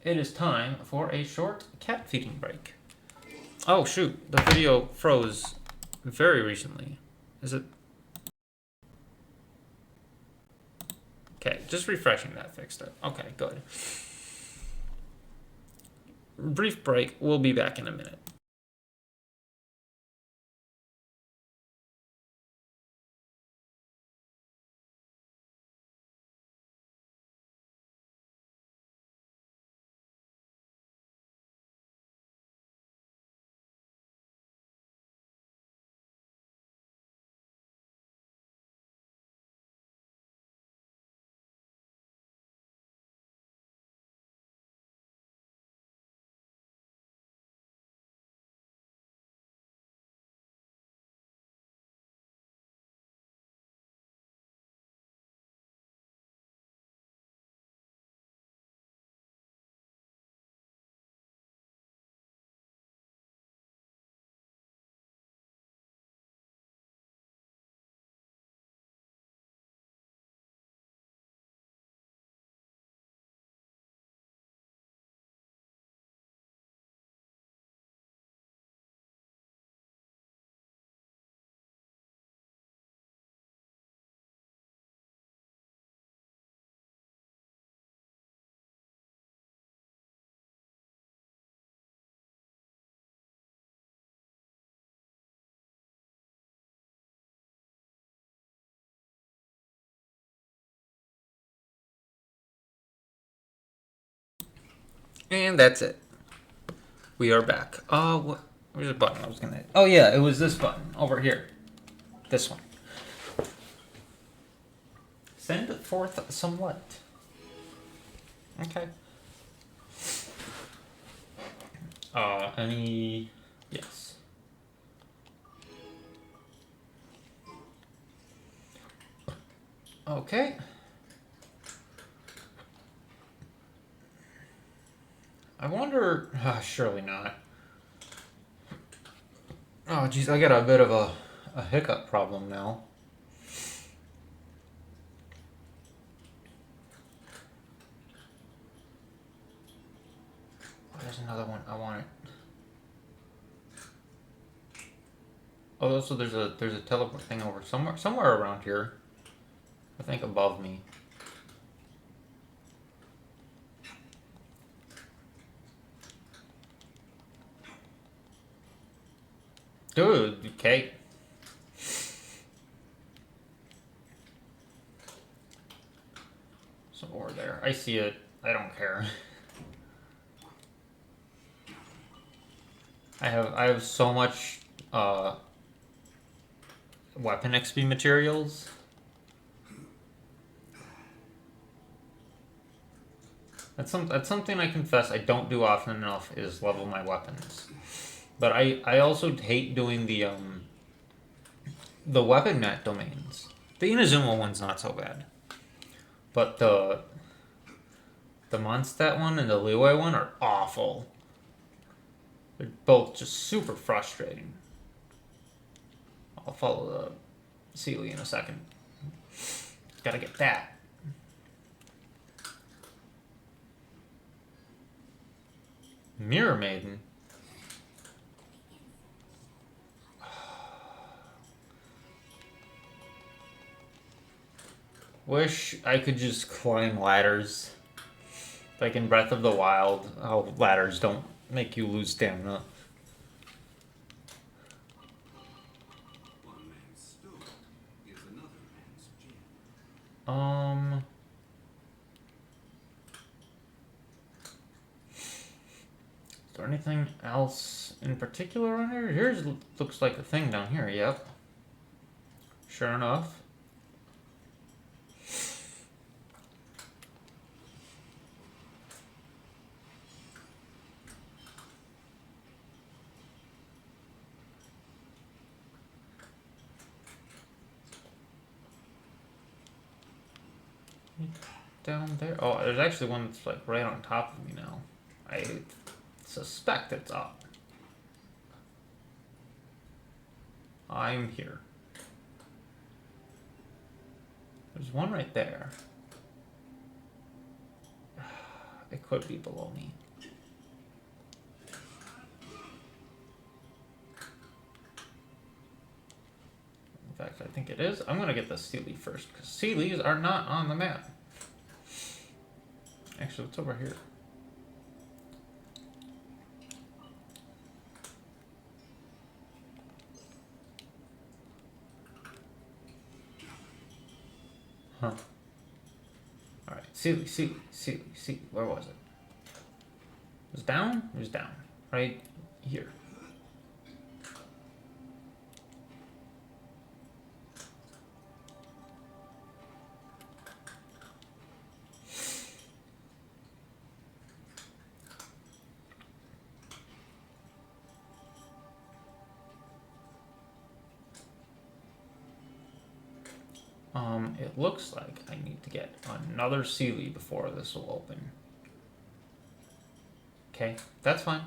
It is time for a short cat feeding break. Oh shoot! The video froze very recently. Is it? Okay, just refreshing that fixed it. Okay, good. Brief break. We'll be back in a minute. And that's it. We are back. Where's the button I was gonna hit? Oh yeah, it was this button over here. This one. Send forth some light. Okay. Yes. Okay. I wonder. Surely not. Oh, geez, I got a bit of a hiccup problem now. Oh, there's another one. I want it. Oh, so there's a teleport thing over somewhere around here. I think above me. Dude, okay. So over there. I see it. I don't care. I have so much weapon XP materials. That's something I confess I don't do often enough is level my weapons. But I also hate doing the weapon mat domains. The Inazuma one's not so bad. But the Mondstadt one and the Leeway one are awful. They're both just super frustrating. I'll follow the Sealy in a second. Gotta get that. Mirror Maiden. Wish I could just climb ladders. Like in Breath of the Wild, how ladders don't make you lose stamina. One man's stone is another man's gem. Is there anything else in particular on here? Here's looks like a thing down here. Yep. Sure enough. Down there. Oh, there's actually one that's like right on top of me now. I suspect it's up. I'm here. There's one right there. It could be below me. In fact, I think it is. I'm gonna get the Sealy first, because Sealies are not on the map. Actually, what's over here? Huh. Alright, Sealy. Where was it? It was down? It was down. Right here. It looks like I need to get another Sealy before this will open. Okay, that's fine.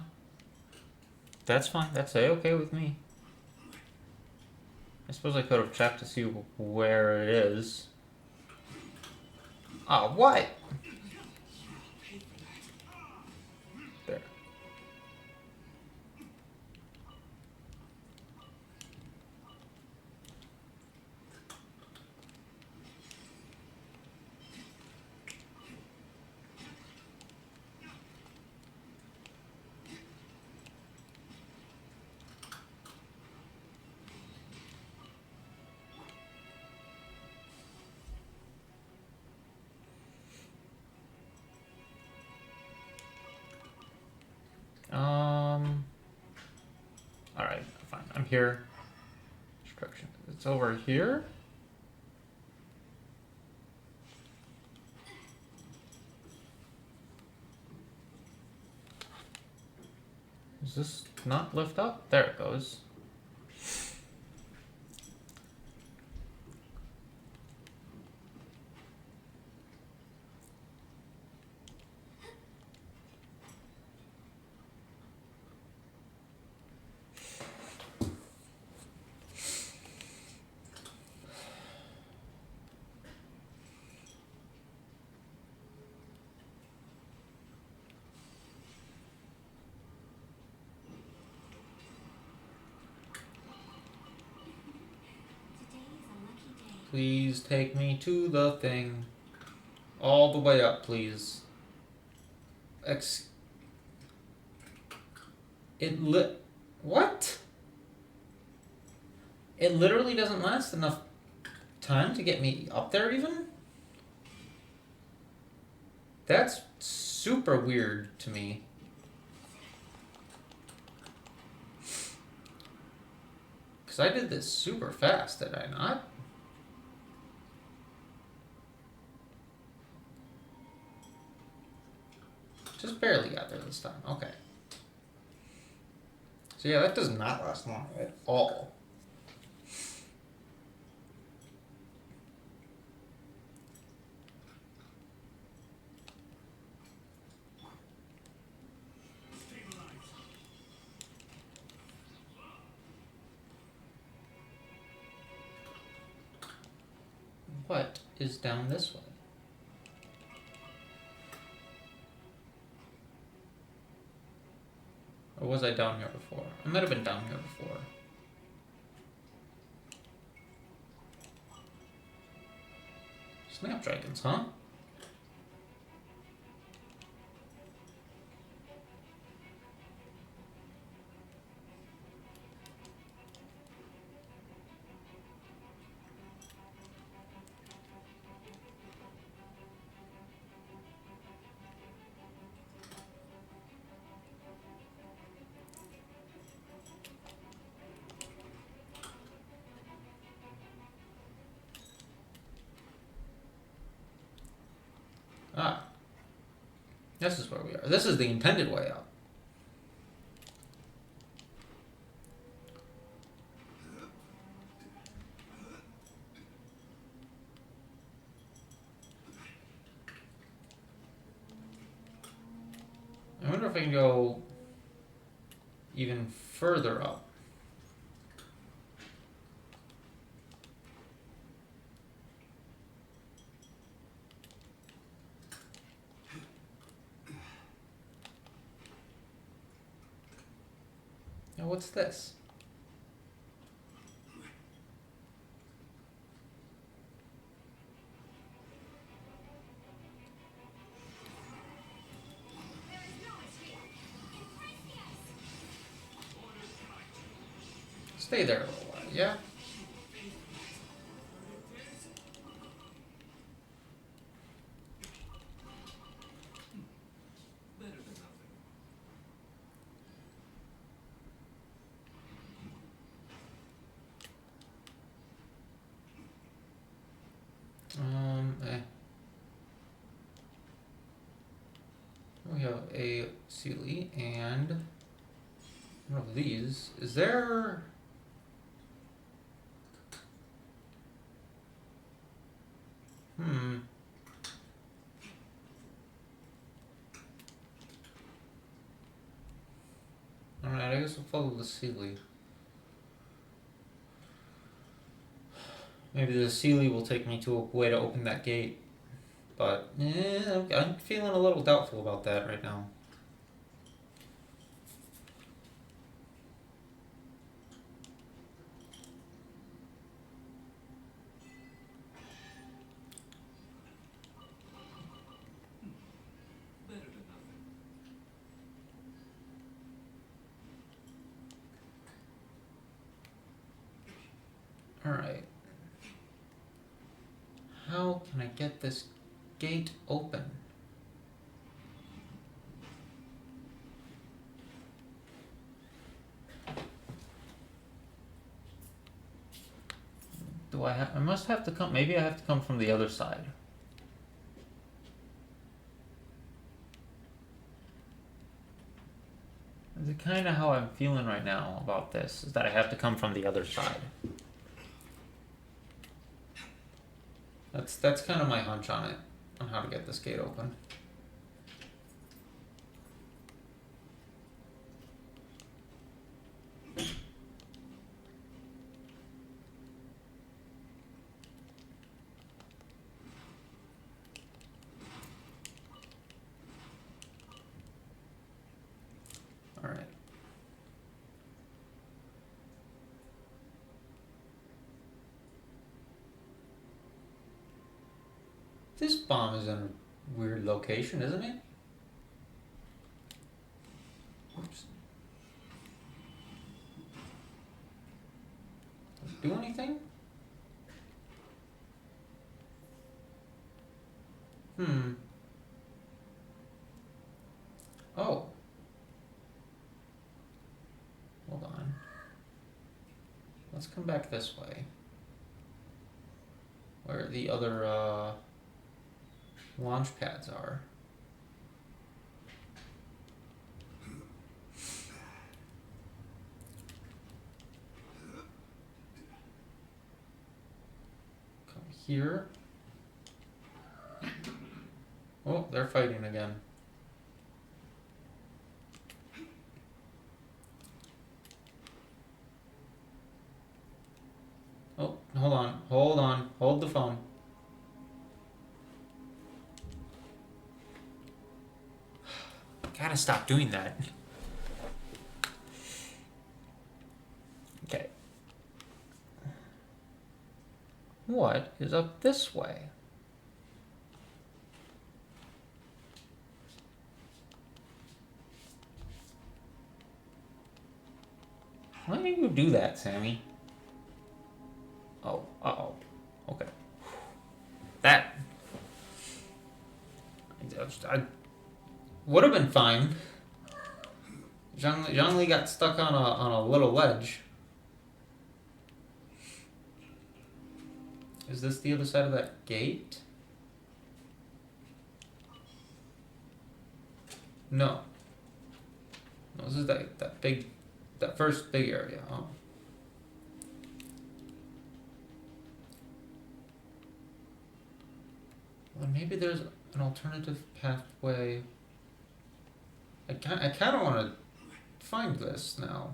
That's fine. That's A-okay with me. I suppose I could have checked to see where it is. Oh, what? There. Alright, fine. I'm here. Destruction. It's over here? Does this not lift up? There it goes. Please take me to the thing. All the way up, please. What? It literally doesn't last enough time to get me up there even? That's super weird to me. Because I did this super fast, did I not? Just barely got there this time. Okay. So yeah, that does not last long at all. What is down this way? Or was I down here before? I might have been down here before. Snapdragons, huh? Ah. This is where we are. This is the intended way up. I wonder if I can go even further up. Now what's this? Stay there a little while, yeah? Better than nothing. We have a Sealy and one of these. Is there... Alright, I guess we'll follow the Sealy. Maybe the Sealy will take me to a way to open that gate. But, I'm feeling a little doubtful about that right now. Better than nothing. Alright. How can I get this gate open? Do I must have to come, maybe I have to come from the other side. Is kind of how I'm feeling right now about this, is that I have to come from the other side. That's kind of my hunch on it, on how to get this gate open. Alright. This bomb is in a weird location, isn't it? Oops. Do anything? Oh. Hold on. Let's come back this way. Where the other launch pads are. Come here. Oh, they're fighting again. Oh, hold on, hold the phone. Gotta stop doing that. Okay. What is up this way? Why did you do that, Sammy? Oh, uh-oh. Okay. That... I would have been fine. Zhongli got stuck on a little ledge. Is this the other side of that gate? No. No, this is that first big area. Oh. Well, maybe there's an alternative pathway. I kind of want to find this now.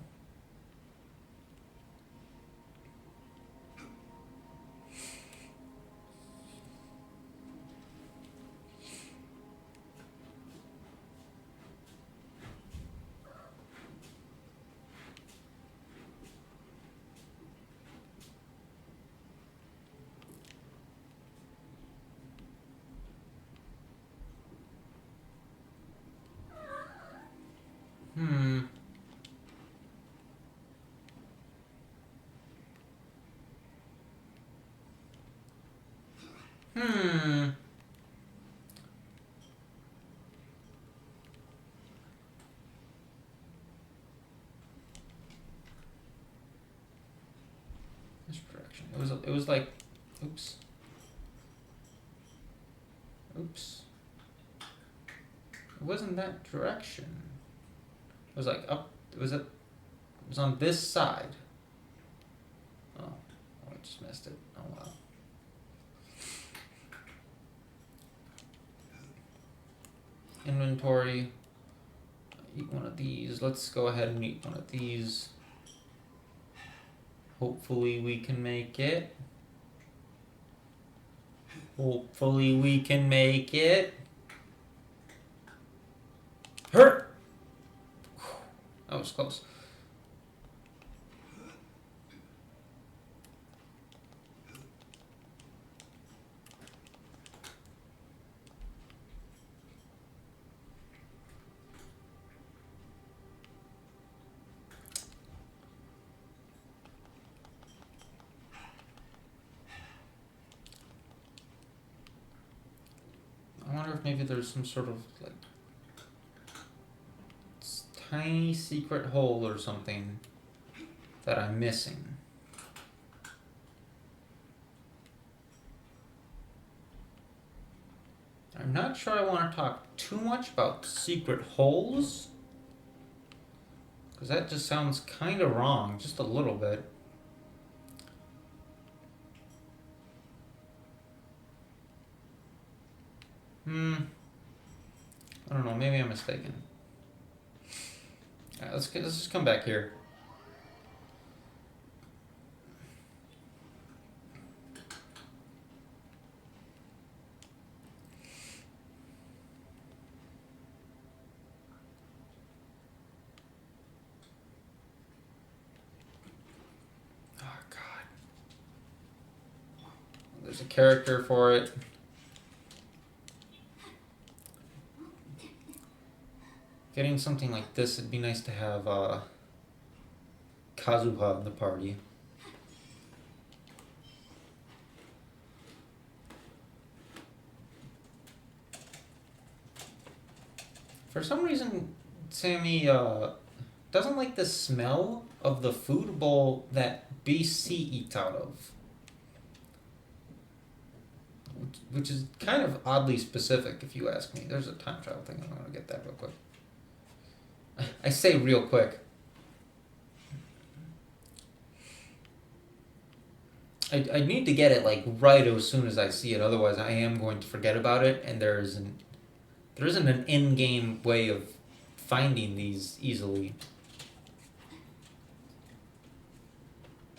This direction. It was like, oops. Oops. It wasn't that direction. It was like up. It was on this side. Oh, I just missed it. Oh well. Inventory. Eat one of these. Let's go ahead and eat one of these. Hopefully we can make it. Hopefully we can make it. Hurt! That was close. I wonder if maybe there's some sort of like tiny secret hole or something that I'm missing. I'm not sure I want to talk too much about secret holes, because that just sounds kind of wrong, just a little bit. I don't know, maybe I'm mistaken. Alright, let's just come back here. Oh god. There's a character for it. Getting something like this, it'd be nice to have Kazuha in the party. For some reason, Sammy doesn't like the smell of the food bowl that BC eats out of. Which is kind of oddly specific, if you ask me. There's a time travel thing. I'm going to get that real quick. I say real quick. I need to get it like right as soon as I see it. Otherwise, I am going to forget about it, and there isn't an in-game way of finding these easily.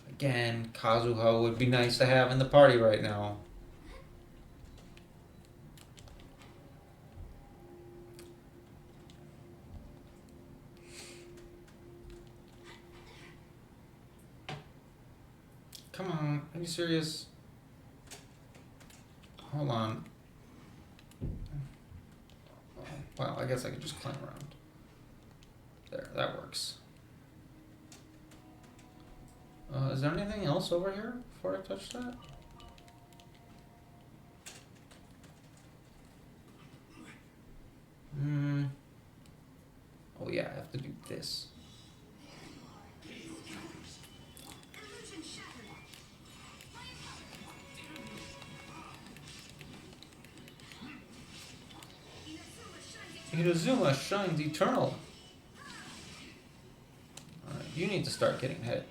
Again, Kazuha would be nice to have in the party right now. Come on, are you serious? Hold on. Well, I guess I could just climb around. There, that works. Is there anything else over here before I touch that? Oh yeah, I have to do this. Hirozuma shines eternal. Alright, you need to start getting hit.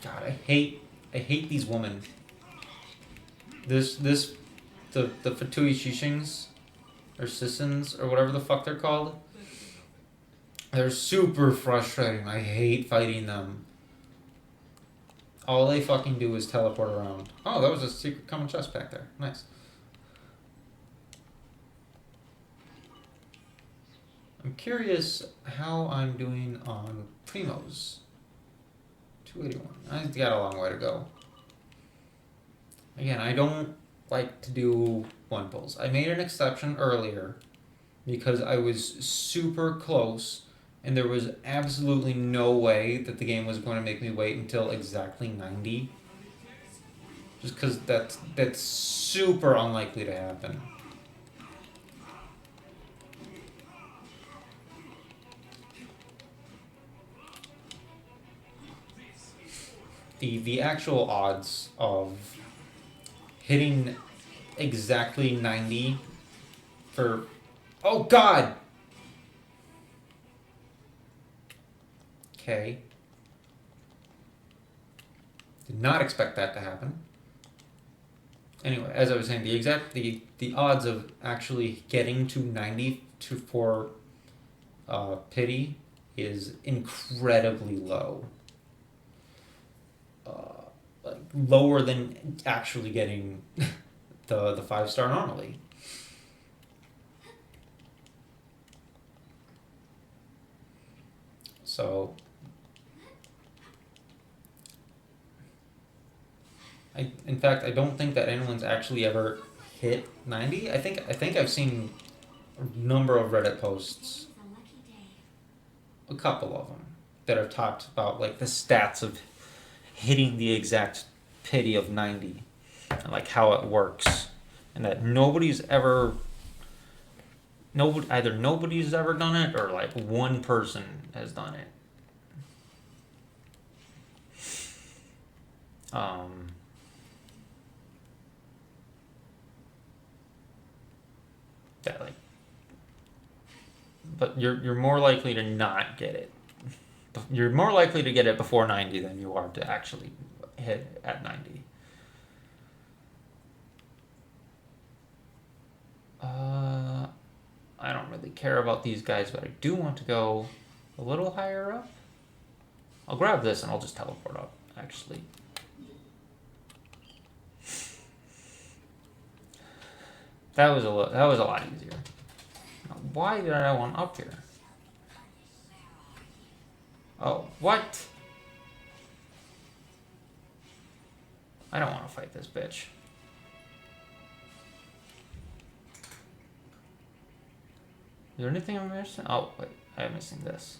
God, I hate these women. The Fatui Shishings or Sissons or whatever the fuck they're called. They're super frustrating. I hate fighting them. All they fucking do is teleport around. Oh, that was a secret common chest back there. Nice. I'm curious how I'm doing on Primos. 281. I got a long way to go. Again, I don't like to do one pulls. I made an exception earlier because I was super close and there was absolutely no way that the game was going to make me wait until exactly 90. Just because that's super unlikely to happen. The actual odds of hitting exactly 90 for... Oh, God! Okay. Did not expect that to happen. Anyway, as I was saying, the odds of actually getting to 90 for pity is incredibly low. Like lower than actually getting the 5-star normally. So in fact, I don't think that anyone's actually ever hit 90. I think I've seen a number of Reddit posts, a couple of them, that have talked about like the stats of hitting the exact pity of 90 and like how it works, and that nobody's ever done it or like one person has done it. That like, but you're more likely to not get it. You're more likely to get it before 90 than you are to actually hit at 90. I don't really care about these guys, but I do want to go a little higher up. I'll grab this and I'll just teleport up, actually. That was a lot easier. Now, why did I want up here? Oh, what? I don't want to fight this bitch. Is there anything I'm missing? Oh, wait. I'm missing this.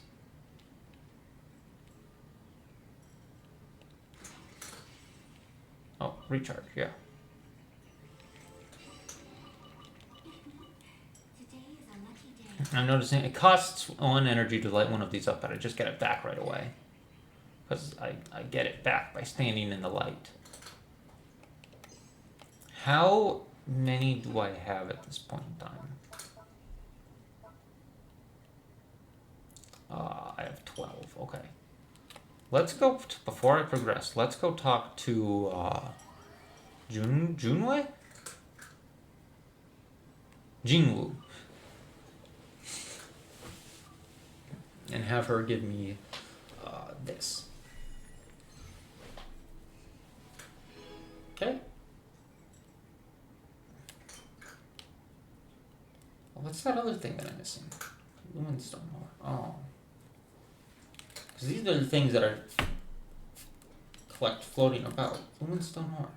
Oh, recharge, yeah. Today is a lucky day. I'm noticing it costs 1 energy to light one of these up, but I just get it back right away. Because I get it back by standing in the light. How many do I have at this point in time? I have 12, okay. Let's go, before I progress, let's go talk to Junwei? Jinwoo. And have her give me this. Okay. Well, what's that other thing that I'm missing? Lumenstone ore. Oh. Because these are the things that I collect floating about. Lumenstone ore.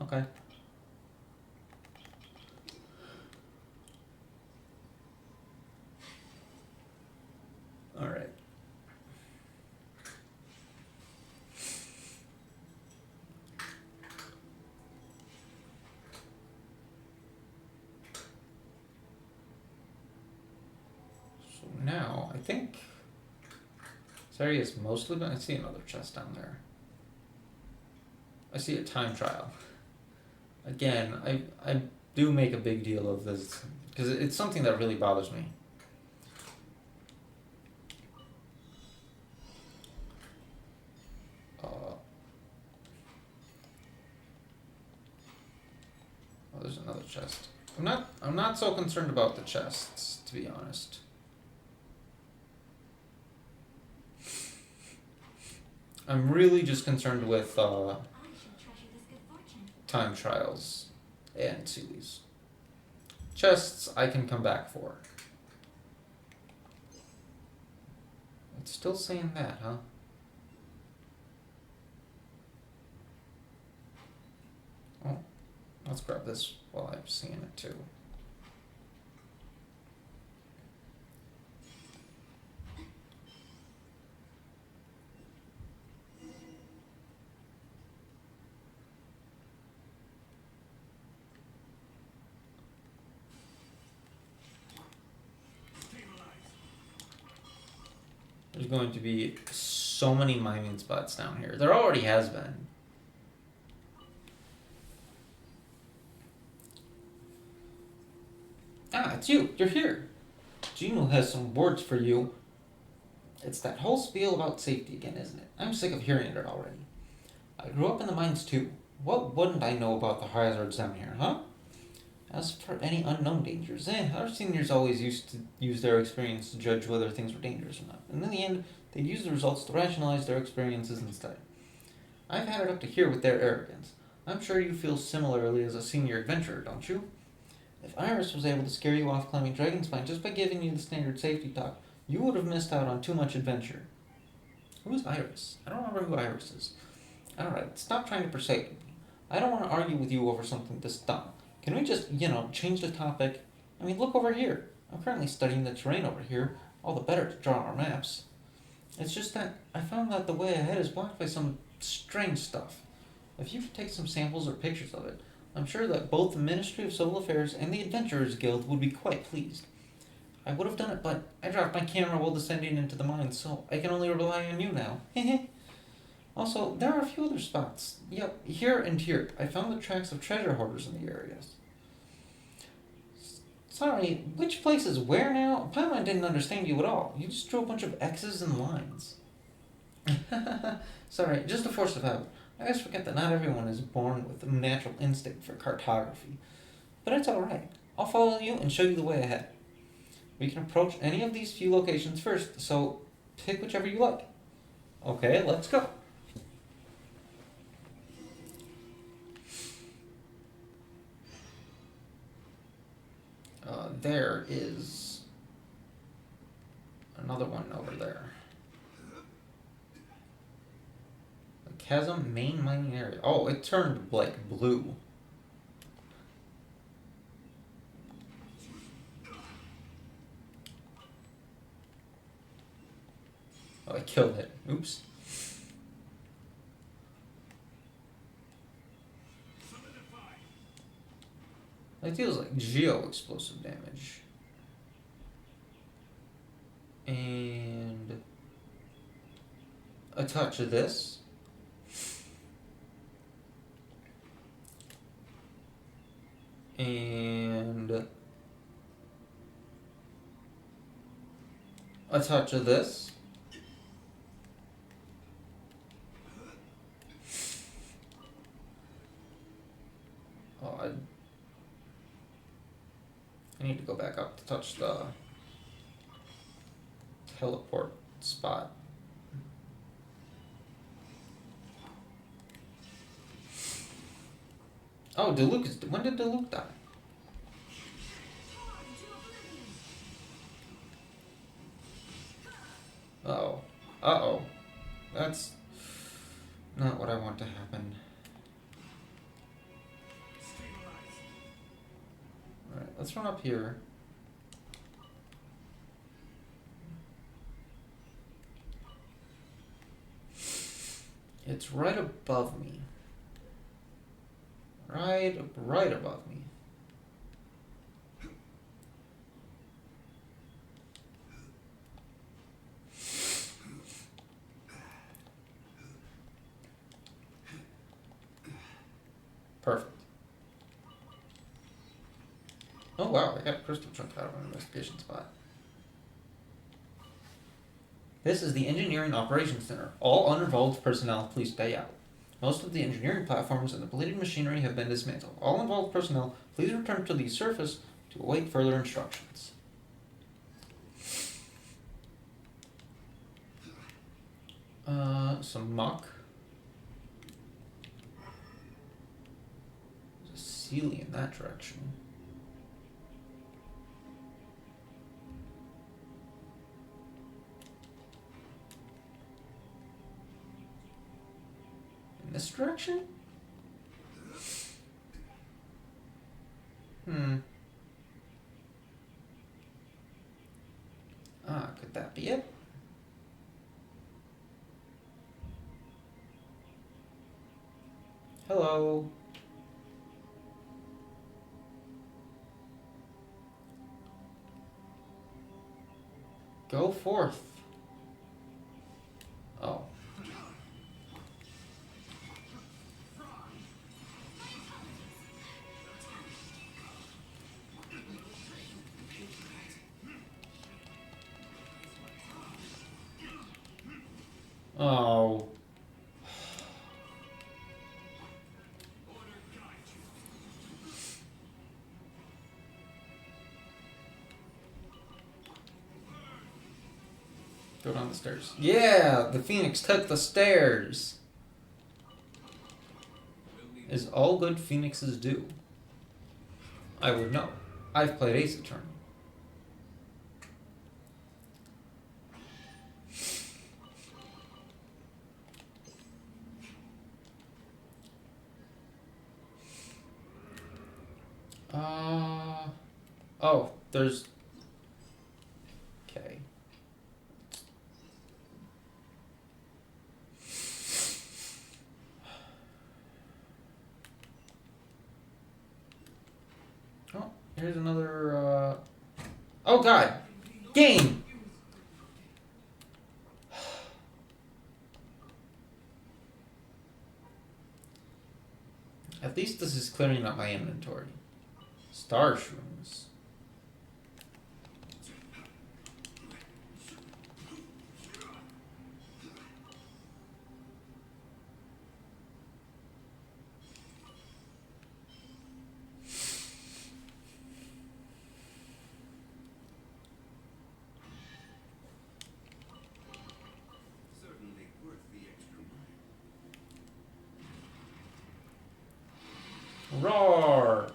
Okay. Alright. So now, I think this area is mostly done. I see another chest down there. I see a time trial. Again, I do make a big deal of this because it's something that really bothers me. Oh, there's another chest. I'm not so concerned about the chests, to be honest. I'm really just concerned with I should treasure this good fortune. time trials and series. Chests I can come back for. It's still saying that, huh? Oh, let's grab this while I'm seeing it too. There's going to be so many mining spots down here. There already has been. Ah, it's you. You're here. Gino has some words for you. It's that whole spiel about safety again, isn't it? I'm sick of hearing it already. I grew up in the mines too. What wouldn't I know about the hazards down here, huh? As for any unknown dangers, our seniors always used to use their experience to judge whether things were dangerous or not. And in the end, they'd use the results to rationalize their experiences instead. I've had it up to here with their arrogance. I'm sure you feel similarly as a senior adventurer, don't you? If Iris was able to scare you off climbing Dragon Spine just by giving you the standard safety talk, you would have missed out on too much adventure. Who's Iris? I don't remember who Iris is. Alright, stop trying to persuade me. I don't want to argue with you over something this dumb. Can we just, change the topic? I mean, look over here. I'm currently studying the terrain over here, all the better to draw our maps. It's just that I found that the way ahead is blocked by some strange stuff. If you could take some samples or pictures of it, I'm sure that both the Ministry of Civil Affairs and the Adventurers Guild would be quite pleased. I would have done it, but I dropped my camera while descending into the mines, so I can only rely on you now. Also, there are a few other spots. Yep, here and here. I found the tracks of treasure hoarders in the areas. Sorry, which place is where now? Paimon didn't understand you at all. You just drew a bunch of X's and lines. Sorry, just a force of habit. I always forget that not everyone is born with a natural instinct for cartography. But it's alright. I'll follow you and show you the way ahead. We can approach any of these few locations first, so pick whichever you like. Okay, let's go. There is another one over there. The Chasm main mining area. Oh, it turned like blue. Oh, I killed it. Oops. It feels like geo-explosive damage. And a touch of this. And a touch of this. Oh, I need to go back up to touch the teleport spot. Oh, Diluc is. When did Diluc die? Uh-oh. Uh-oh. That's not what I want to happen. Alright, let's run up here. It's right above me. Right above me. Perfect. Oh wow, I got a crystal chunk out of an investigation spot. This is the Engineering Operations Center. All uninvolved personnel, please stay out. Most of the engineering platforms and the bladed machinery have been dismantled. All involved personnel, please return to the surface to await further instructions. Some muck. There's a ceiling in that direction. In this direction? Could that be it? Hello. Go forth. Oh. Oh. Go down the stairs. Yeah, the Phoenix took the stairs. As all good Phoenixes do. I would know. I've played Ace Attorney. Oh, there's... Okay. Oh, here's another, Oh god! Game! At least this is clearing up my inventory. Star shrooms. Certainly worth the extra mile. Roar!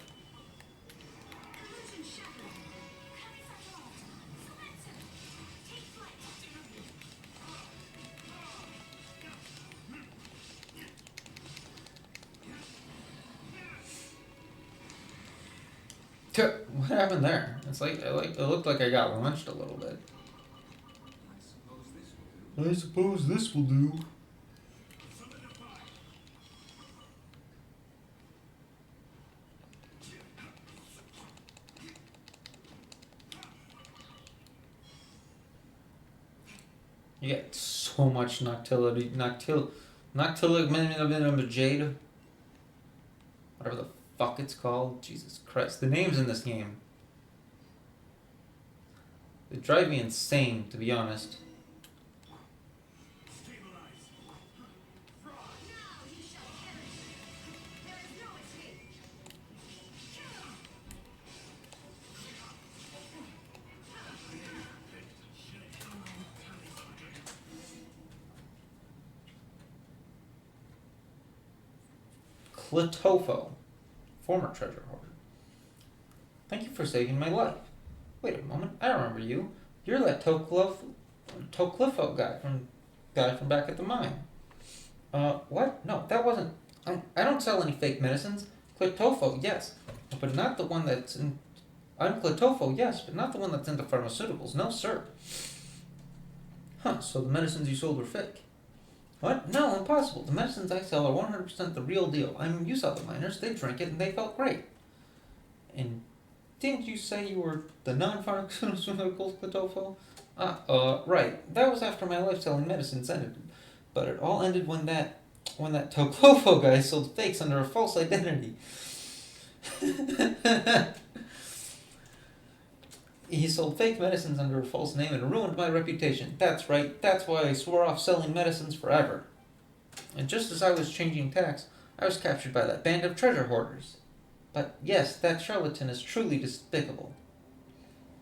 What happened there? It's like it looked like I got launched a little bit. I suppose this will do. I suppose this will do. You get so much noctilic jade. Whatever the fuck it's called. Jesus Christ. The names in this game. They drive me insane, to be honest. Clitofo, former treasure hoarder. Thank you for saving my life. Wait a moment, I remember you. You're that Toclifo guy from back at the mine. What? No, that wasn't. I don't sell any fake medicines. Clitofo, yes, but not the one that's in. I'm Clitofo, yes, but not the one that's into pharmaceuticals. No, sir. Huh? So the medicines you sold were fake. What? No, impossible. The medicines I sell are 100% the real deal. I mean, you saw the miners. They drank it and they felt great. And didn't you say you were the non-pharmaceutical Clitofo? Right. That was after my life selling medicines ended. But it all ended when that Toclofo guy sold fakes under a false identity. He sold fake medicines under a false name and ruined my reputation. That's right. That's why I swore off selling medicines forever. And just as I was changing tacks, I was captured by that band of treasure hoarders. But yes, that charlatan is truly despicable.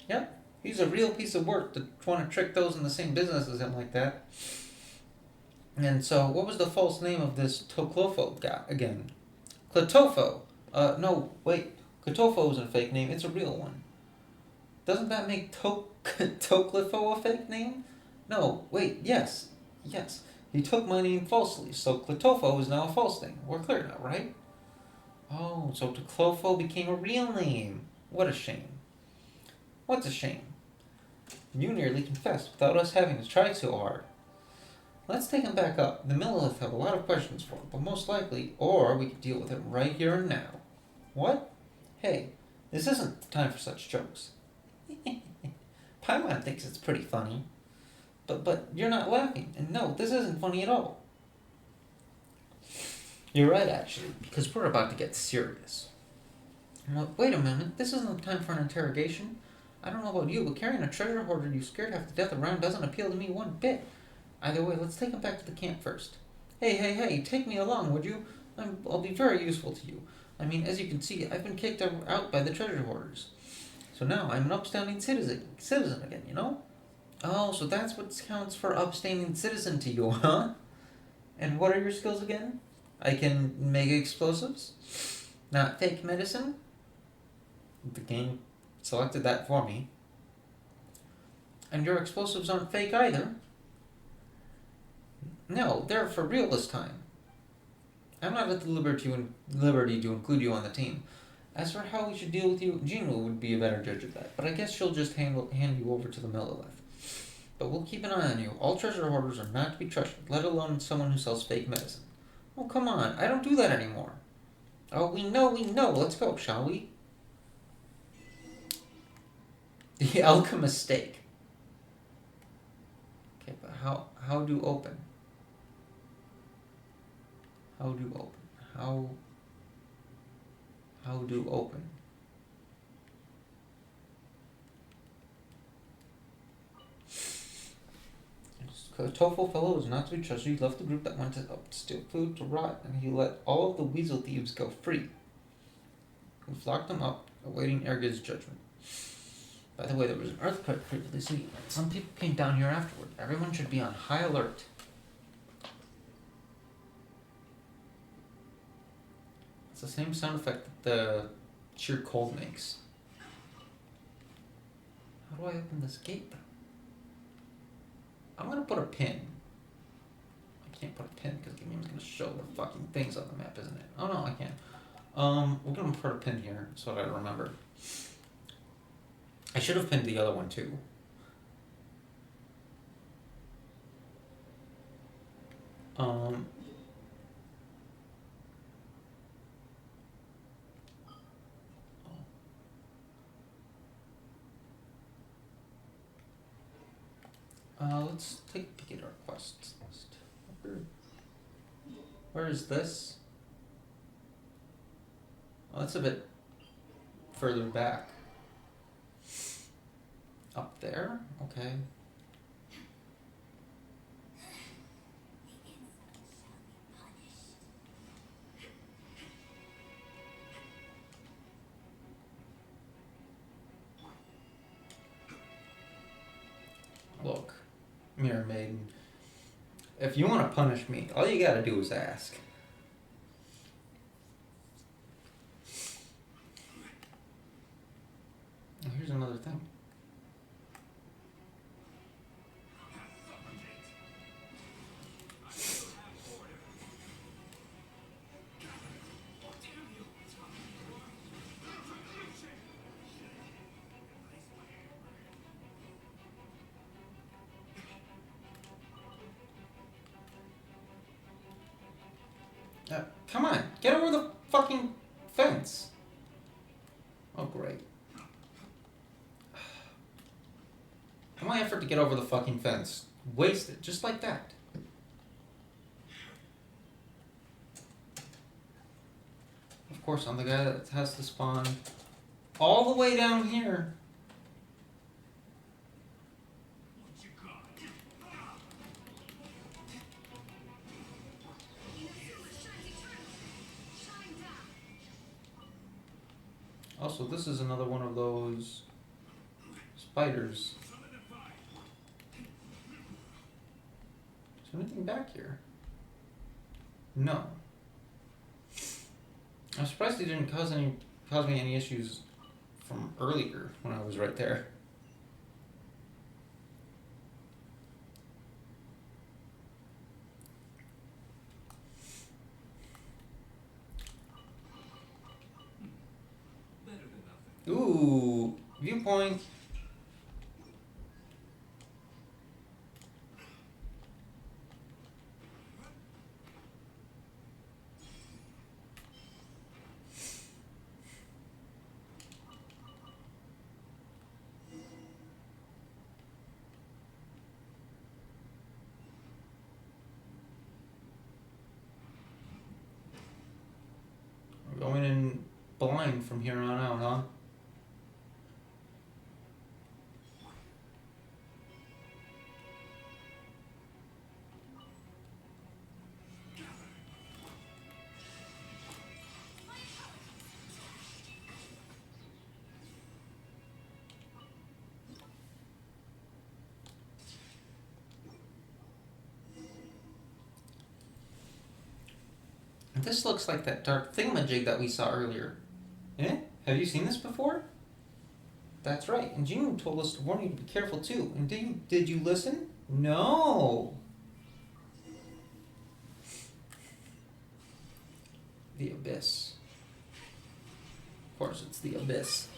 Yep, he's a real piece of work to want to trick those in the same business as him like that. And so, what was the false name of this Toclofo guy again? Clitofo. No, wait. Clitofo isn't a fake name. It's a real one. Doesn't that make Toclifo a fake name? No, wait, yes. He took my name falsely, so Clitofo is now a false name. We're clear now, right? Oh, so Toclofo became a real name. What a shame. What's a shame? You nearly confessed without us having to try so hard. Let's take him back up. The Millilith have a lot of questions for him, but most likely, or we could deal with him right here and now. What? Hey, this isn't the time for such jokes. Paimon thinks it's pretty funny. But you're not laughing. And no, this isn't funny at all. You're right, actually, because we're about to get serious. Wait a minute, this isn't the time for an interrogation. I don't know about you, but carrying a treasure hoarder you scared half to death around doesn't appeal to me one bit. Either way, let's take him back to the camp first. Hey, take me along, would you? I'll be very useful to you. I mean, as you can see, I've been kicked out by the treasure hoarders. So now I'm an upstanding citizen again, you know? Oh, so that's what counts for upstanding citizen to you, huh? And what are your skills again? I can make explosives, not fake medicine. The game selected that for me. And your explosives aren't fake either. No, they're for real this time. I'm not at the liberty to include you on the team. As for how we should deal with you, Gina would be a better judge of that, but I guess she'll just hand you over to the Millilith. But we'll keep an eye on you. All treasure hoarders are not to be trusted, let alone someone who sells fake medicine. Oh, come on, I don't do that anymore. Oh, we know, let's go, shall we? The alchemist stake. Okay, but how do open? How do open? A Tofu fellow is not to be trusted. He left the group that went to steal food to rot, and he let all of the Weasel thieves go free. We've locked them up, awaiting Erge's judgment. By the way, there was an earthquake previously. Some people came down here afterward. Everyone should be on high alert. It's the same sound effect that the sheer cold makes. How do I open this gate, though? I'm gonna put a pin. I can't put a pin because the game's gonna show the fucking things on the map, isn't it? Oh no, I can't. We're gonna put a pin here so that I remember. I should have pinned the other one too. Um. Let's take a peek at our quests list. Where is this? Oh, that's a bit further back. Up there? Okay. Look, Mirror Maiden. If you want to punish me, all you gotta do is ask. Oh, here's another thing. Come on, get over the fucking fence. Oh, great. All my effort to get over the fucking fence. Wasted, just like that. Of course, I'm the guy that has to spawn all the way down here. Also, this is another one of those spiders. Is there anything back here? No. I'm surprised he didn't cause me any issues from earlier when I was right there. Better than nothing. Ooh, viewpoint. We're going in blind from here on out, huh? This looks like that dark thingamajig that we saw earlier. Eh? Have you seen this before? That's right, and June told us to warn you to be careful too. And did you listen? No. The Abyss. Of course, it's the Abyss.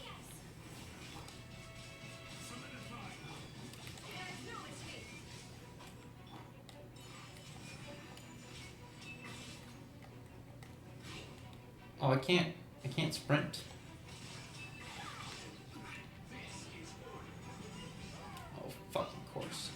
Oh, I can't sprint. Oh, fucking course.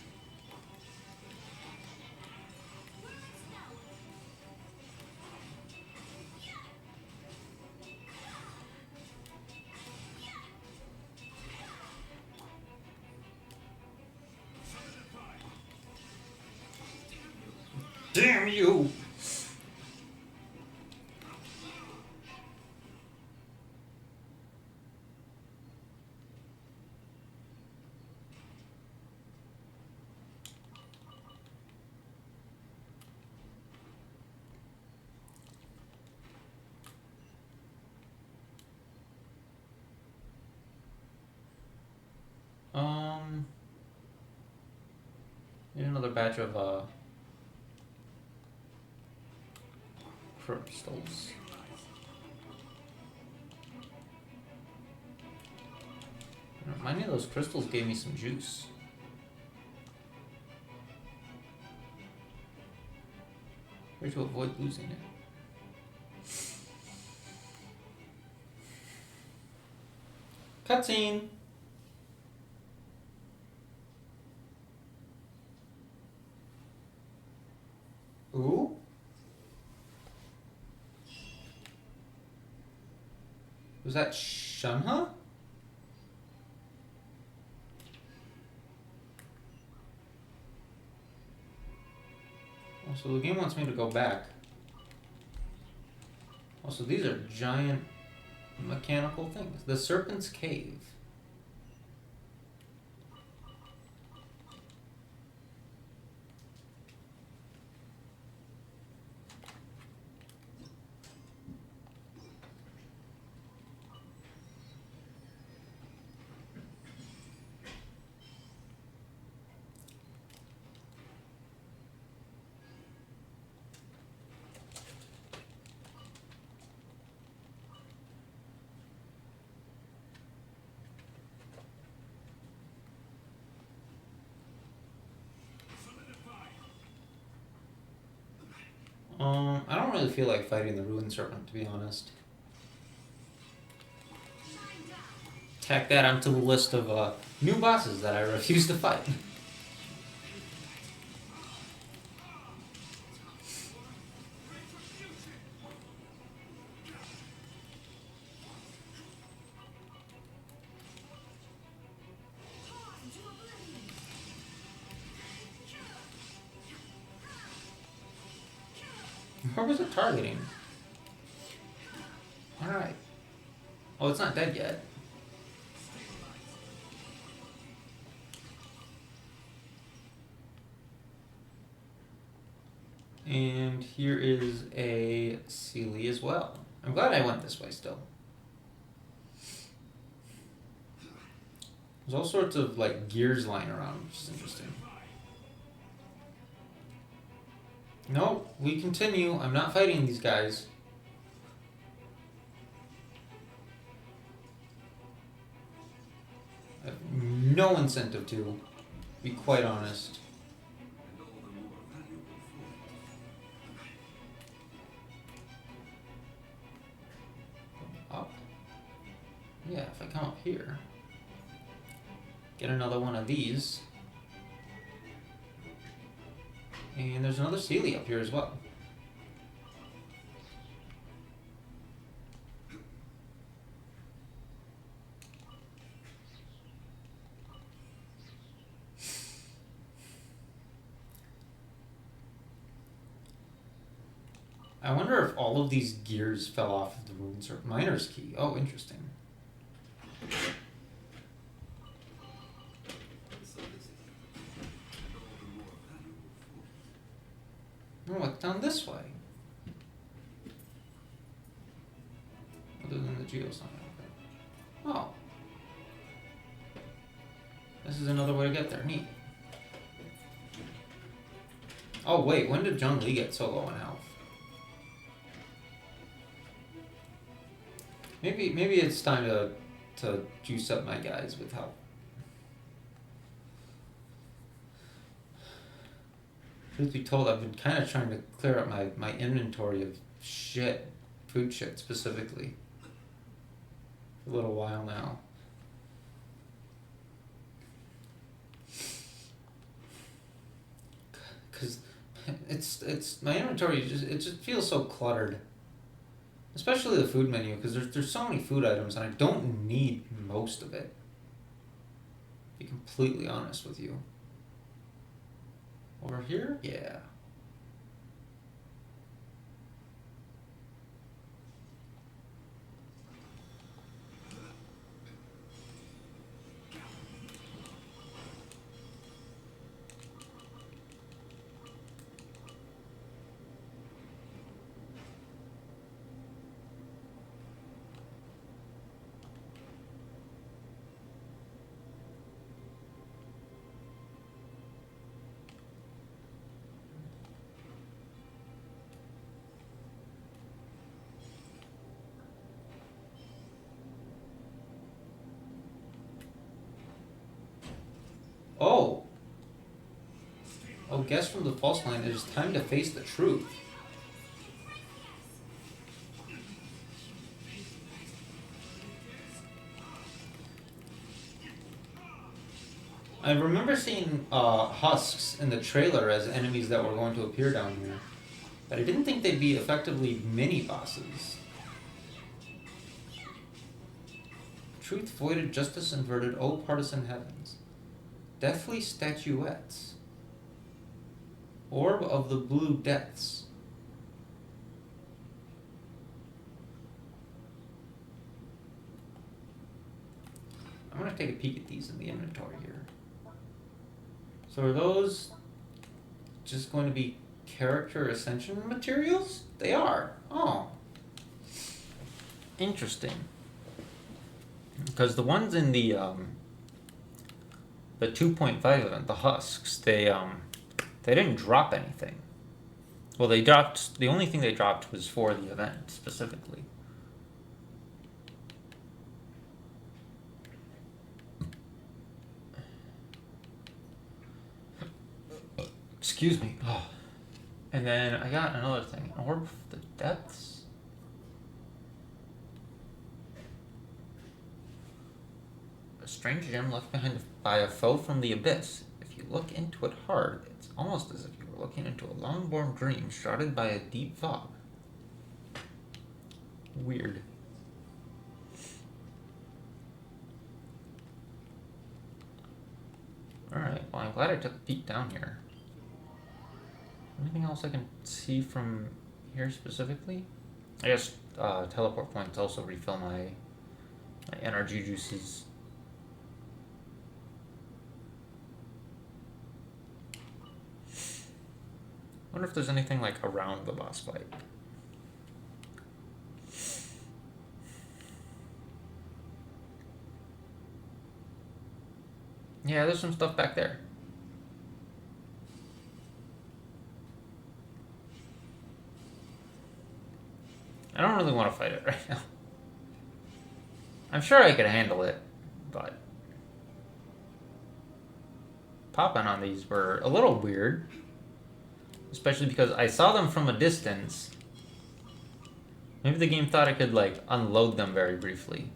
Damn you! Need another batch of crystals. Many of those crystals gave me some juice. Try to avoid losing it. Cutscene! Ooh? Was that Shanha? Oh, so the game wants me to go back. Also, these are giant mechanical things. The Serpent's Cave. I don't really feel like fighting the Ruined Serpent, to be honest. Tack that onto the list of new bosses that I refuse to fight. Where was it targeting? Alright. Oh, it's not dead yet. And here is a Sealy as well. I'm glad I went this way still. There's all sorts of like gears lying around, which is interesting. No, we continue. I'm not fighting these guys. I have no incentive to be quite honest. And all the more valuable for it. Up. Yeah, if I come up here, get another one of these. And there's another Sealy up here as well. I wonder if all of these gears fell off of the Ruined Serpent. Miner's Key. Oh, interesting. So this is and all the more valuable for it. Oh, it's down this way. Other than the geosign. Okay. Oh. This is another way to get there. Neat. Oh, wait. When did John Lee get so low on health? Maybe it's time to juice up my guys with health. Truth be told, I've been kind of trying to clear up my inventory of shit, food shit specifically, for a little while now. Cause it's my inventory just feels so cluttered. Especially the food menu, because there's so many food items and I don't need most of it. To be completely honest with you. Over here? Yeah. Oh, guest from the false line, it is time to face the truth. I remember seeing husks in the trailer as enemies that were going to appear down here. But I didn't think they'd be effectively mini-bosses. Truth voided, justice inverted, oh partisan heavens. Deathly statuettes. Orb of the blue depths. I'm gonna take a peek at these in the inventory here. So are those just going to be character ascension materials? They are. Oh. Interesting. Because the ones in the 2.5 event, the husks, they didn't drop anything. Well, they dropped, the only thing they dropped was for the event specifically. Excuse me. Oh. And then I got another thing. Orb of the Depths. A strange gem left behind by a foe from the abyss. If you look into it hard, it's almost as if you were looking into a long-born dream shrouded by a deep fog. Weird. Alright, well I'm glad I took a peek down here. Anything else I can see from here specifically? I guess teleport points also refill my energy juices. Wonder if there's anything like around the boss fight. Yeah, there's some stuff back there. I don't really want to fight it right now. I'm sure I could handle it, but popping on these were a little weird. Especially because I saw them from a distance. Maybe the game thought I could, like, unload them very briefly.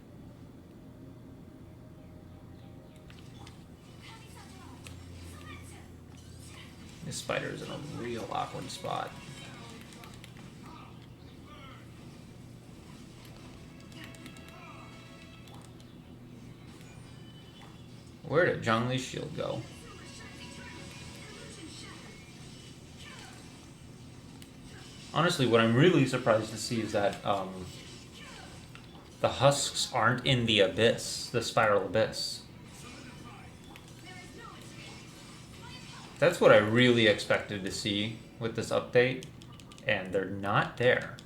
This spider is in a real awkward spot. Where did Zhongli's shield go? Honestly, what I'm really surprised to see is that the husks aren't in the abyss, the spiral abyss. That's what I really expected to see with this update, and they're not there.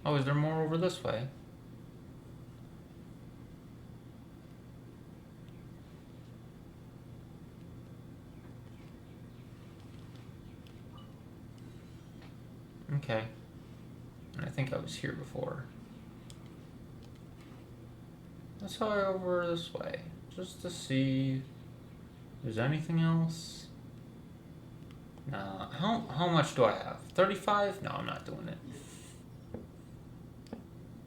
Oh, is there more over this way? Okay. And I think I was here before. Let's go over this way, just to see if there's anything else. Nah, how much do I have? 35? No, I'm not doing it.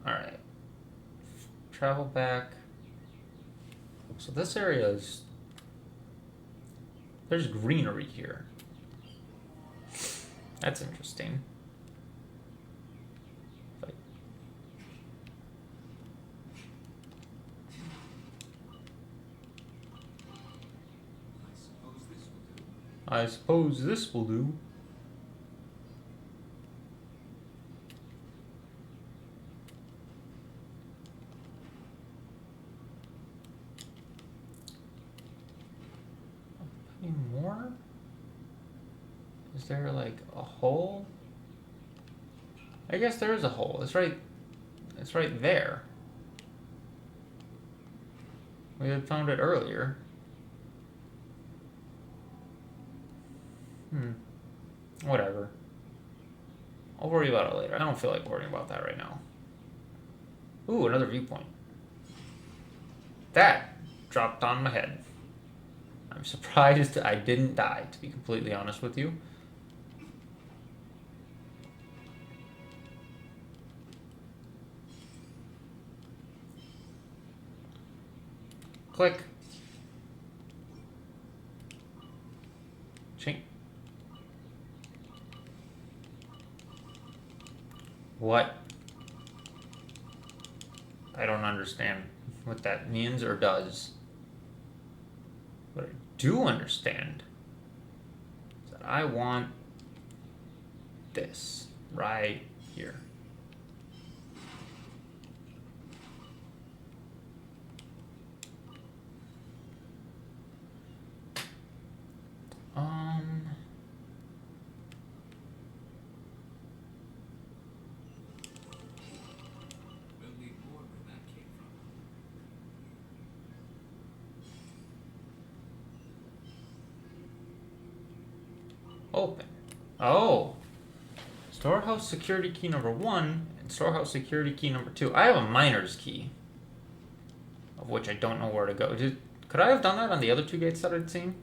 Alright. Travel back. So this area is... There's greenery here. That's interesting. But... I suppose this will do. Any more? Is there like a hole? I guess there is a hole. It's right there. We had found it earlier. Whatever. I'll worry about it later. I don't feel like worrying about that right now. Ooh, another viewpoint. That dropped on my head. I'm surprised I didn't die, to be completely honest with you. Click. Chink. What? I don't understand what that means or does. What I do understand is that I want this right here. We'll need more where that came from. Open. Oh. Storehouse security key number 1 and storehouse security key number 2. I have a miner's key, of which I don't know where to go. Could I have done that on the other 2 gates that I'd seen?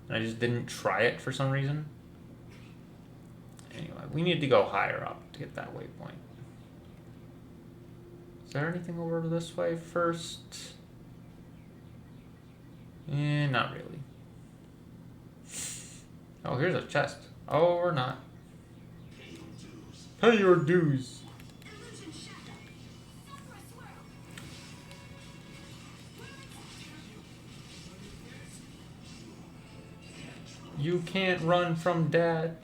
And I just didn't try it for some reason? Anyway, we need to go higher up to get that waypoint. Is there anything over this way first? Not really. Oh, here's a chest. Oh, or not. Pay your dues. You can't run from Dad.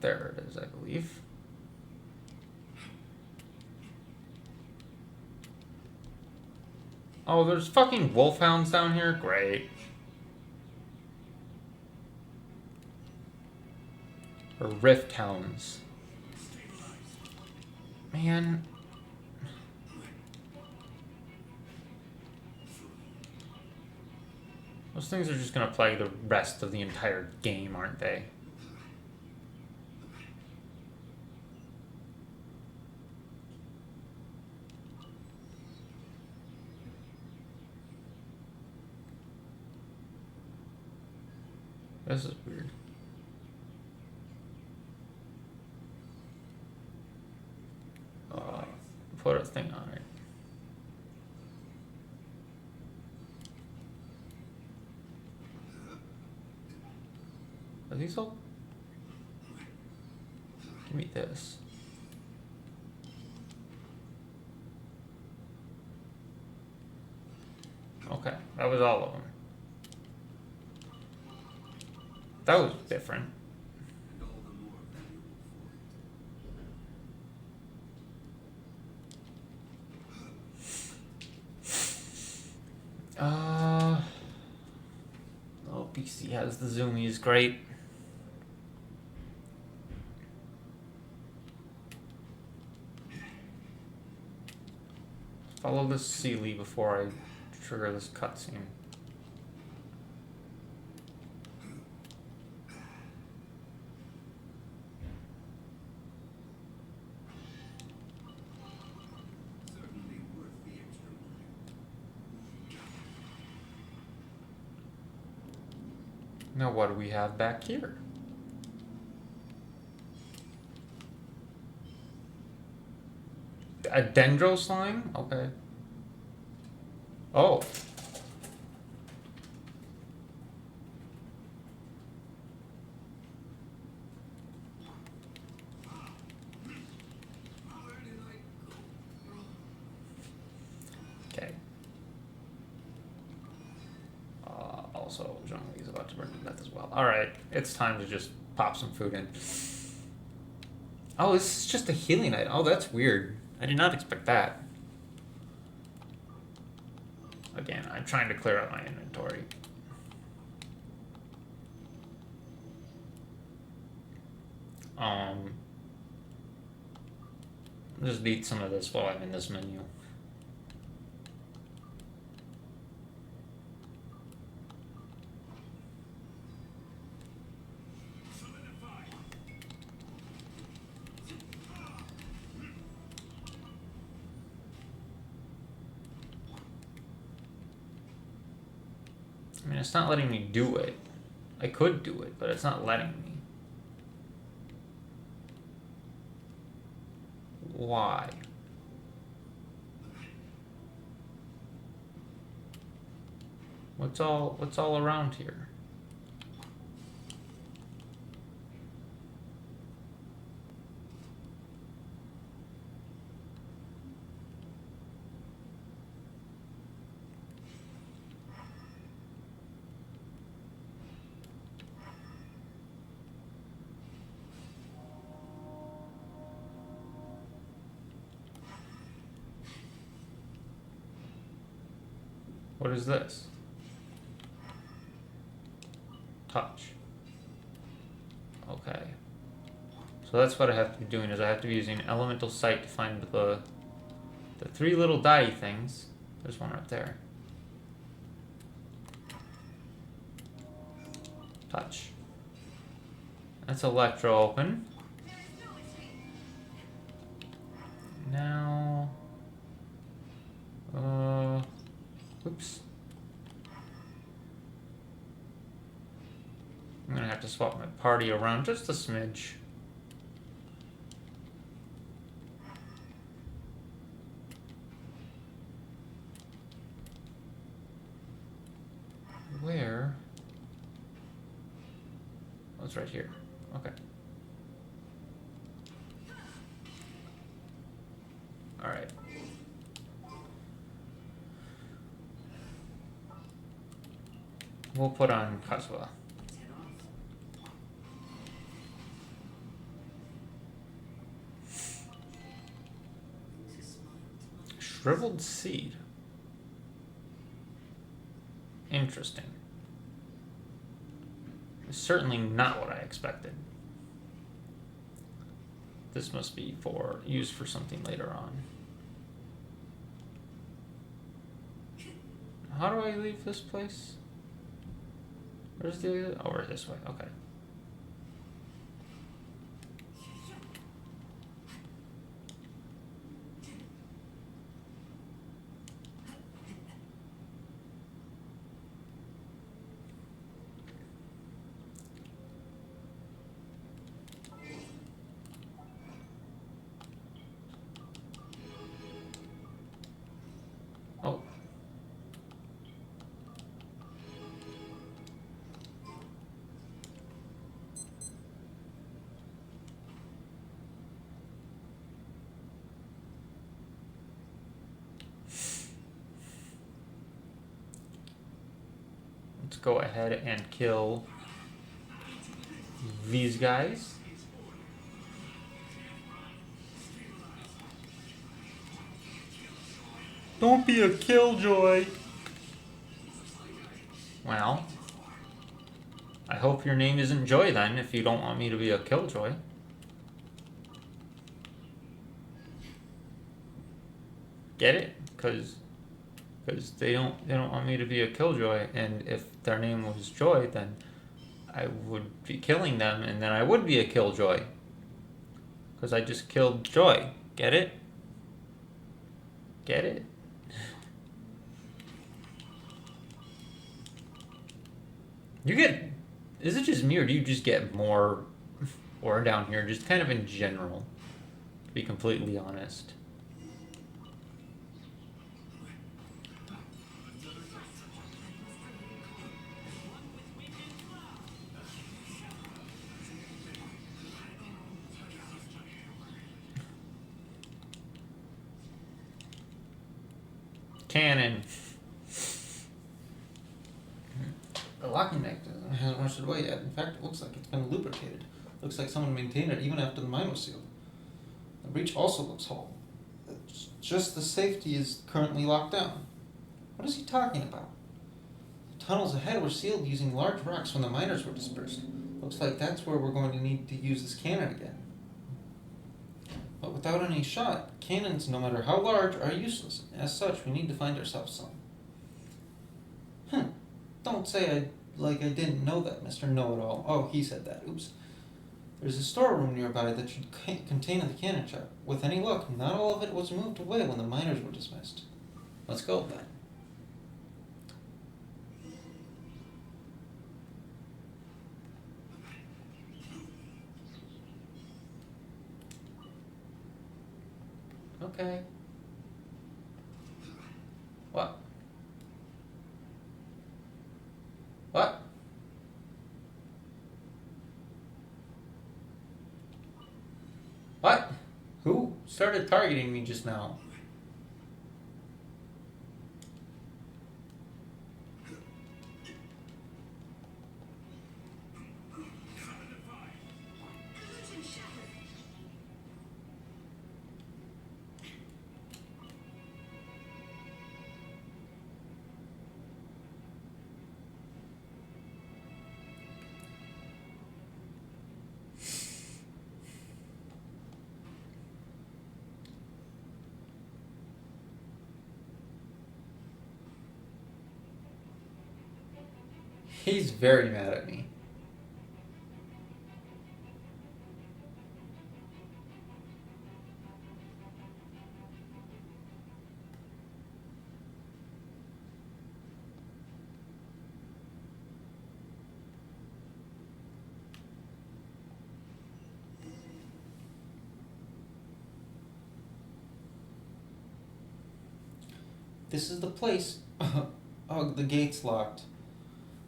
There it is, I believe. Oh, there's fucking wolfhounds down here? Great. Or rift hounds. Man. Those things are just gonna plague the rest of the entire game, aren't they? This is weird. Put a thing on it. Are these all? Give me this. Okay, that was all of them. That was different. And all the more valuable for it. Oh, PC has the zoomies, great. Follow this Sealy before I trigger this cutscene. Certainly worth the extra mile. Now what do we have back here? A dendro slime? Okay. Oh. Okay. Also, Zhongli is about to burn to death as well. Alright, it's time to just pop some food in. Oh, this is just a healing item. Oh, that's weird. I did not expect that. Again, I'm trying to clear out my inventory. just eat some of this while I'm in this menu. I mean, it's not letting me do it. I could do it, but it's not letting me. Why? What's all around here? What is this? Touch. Okay. So that's what I have to be doing, is I have to be using elemental sight to find the 3 little die things. There's one right there. Touch. That's electro open. Now oops. I'm gonna have to swap my party around just a smidge. Where? Oh, it's right here. Okay. Alright. We'll put on Kazuha. Shriveled seed. Interesting. It's certainly not what I expected. This must be used for something later on. How do I leave this place? Where's the... Oh, we're this way. Okay. Oh. Let's go ahead and kill these guys. Don't be a killjoy. Well, I hope your name isn't Joy then, if you don't want me to be a killjoy. Get it? Because they don't want me to be a killjoy, and if their name was Joy, then I would be killing them, and then I would be a killjoy. Because I just killed Joy. Get it? Get it? You get... Is it just me, or do you just get more ore down here, just kind of in general, to be completely honest? Cannon. The locking mechanism hasn't rusted away yet. In fact, it looks like it's been lubricated. Looks like someone maintained it even after the mine was sealed. The breach also looks whole. It's just the safety is currently locked down. What is he talking about? The tunnels ahead were sealed using large rocks when the miners were dispersed. Looks like that's where we're going to need to use this cannon again. But without any shot, cannons, no matter how large, are useless. As such, we need to find ourselves some. Don't say I didn't know that, Mr. Know-It-All. Oh, he said that. Oops. There's a storeroom nearby that should contain the cannon shop. With any luck, not all of it was moved away when the miners were dismissed. Let's go then. Okay. What? What? What? Who started targeting me just now? Illusion shattered. He's very mad at me. This is the place. Oh, the gate's locked.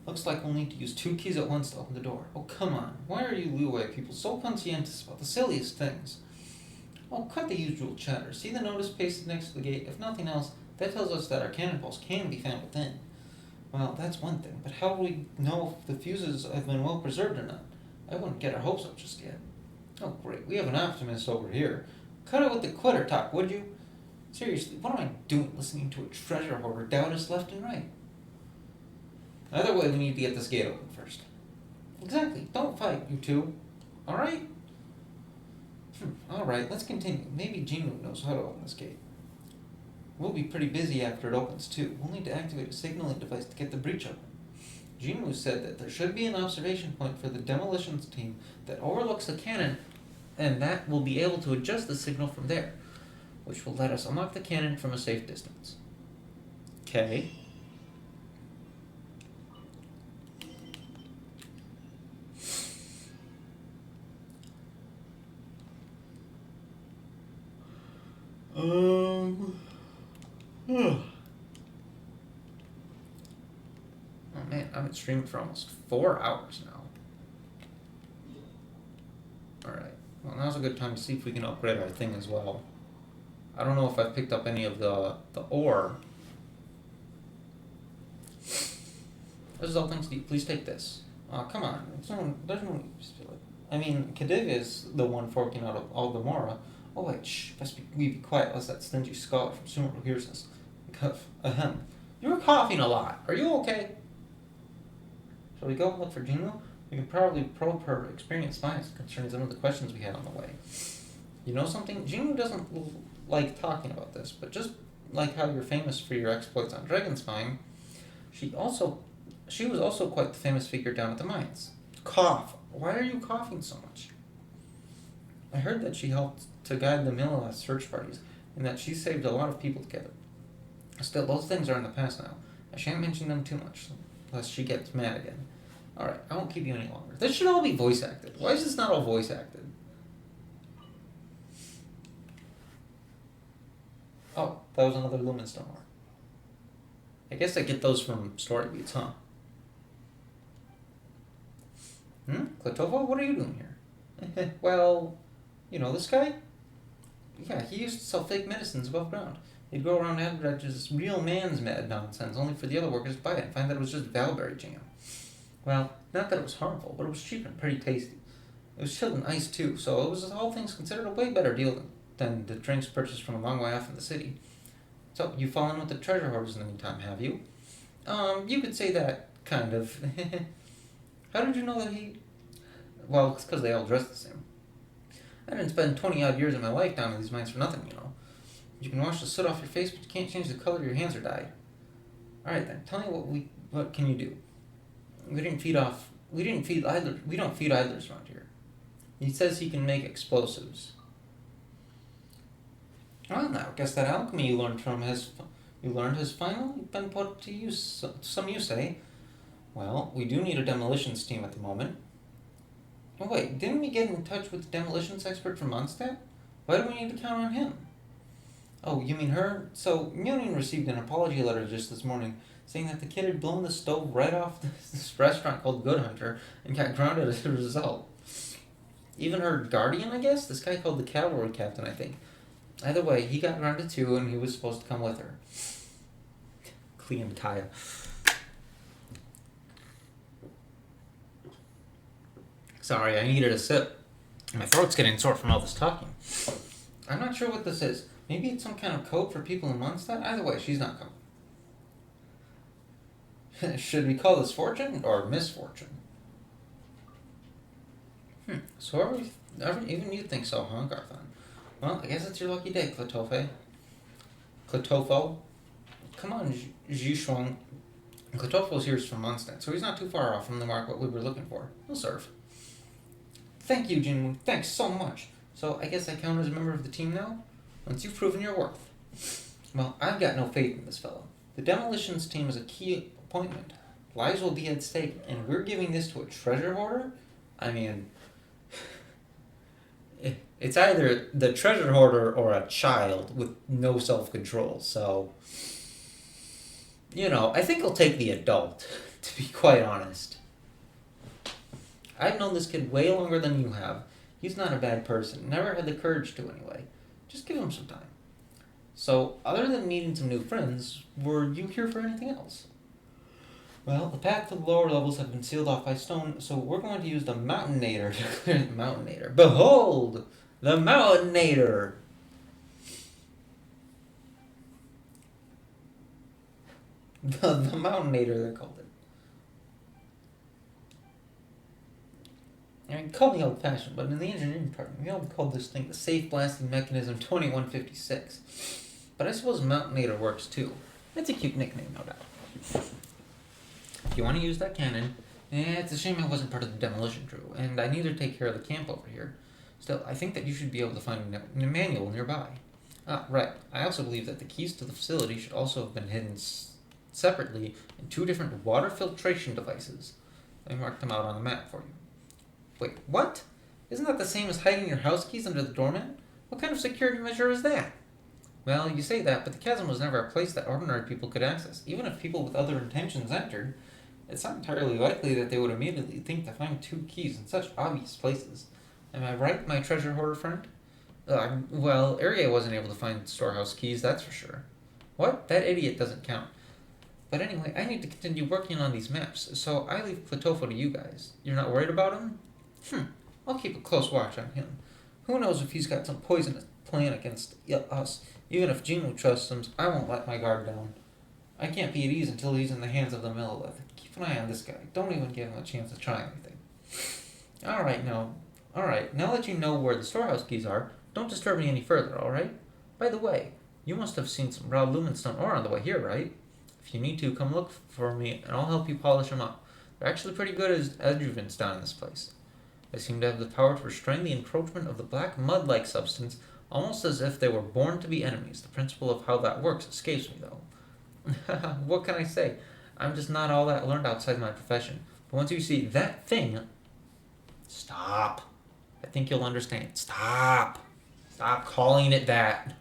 Looks like we'll need to use 2 keys at once to open the door. Oh, come on. Why are you Liyue people so conscientious about the silliest things? Oh, cut the usual chatter. See the notice pasted next to the gate? If nothing else, that tells us that our cannonballs can be found within. Well, that's one thing, but how do we know if the fuses have been well preserved or not? I wouldn't get our hopes up just yet. Oh, great. We have an optimist over here. Cut it with the quitter talk, would you? Seriously, what am I doing listening to a treasure hoarder doubt us left and right? Either way, we need to get this gate open first. Exactly. Don't fight, you two. Alright? Alright, let's continue. Maybe Jinwoo knows how to open this gate. We'll be pretty busy after it opens, too. We'll need to activate a signaling device to get the breach open. Jinwoo said that there should be an observation point for the demolitions team that overlooks the cannon, and that will be able to adjust the signal from there, which will let us unlock the cannon from a safe distance. Okay. Oh man, I've been streaming for almost 4 hours now. Alright, well now's a good time to see if we can upgrade our thing as well. I don't know if I've picked up any of the ore. This is all thanks to you. Please take this. Oh, come on. There's no need to steal it. I mean, Khadiv is the one forking out of all the Mora. Oh wait, shh. We be quiet, lest that stingy scholar from Sumeru hears us. Ahem. You're coughing a lot. Are you okay? Shall we go look for Jinwoo? We can probably probe her experienced minds concerning some of the questions we had on the way. You know something? Jinwoo doesn't like talking about this, but just like how you're famous for your exploits on Dragonspine, she was also quite the famous figure down at the mines. Cough. Why are you coughing so much? I heard that she helped to guide the Mililith search parties, and that she saved a lot of people together. Still, those things are in the past now. I shan't mention them too much, lest she gets mad again. Alright, I won't keep you any longer. This should all be voice acted. Why is this not all voice acted? Oh, that was another Lumen Stone ore. I guess I get those from story beats, huh? Klatova, what are you doing here? Well, you know this guy? Yeah, he used to sell fake medicines above ground. He'd go around advertising this real man's med nonsense, only for the other workers to buy it and find that it was just Valberry jam. Well, not that it was harmful, but it was cheap and pretty tasty. It was chilled in ice too, so it was, all things considered, a way better deal than the drinks purchased from a long way off in the city. So, you've fallen with the treasure hoarders in the meantime, have you? You could say that, kind of. How did you know that he... Well, it's because they all dress the same. I didn't spend 20 odd years of my life down in these mines for nothing, you know. You can wash the soot off your face, but you can't change the color your hands are dyed. Alright then, tell me what can you do? We don't feed idlers around here. He says he can make explosives. Well now, I guess that alchemy you learned has finally been put to use, some use, eh? Well, we do need a demolitions team at the moment. Oh wait, didn't we get in touch with the demolitions expert from Mondstadt? Why do we need to count on him? Oh, you mean her? So, Union received an apology letter just this morning saying that the kid had blown the stove right off this restaurant called Good Hunter and got grounded as a result. Even her guardian, I guess? This guy called the cavalry captain, I think. Either way, he got grounded too and he was supposed to come with her. Clea and Kaya. Sorry, I needed a sip. My throat's getting sore from all this talking. I'm not sure what this is. Maybe it's some kind of code for people in Mondstadt? Either way, she's not coming. Should we call this fortune or misfortune? So even you think so, huh, Garthon? Well, I guess it's your lucky day, Cletofo. Come on, Zhishuang. Kletofo's here from Mondstadt, so he's not too far off from the mark what we were looking for. He'll serve. Thank you, Jinwoo. Thanks so much. So I guess I count as a member of the team now? Once you've proven your worth. Well, I've got no faith in this fellow. The demolitions team is a key appointment. Lives will be at stake, and we're giving this to a treasure hoarder? I mean, it's either the treasure hoarder or a child with no self-control, so... You know, I think I'll take the adult, to be quite honest. I've known this kid way longer than you have. He's not a bad person. Never had the courage to, anyway. Just give him some time. So, other than meeting some new friends, were you here for anything else? Well, the path to the lower levels have been sealed off by stone, so we're going to use the Mountainator to clear the Mountainator. Behold! The Mountainator! The Mountainator, they called it. I mean, call me old-fashioned, but in the engineering department, we all called this thing the Safe Blasting Mechanism 2156. But I suppose Mountainator works too. It's a cute nickname, no doubt. If you want to use that cannon, it's a shame I wasn't part of the demolition crew, and I need to take care of the camp over here. Still, I think that you should be able to find a manual nearby. Ah, right. I also believe that the keys to the facility should also have been hidden separately in 2 different water filtration devices. I marked them out on the map for you. Wait, what? Isn't that the same as hiding your house keys under the doormat? What kind of security measure is that? Well, you say that, but the chasm was never a place that ordinary people could access. Even if people with other intentions entered, it's not entirely likely that they would immediately think to find 2 keys in such obvious places. Am I right, my treasure hoarder friend? Well, Area wasn't able to find storehouse keys, that's for sure. What? That idiot doesn't count. But anyway, I need to continue working on these maps, so I leave Platofo to you guys. You're not worried about him? I'll keep a close watch on him. Who knows if he's got some poisonous plan against us. Even if Jinwoo trusts him, I won't let my guard down. I can't be at ease until he's in the hands of the Millelith. Keep an eye on this guy. Don't even give him a chance to try anything. Alright, now that you know where the storehouse keys are, don't disturb me any further, alright? By the way, you must have seen some raw lumenstone ore on the way here, right? If you need to, come look for me, and I'll help you polish them up. They're actually pretty good as adjuvants down in this place. They seem to have the power to restrain the encroachment of the black mud-like substance, almost as if they were born to be enemies. The principle of how that works escapes me, though. What can I say? I'm just not all that learned outside my profession. But once you see that thing... Stop. I think you'll understand. Stop. Stop calling it that.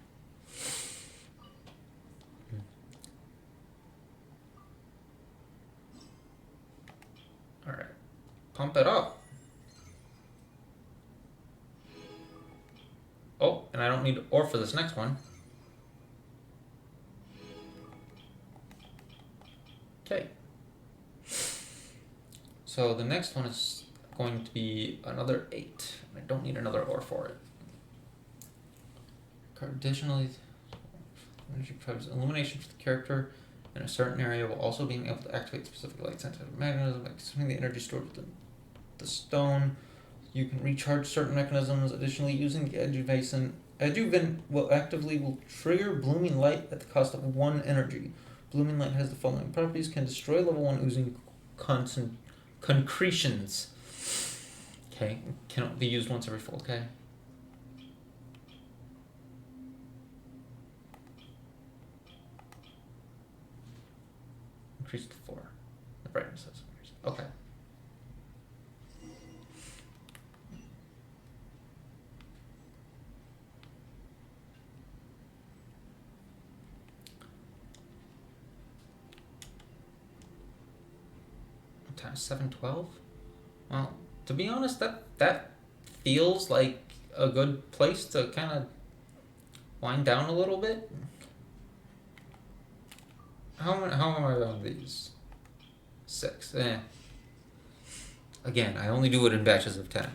Alright. Pump it up. Oh, and I don't need ore for this next one. Okay. So the next one is going to be another 8. I don't need another ore for it. Additionally, energy provides illumination for the character in a certain area while also being able to activate specific light sensitive mechanism, like consuming the energy stored within the stone. You can recharge certain mechanisms. Additionally, using the adjuvant will trigger Blooming Light at the cost of 1 energy. Blooming Light has the following properties: can destroy level 1 oozing concretions. Okay, cannot be used once every 4K. Increase to 4. The brightness has increased. Okay. Times 712. Well, to be honest, that feels like a good place to kind of wind down a little bit. How am I on these? 6. Again, I only do it in batches of 10.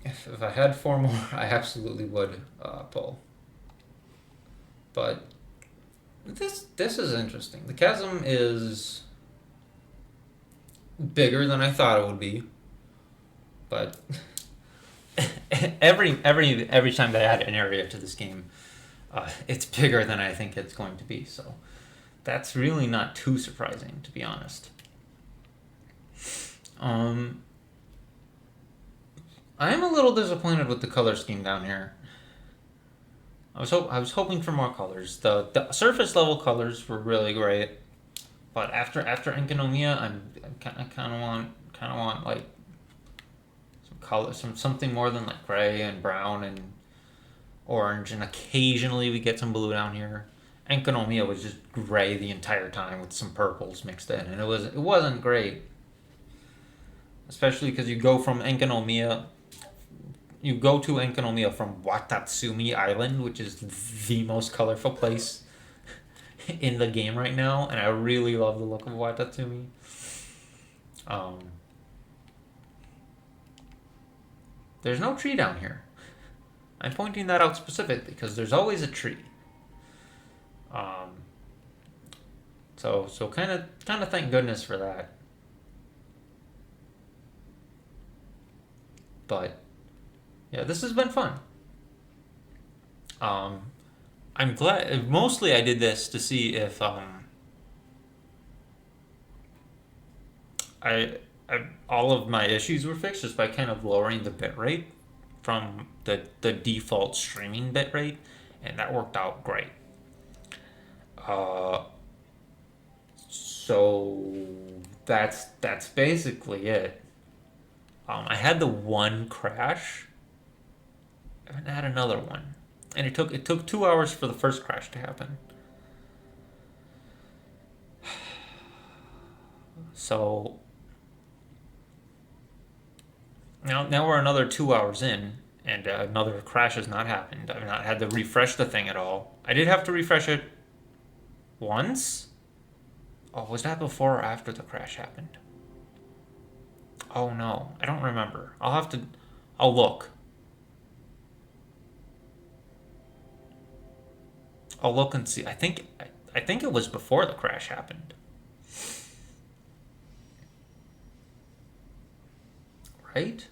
If I had 4 more, I absolutely would pull. But this is interesting. The chasm is bigger than I thought it would be, but every time they add an area to this game, it's bigger than I think it's going to be. So that's really not too surprising, to be honest. I am a little disappointed with the color scheme down here. I was hoping for more colors. The surface level colors were really great, but after Enkanomiya, I kind of want like some color, something more than like gray and brown and orange, and occasionally we get some blue down here. Enkanomiya was just gray the entire time with some purples mixed in, and it wasn't great. Especially because you go to Enkanomiya from Watatsumi Island, which is the most colorful place in the game right now, and I really love the look of Watatsumi. There's no tree down here. I'm pointing that out specifically because there's always a tree. So kind of thank goodness for that. But yeah, this has been fun. I'm glad. Mostly, I did this to see if I all of my issues were fixed just by kind of lowering the bitrate from the default streaming bitrate, and that worked out great. So that's basically it. I had the one crash, and I had another one, and it took 2 hours for the first crash to happen. So now we're another 2 hours in, and another crash has not happened. I've not had to refresh the thing at all. I did have to refresh it once. Oh, was that before or after the crash happened? Oh no, I don't remember. I'll look. I'll look and see. I think it was before the crash happened. Right?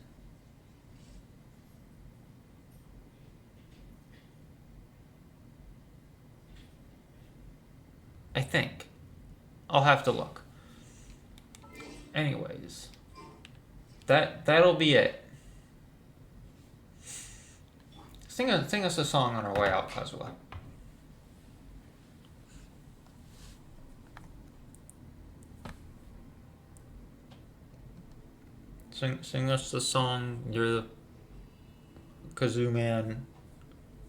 I think. I'll have to look. Anyways, that'll be it. Sing us a song on our way out, Kazuha. Sing us the song. You're the Kazoo Man.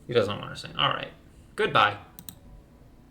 He doesn't want to sing. All right. Goodbye.